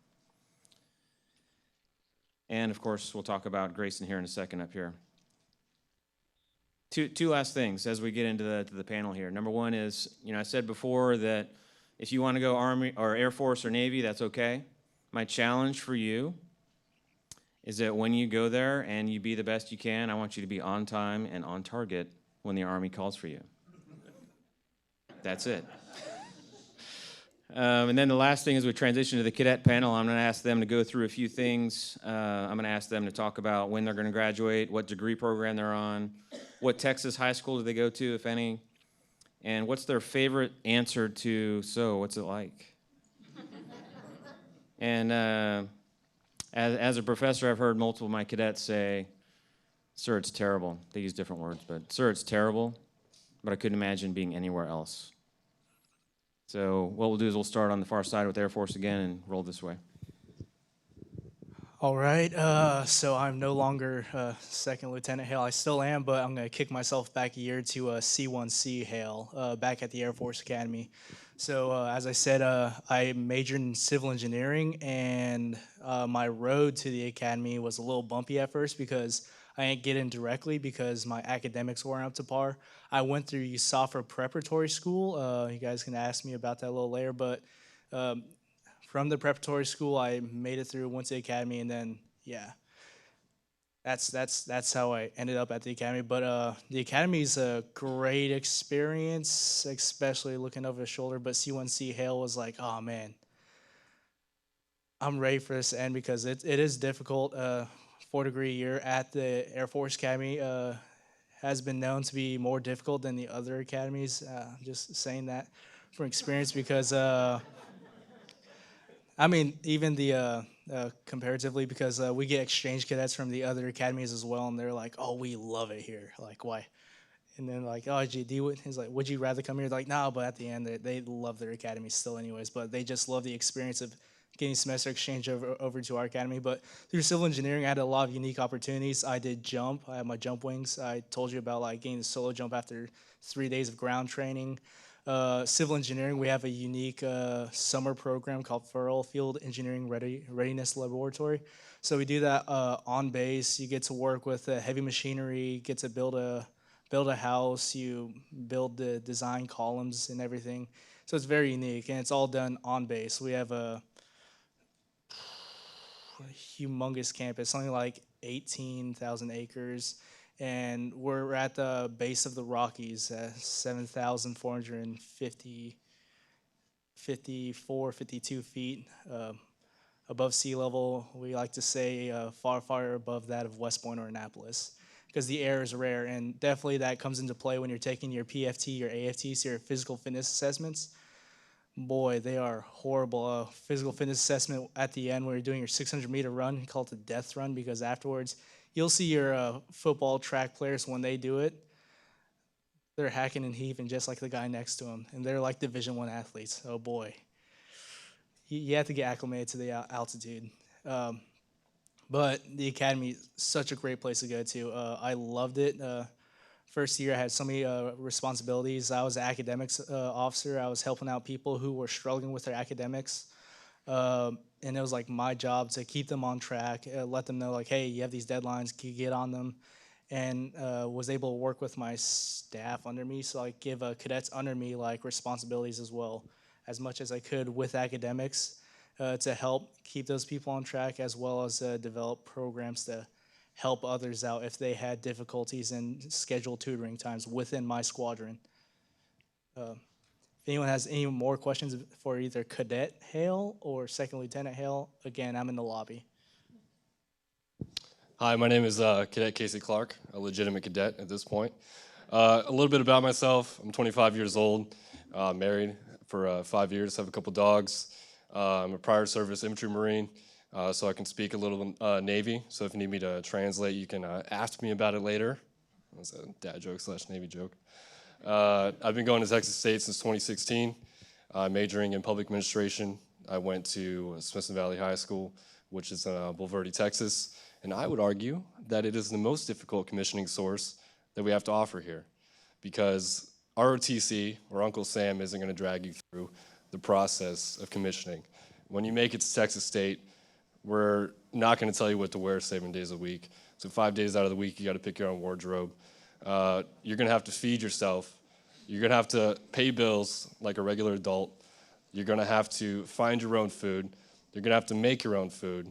F: And of course, we'll talk about Grayson here in a second up here. Two last things as we get into the panel here. Number one is, I said before that if you want to go Army or Air Force or Navy, that's okay. My challenge for you is that when you go there and you be the best you can, I want you to be on time and on target when the Army calls for you. That's it. And then the last thing is we transition to the cadet panel. I'm going to ask them to go through a few things. I'm going to ask them to talk about when they're going to graduate, what degree program they're on, what Texas high school do they go to, if any, and what's their favorite answer to, so what's it like? And as a professor, I've heard multiple of my cadets say, sir, it's terrible. They use different words, but sir, it's terrible, but I couldn't imagine being anywhere else. So what we'll do is we'll start on the far side with Air Force again and roll this way.
U: All right, so I'm no longer Second Lieutenant Hale. I still am, but I'm going to kick myself back a year to C1C Hale, back at the Air Force Academy. So as I said, I majored in civil engineering, and my road to the academy was a little bumpy at first because I didn't get in directly because my academics weren't up to par. I went through USAFA preparatory school. You guys can ask me about that a little later, but from the preparatory school, I made it through, went to the academy, and then, yeah, that's how I ended up at the academy. But the academy is a great experience, especially looking over the shoulder. But C1C Hale was like, oh, man, I'm ready for this to end because it is difficult. 4-degree year at the Air Force Academy has been known to be more difficult than the other academies. Just saying that from experience because, I mean, even the comparatively because we get exchange cadets from the other academies as well, and they're like, oh, we love it here. Like, why? And then like, oh, GD, he's like, would you rather come here? Like, no, but at the end, they love their academy still anyways, but they just love the experience of getting semester exchange over to our academy. But through civil engineering, I had a lot of unique opportunities. I did jump. I had my jump wings. I told you about like getting the solo jump after 3 days of ground training. Civil engineering, we have a unique summer program called Furl Field Engineering Readiness Laboratory. So we do that on base. You get to work with heavy machinery, get to build a house, you build the design columns and everything. So it's very unique, and it's all done on base. We have a humongous campus, something like 18,000 acres, and we're at the base of the Rockies, 7,452 feet above sea level. We like to say far, far above that of West Point or Annapolis, because the air is rare, and definitely that comes into play when you're taking your PFT, your AFTs, your physical fitness assessments. Boy, they are horrible. Physical fitness assessment at the end where you're doing your 600-meter run, you call it the death run, because afterwards you'll see your football track players when they do it. They're hacking and heaving just like the guy next to them, and they're like Division I athletes. Oh boy, you have to get acclimated to the altitude. But the academy is such a great place to go to. I loved it. First year, I had so many responsibilities. I was an academics officer. I was helping out people who were struggling with their academics. And it was like my job to keep them on track, let them know like, hey, you have these deadlines, can you get on them? And was able to work with my staff under me. So I give cadets under me like responsibilities as well, as much as I could with academics to help keep those people on track, as well as develop programs to help others out if they had difficulties in scheduled tutoring times within my squadron. If anyone has any more questions for either Cadet Hale or Second Lieutenant Hale, again, I'm in the lobby.
H: Hi, my name is Cadet Casey Clark, a legitimate cadet at this point. A little bit about myself. I'm 25 years old, married for 5 years, have a couple dogs. I'm a prior service infantry Marine, so I can speak a little Navy. So if you need me to translate, you can ask me about it later. That's a dad joke / Navy joke. I've been going to Texas State since 2016, majoring in public administration. I went to Smithson Valley High School, which is in Bulverde, Texas, and I would argue that it is the most difficult commissioning source that we have to offer here, because ROTC, or Uncle Sam, isn't going to drag you through the process of commissioning. When you make it to Texas State, we're not going to tell you what to wear 7 days a week. So 5 days out of the week, you got to pick your own wardrobe. You're going to have to feed yourself. You're going to have to pay bills like a regular adult. You're going to have to find your own food. You're going to have to make your own food.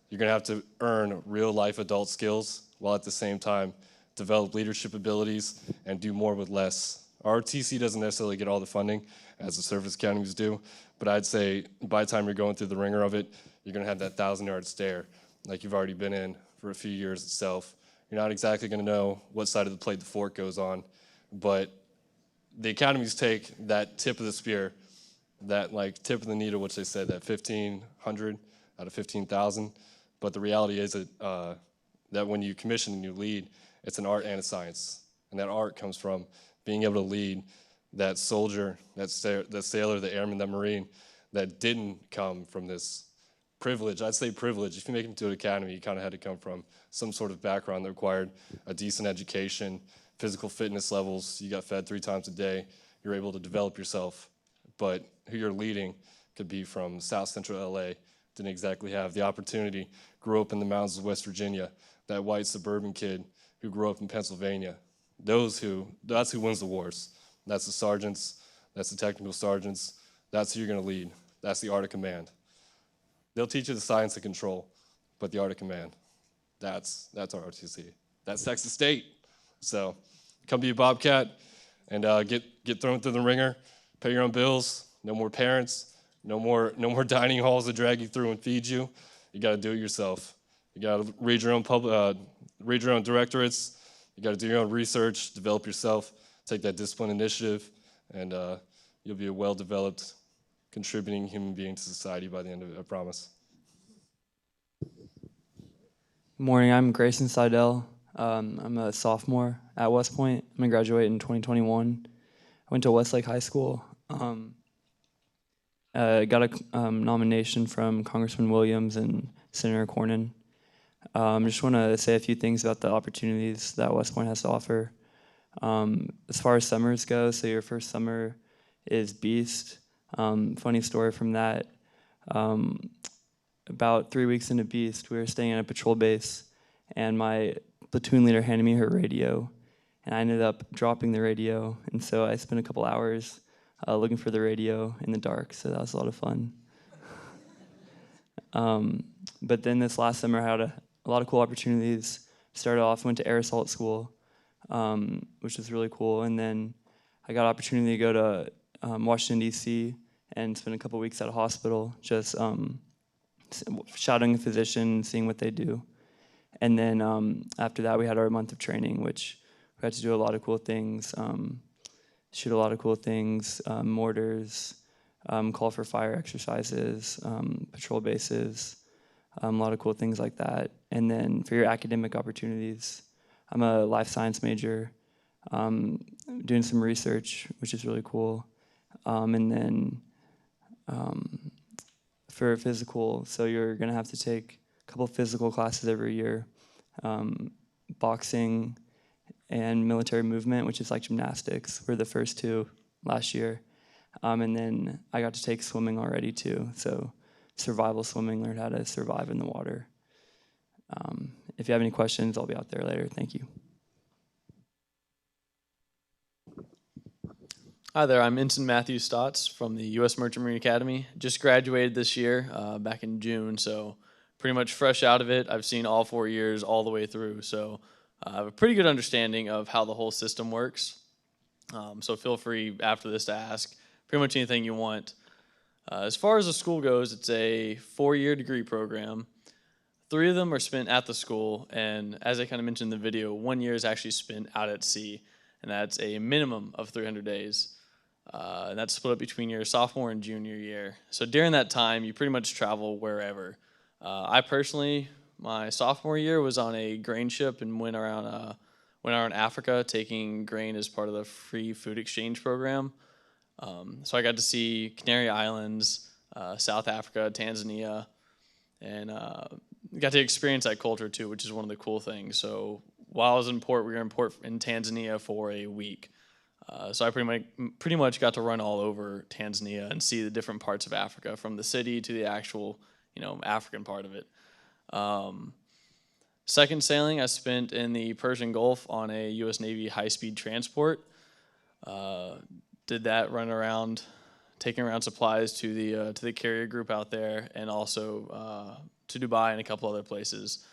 H: You're going to have to earn real-life adult skills while at the same time develop leadership abilities and do more with less. ROTC doesn't necessarily get all the funding as the service academies do, but I'd say by the time you're going through the ringer of it, you're going to have that 1,000-yard stare like you've already been in for a few years itself. You're not exactly going to know what side of the plate the fork goes on, but the academies take that tip of the spear, that like tip of the needle, which they said, that 1,500 out of 15,000. But the reality is that when you commission and you lead, it's an art and a science. And that art comes from being able to lead that soldier, that sailor, the airman, that Marine, that didn't come from this privilege. I'd say privilege. If you make it to an academy, you kind of had to come from some sort of background that required a decent education, physical fitness levels. You got fed 3 times a day. You're able to develop yourself. But who you're leading could be from South Central LA, didn't exactly have the opportunity, grew up in the mountains of West Virginia, that white suburban kid who grew up in Pennsylvania. That's who wins the wars. That's the sergeants, that's the technical sergeants, that's who you're gonna lead. That's the art of command. They'll teach you the science of control, but the art of command, that's ROTC. That's Texas State. So come be a Bobcat and get thrown through the ringer, pay your own bills, no more parents, no more dining halls to drag you through and feed you. You gotta do it yourself. You gotta read your own directorates. You gotta do your own research, develop yourself, take that discipline initiative, and you'll be a well-developed, contributing human being to society by the end of it, I promise.
J: Good morning, I'm Grayson Seidel. I'm a sophomore at West Point. I'm gonna graduate in 2021. I went to Westlake High School. Got a nomination from Congressman Williams and Senator Cornyn. Just want to say a few things about the opportunities that West Point has to offer. As far as summers go, so your first summer is Beast. Funny story from that. About 3 weeks into Beast, we were staying at a patrol base, and my platoon leader handed me her radio, and I ended up dropping the radio, and so I spent a couple hours looking for the radio in the dark, so that was a lot of fun. But then this last summer, I had a lot of cool opportunities. Started off, went to Air Assault School, which was really cool, and then I got an opportunity to go to Washington, D.C., and spend a couple weeks at a hospital, just shadowing a physician, seeing what they do. And then after that, we had our month of training, which we had to do a lot of cool things, shoot a lot of cool things, mortars, call for fire exercises, patrol bases, a lot of cool things like that. And then for your academic opportunities, I'm a life science major, doing some research, which is really cool. And then for physical, so you're gonna have to take a couple physical classes every year, boxing and military movement, which is like gymnastics, were the first 2 last year. And then I got to take swimming already too, so survival swimming, learned how to survive in the water. If you have any questions, I'll be out there later. Thank you.
M: Hi there, I'm Ensign Matthew Stotts from the U.S. Merchant Marine Academy. Just graduated this year, back in June, so pretty much fresh out of it. I've seen all 4 years all the way through, so I have a pretty good understanding of how the whole system works. So feel free after this to ask pretty much anything you want. As far as the school goes, it's a 4-year degree program. 3 of them are spent at the school, and as I kind of mentioned in the video, 1 year is actually spent out at sea, and that's a minimum of 300 days. And that's split up between your sophomore and junior year. So during that time, you pretty much travel wherever. I personally, my sophomore year was on a grain ship and went around Africa taking grain as part of the free food exchange program. So I got to see Canary Islands, South Africa, Tanzania, and got to experience that culture too, which is one of the cool things. So while I was in port, we were in port in Tanzania for a week. So I pretty much got to run all over Tanzania and see the different parts of Africa, from the city to the actual, African part of it. Second sailing, I spent in the Persian Gulf on a U.S. Navy high-speed transport. Did that, run around, taking around supplies to the carrier group out there, and also to Dubai and a couple other places.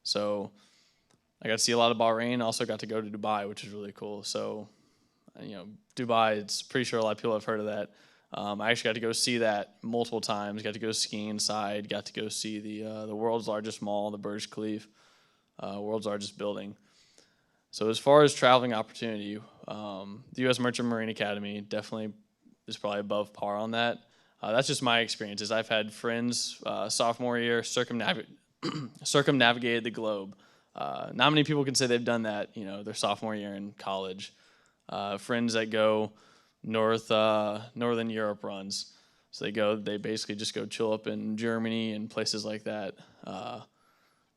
M: So I got to see a lot of Bahrain. Also got to go to Dubai, which is really cool. So, Dubai, it's pretty sure a lot of people have heard of that. I actually got to go see that multiple times. Got to go skiing inside. Got to go see the world's largest mall, the Burj Khalifa, world's largest building. So as far as traveling opportunity, the U.S. Merchant Marine Academy definitely is probably above par on that. That's just my experiences. I've had friends sophomore year circumnavigated the globe. Not many people can say they've done that, their sophomore year in college. Friends that go Northern Europe runs. So they basically just go chill up in Germany and places like that,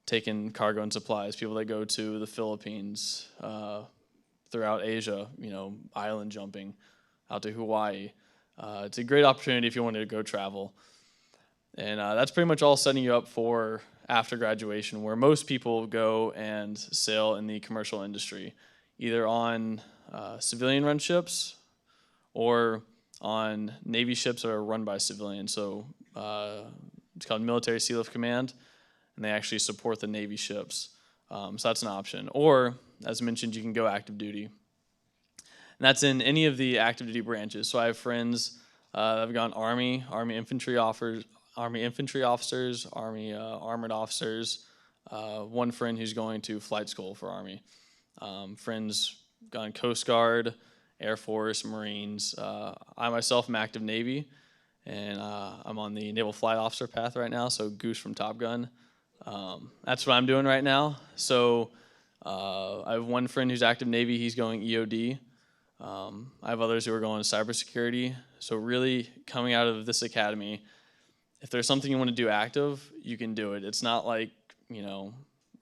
M: taking cargo and supplies. People that go to the Philippines, throughout Asia, island jumping out to Hawaii. It's a great opportunity if you wanted to go travel. And that's pretty much all setting you up for after graduation, where most people go and sail in the commercial industry, either on civilian-run ships or on Navy ships that are run by civilians. So it's called Military Sealift Command, and they actually support the Navy ships. So that's an option. Or, as mentioned, you can go active duty. And that's in any of the active duty branches. So I have friends that have gone Army infantry officers, Army armored officers. One friend who's going to flight school for Army. Friends gone Coast Guard, Air Force, Marines. I myself am active Navy, and I'm on the Naval Flight Officer path right now, so Goose from Top Gun. That's what I'm doing right now. So I have one friend who's active Navy. He's going EOD. I have others who are going cybersecurity. So really, coming out of this academy, if there's something you want to do active, you can do it. It's not like,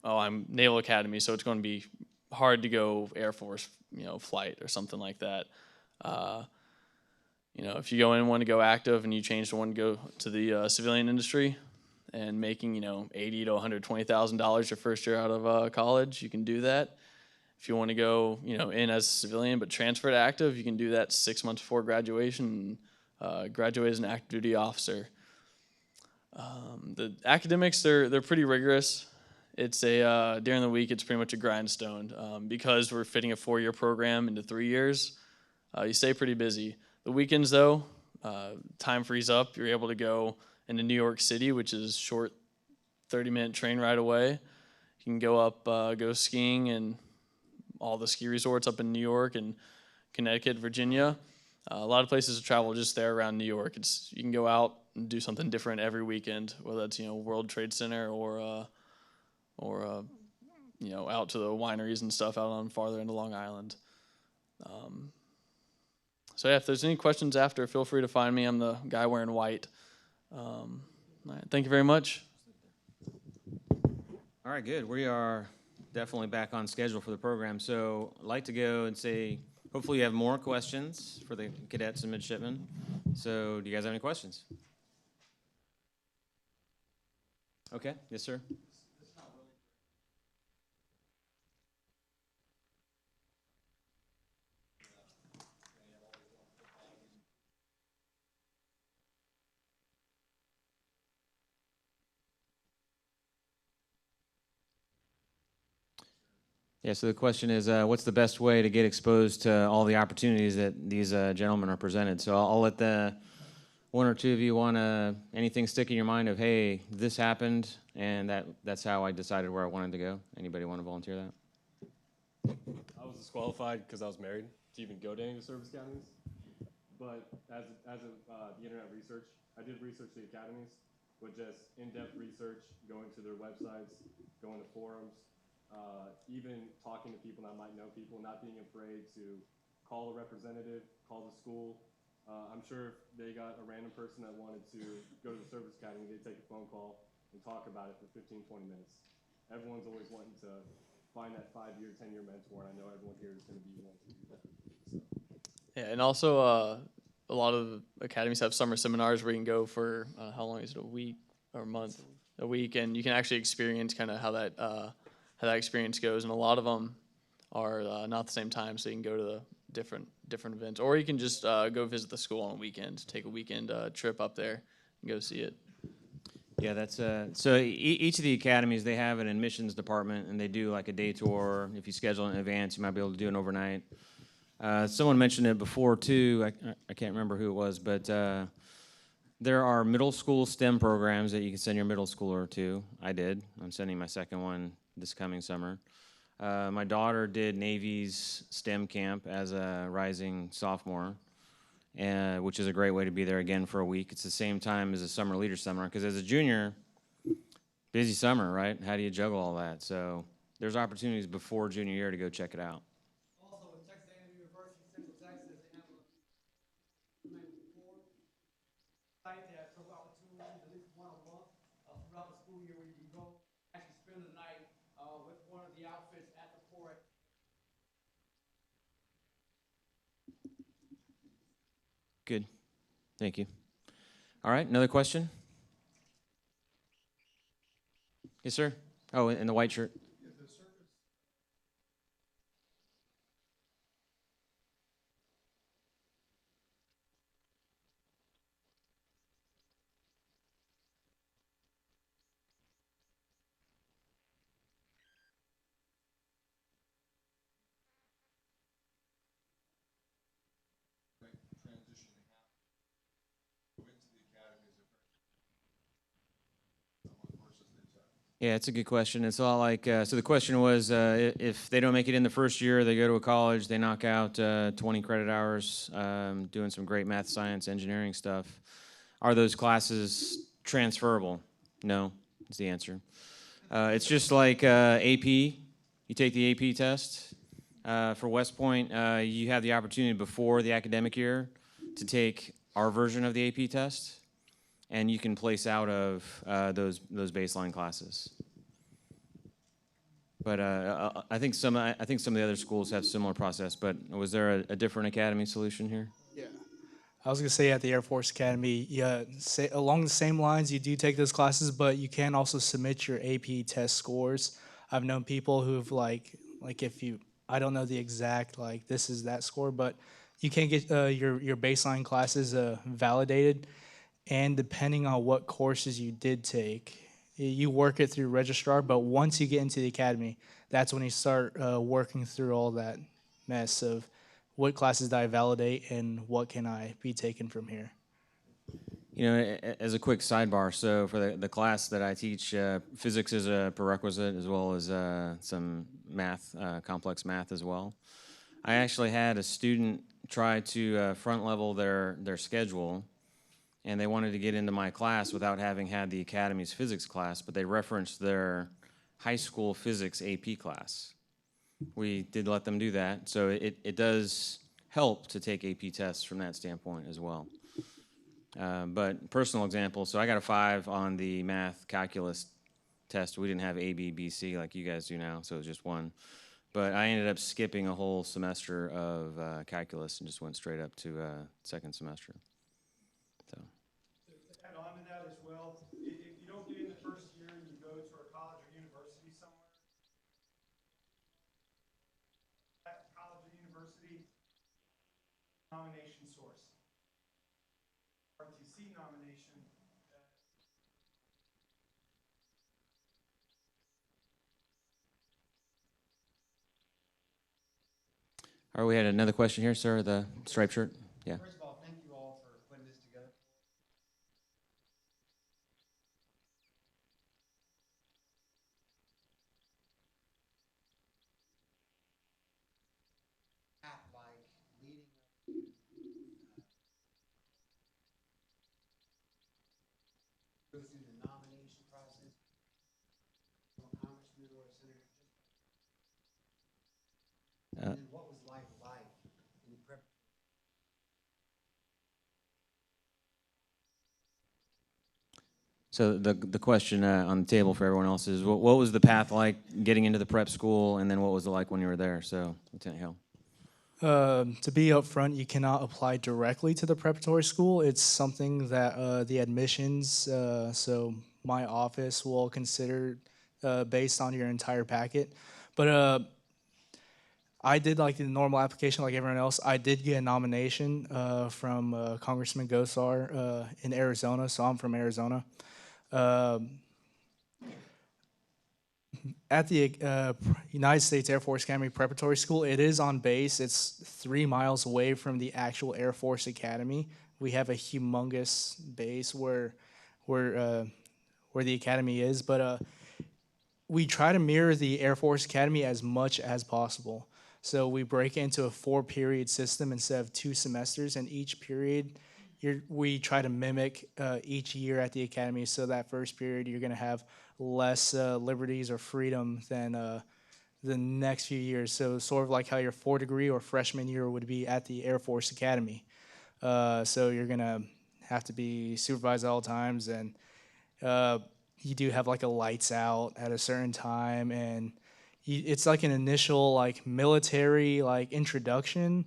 M: I'm Naval Academy, so it's going to be hard to go Air Force, flight or something like that. If you go in and want to go active and you change to want to go to the civilian industry and making, $80,000 to $120,000 your first year out of college, you can do that. If you want to go, in as a civilian but transfer to active, you can do that 6 months before graduation and graduate as an active duty officer. The academics, they're pretty rigorous. It's during the week, it's pretty much a grindstone. Because we're fitting a 4-year program into 3 years, you stay pretty busy. The weekends, though, time frees up. You're able to go into New York City, which is short 30-minute train ride away. You can go up, go skiing and all the ski resorts up in New York and Connecticut, Virginia. A lot of places to travel just there around New York. You can go out and do something different every weekend, whether that's World Trade Center or out to the wineries and stuff out on farther into Long Island. So yeah, if there's any questions after, feel free to find me. I'm the guy wearing white. All right, thank you very much.
F: All right, good. We are definitely back on schedule for the program. So I'd like to go and say, hopefully you have more questions for the cadets and midshipmen. So do you guys have any questions? Okay, yes, sir. Yeah, so the question is, what's the best way to get exposed to all the opportunities that these gentlemen are presented? So I'll let one or two of you want to, anything stick in your mind of, hey, this happened, and that's how I decided where I wanted to go? Anybody want to volunteer that?
H: I was disqualified because I was married to even go to any of the service academies. But as of the internet research, I did research the academies with just in-depth research, going to their websites, going to forums, even talking to people that might know people, not being afraid to call a representative, call the school. I'm sure if they got a random person that wanted to go to the service academy, they'd take a phone call and talk about it for 15, 20 minutes. Everyone's always wanting to find that 5-year, 10-year mentor, and I know everyone here is going to be one to do that. So.
M: Yeah, and also a lot of academies have summer seminars where you can go for how long is it, a week or a month? A week, and you can actually experience kind of how that experience goes. And a lot of them are not the same time, so you can go to the different events, or you can just go visit the school on a weekend, take a weekend trip up there and go see it.
F: Yeah, that's so each of the academies, they have an admissions department, and they do like a day tour. If you schedule in advance, you might be able to do it overnight. Someone mentioned it before too. I can't remember who it was, but there are middle school STEM programs that you can send your middle schooler to. I did. I'm sending my second one this coming summer. My daughter did Navy's STEM camp as a rising sophomore, which is a great way to be there again for a week. It's the same time as a summer leader seminar, because as a junior, busy summer, right? How do you juggle all that? So there's opportunities before junior year to go check it out.
V: Also, with Texas A&M University, Central Texas, they have a site. They have several opportunities, at least one a month throughout the school year, where you can go actually spend the night with one of the outfits at the port.
F: Good. Thank you. All right, another question? Yes, sir? Oh, in the white shirt. Yeah, it's a good question. It's all like, so the question was, if they don't make it in the first year, they go to a college, they knock out 20 credit hours doing some great math, science, engineering stuff. Are those classes transferable? No, is the answer. It's just like AP. You take the AP test. For West Point, you have the opportunity before the academic year to take our version of the AP test, and you can place out of those baseline classes. But I think some of the other schools have similar process. But was there a different academy solution here?
U: Yeah. I was gonna say at the Air Force Academy, yeah, along the same lines, you do take those classes, but you can also submit your AP test scores. I've known people who've like if you, I don't know the exact like this is that score, but you can get your baseline classes validated, and depending on what courses you did take, you work it through registrar. But once you get into the academy, that's when you start working through all that mess of what classes do I validate and what can I be taken from here.
F: You know, as a quick sidebar, so for the class that I teach, physics is a prerequisite, as well as some math, complex math as well. I actually had a student try to front level their schedule, and they wanted to get into my class without having had the academy's physics class, but they referenced their high school physics AP class. We did let them do that, so it does help to take AP tests from that standpoint as well. But personal example, so I got a 5 on the math calculus test. We didn't have A, B, B, C like you guys do now, so it was just 1. But I ended up skipping a whole semester of calculus and just went straight up to second semester. So.
R: To add on to that as well, if you don't get in the first year and you go to a college or university somewhere, that college or university nomination source, RTC nomination.
F: All right, we had another question here, sir, the striped shirt. Yeah.
B: First of all, thank you all for putting this together. Go through the nomination process, congressman or a senator. And then what was life like in prep?
F: So the question on the table for everyone else is, what was the path like getting into the prep school, and then what was it like when you were there? So, Lieutenant Hill.
U: To be upfront, you cannot apply directly to the preparatory school. It's something that the admissions, so my office will consider based on your entire packet. But I did like the normal application like everyone else. I did get a nomination from Congressman Gosar in Arizona, so I'm from Arizona. At the United States Air Force Academy Preparatory School, it is on base. It's 3 miles away from the actual Air Force Academy. We have a humongous base where the academy is, but we try to mirror the Air Force Academy as much as possible. So we break it into a 4-period system instead of 2 semesters, and each period we try to mimic each year at the academy. So that first period, you're going to have less liberties or freedom than the next few years. So sort of like how your 4-degree or freshman year would be at the Air Force Academy. So you're going to have to be supervised at all times, and you do have like a lights out at a certain time, and it's like an initial like military like introduction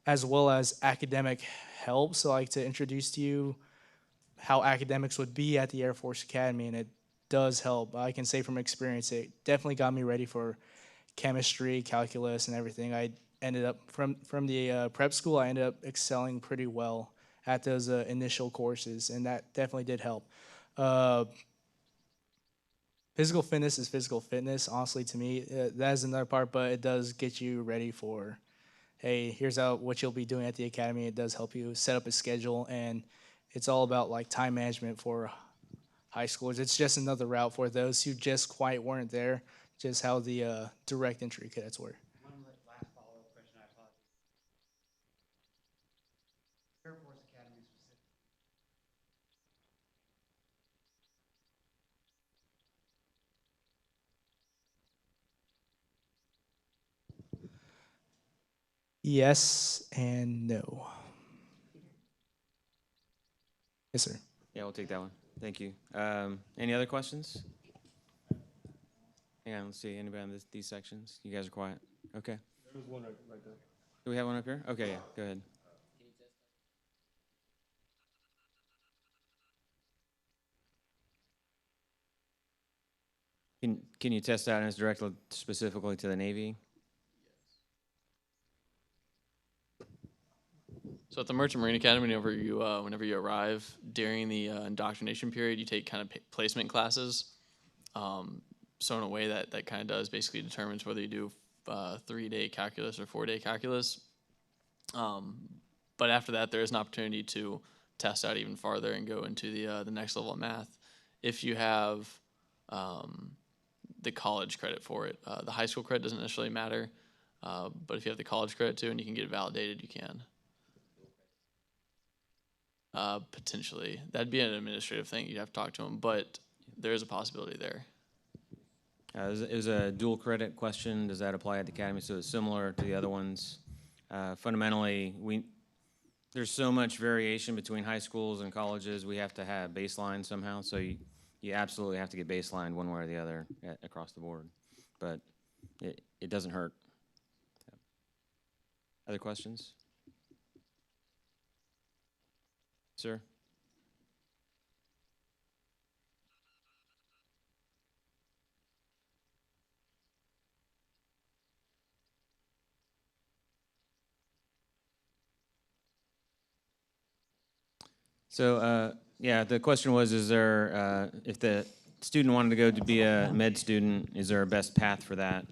U: as well as academic help. So like to introduce to you how academics would be at the Air Force Academy, and it does help. I can say from experience, it definitely got me ready for chemistry, calculus, and everything. I ended up, from the prep school, I ended up excelling pretty well at those initial courses, and that definitely did help. Physical fitness is physical fitness, honestly, to me. That is another part, but it does get you ready for, hey, here's what you'll be doing at the academy. It does help you set up a schedule, and it's all about like time management for high schoolers. It's just another route for those who just quite weren't there, just how the direct entry cadets were.
B: One last follow-up question, I apologize. Air Force Academy specifically.
U: Yes and no. Yes, sir.
F: Yeah, we'll take that one. Thank you. Any other questions? Hang on, let's see. Anybody on these sections? You guys are quiet. Okay.
R: There's one right there.
F: Do we have one up here? Okay, yeah, go ahead. Can you test out and it's directed specifically to the Navy?
K: So at the Merchant Marine Academy, whenever you arrive during the indoctrination period, you take kind of placement classes. So in a way that kind of does basically determines whether you do 3-day calculus or 4-day calculus. But after that, there is an opportunity to test out even farther and go into the next level of math if you have the college credit for it. The high school credit doesn't necessarily matter, but if you have the college credit too and you can get it validated, you can. Potentially. That'd be an administrative thing. You'd have to talk to them, but there is a possibility there.
F: It was a dual credit question. Does that apply at the academy? So it's similar to the other ones. Fundamentally, there's so much variation between high schools and colleges. We have to have baseline somehow. So you absolutely have to get baseline one way or the other across the board. But it doesn't hurt. Other questions? Sir? So, yeah, the question was, is there, if the student wanted to go to be a med student, is there a best path for that?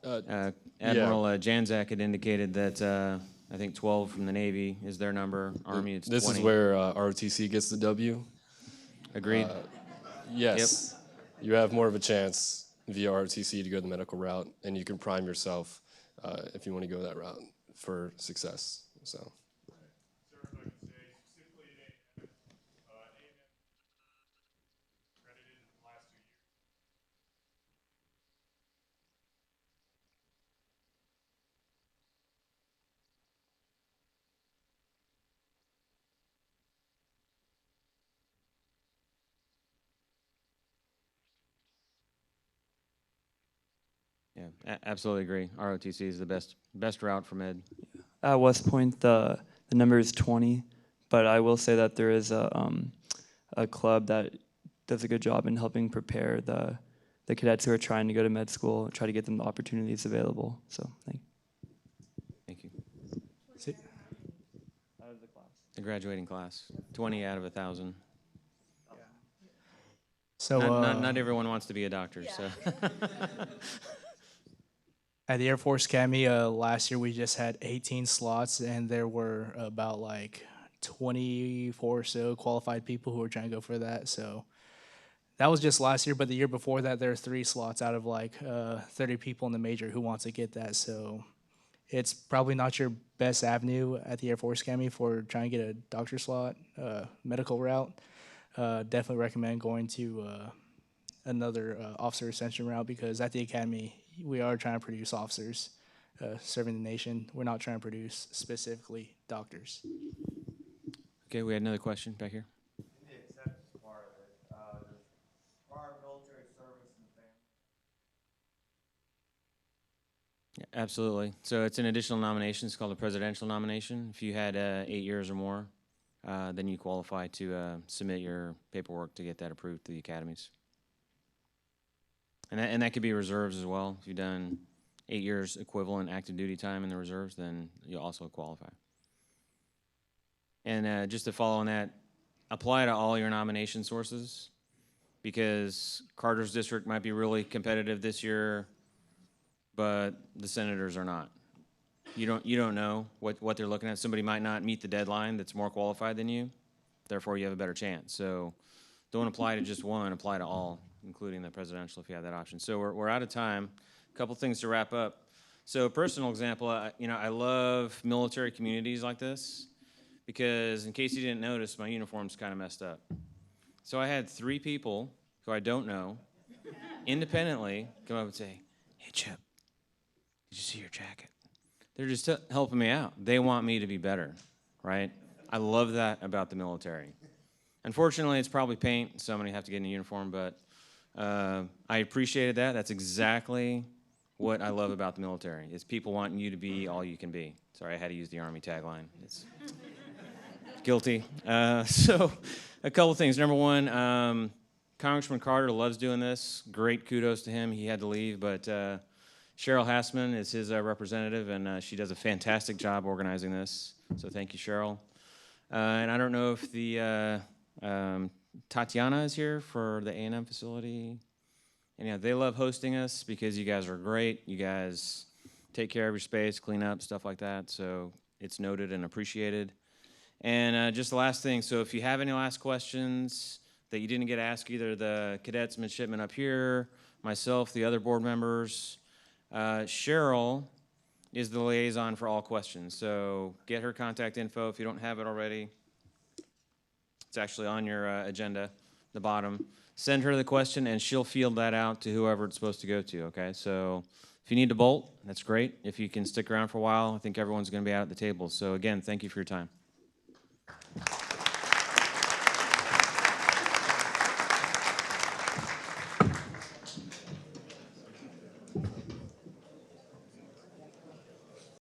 F: Admiral Janczak had indicated that I think 12 from the Navy is their number. Army, it's 20.
H: This is where ROTC gets the W.
F: Agreed.
H: Yes. Yep. You have more of a chance via ROTC to go the medical route, and you can prime yourself if you want to go that route for success. So.
F: Absolutely agree. ROTC is the best route for med.
J: At West Point, the number is 20, but I will say that there is a club that does a good job in helping prepare the cadets who are trying to go to med school, try to get them the opportunities available. So
F: Thank you.
J: Out of the class.
F: The graduating class, 20 out of 1,000.
U: So
F: not everyone wants to be a doctor, so.
U: At the Air Force Academy, last year we just had 18 slots, and there were about like 24 or so qualified people who were trying to go for that. So that was just last year, but the year before that, there were 3 slots out of like 30 people in the major who want to get that. So it's probably not your best avenue at the Air Force Academy for trying to get a doctor slot, medical route. Definitely recommend going to another officer ascension route, because at the academy, we are trying to produce officers serving the nation. We're not trying to produce specifically doctors.
F: Okay, we had another question back here.
O: In the acceptance part of it, does prior military service in the family?
F: Yeah, absolutely. So it's an additional nomination. It's called a presidential nomination. If you had 8 years or more, then you qualify to submit your paperwork to get that approved through the academies. And that could be reserves as well. If you've done 8 years equivalent active duty time in the reserves, then you'll also qualify. And just to follow on that, apply to all your nomination sources, because Carter's district might be really competitive this year, but the senators are not. You don't know what they're looking at. Somebody might not meet the deadline that's more qualified than you, therefore you have a better chance. So don't apply to just one, apply to all, including the presidential if you have that option. So we're out of time. A couple things to wrap up. So a personal example, I love military communities like this, because in case you didn't notice, my uniform's kind of messed up. So I had 3 people who I don't know independently come up and say, "Hey Chip, did you see your jacket?" They're just helping me out. They want me to be better, right? I love that about the military. Unfortunately, it's probably paint, so I'm gonna have to get in a uniform, but I appreciated that. That's exactly what I love about the military, is people wanting you to be all you can be. Sorry, I had to use the Army tagline. It's guilty. So a couple things. Number one, Congressman Carter loves doing this. Great kudos to him. He had to leave, but Cheryl Hassman is his representative, and she does a fantastic job organizing this. So thank you, Cheryl. And I don't know if the Tatiana is here for the A&M facility. And yeah, they love hosting us because you guys are great. You guys take care of your space, clean up, stuff like that. So it's noted and appreciated. And just the last thing, so if you have any last questions that you didn't get asked, either the cadets, midshipmen up here, myself, the other board members, Cheryl is the liaison for all questions. So get her contact info if you don't have it already. It's actually on your agenda, the bottom. Send her the question, and she'll field that out to whoever it's supposed to go to, okay? So if you need to bolt, that's great. If you can stick around for a while, I think everyone's going to be out at the table. So again, thank you for your time.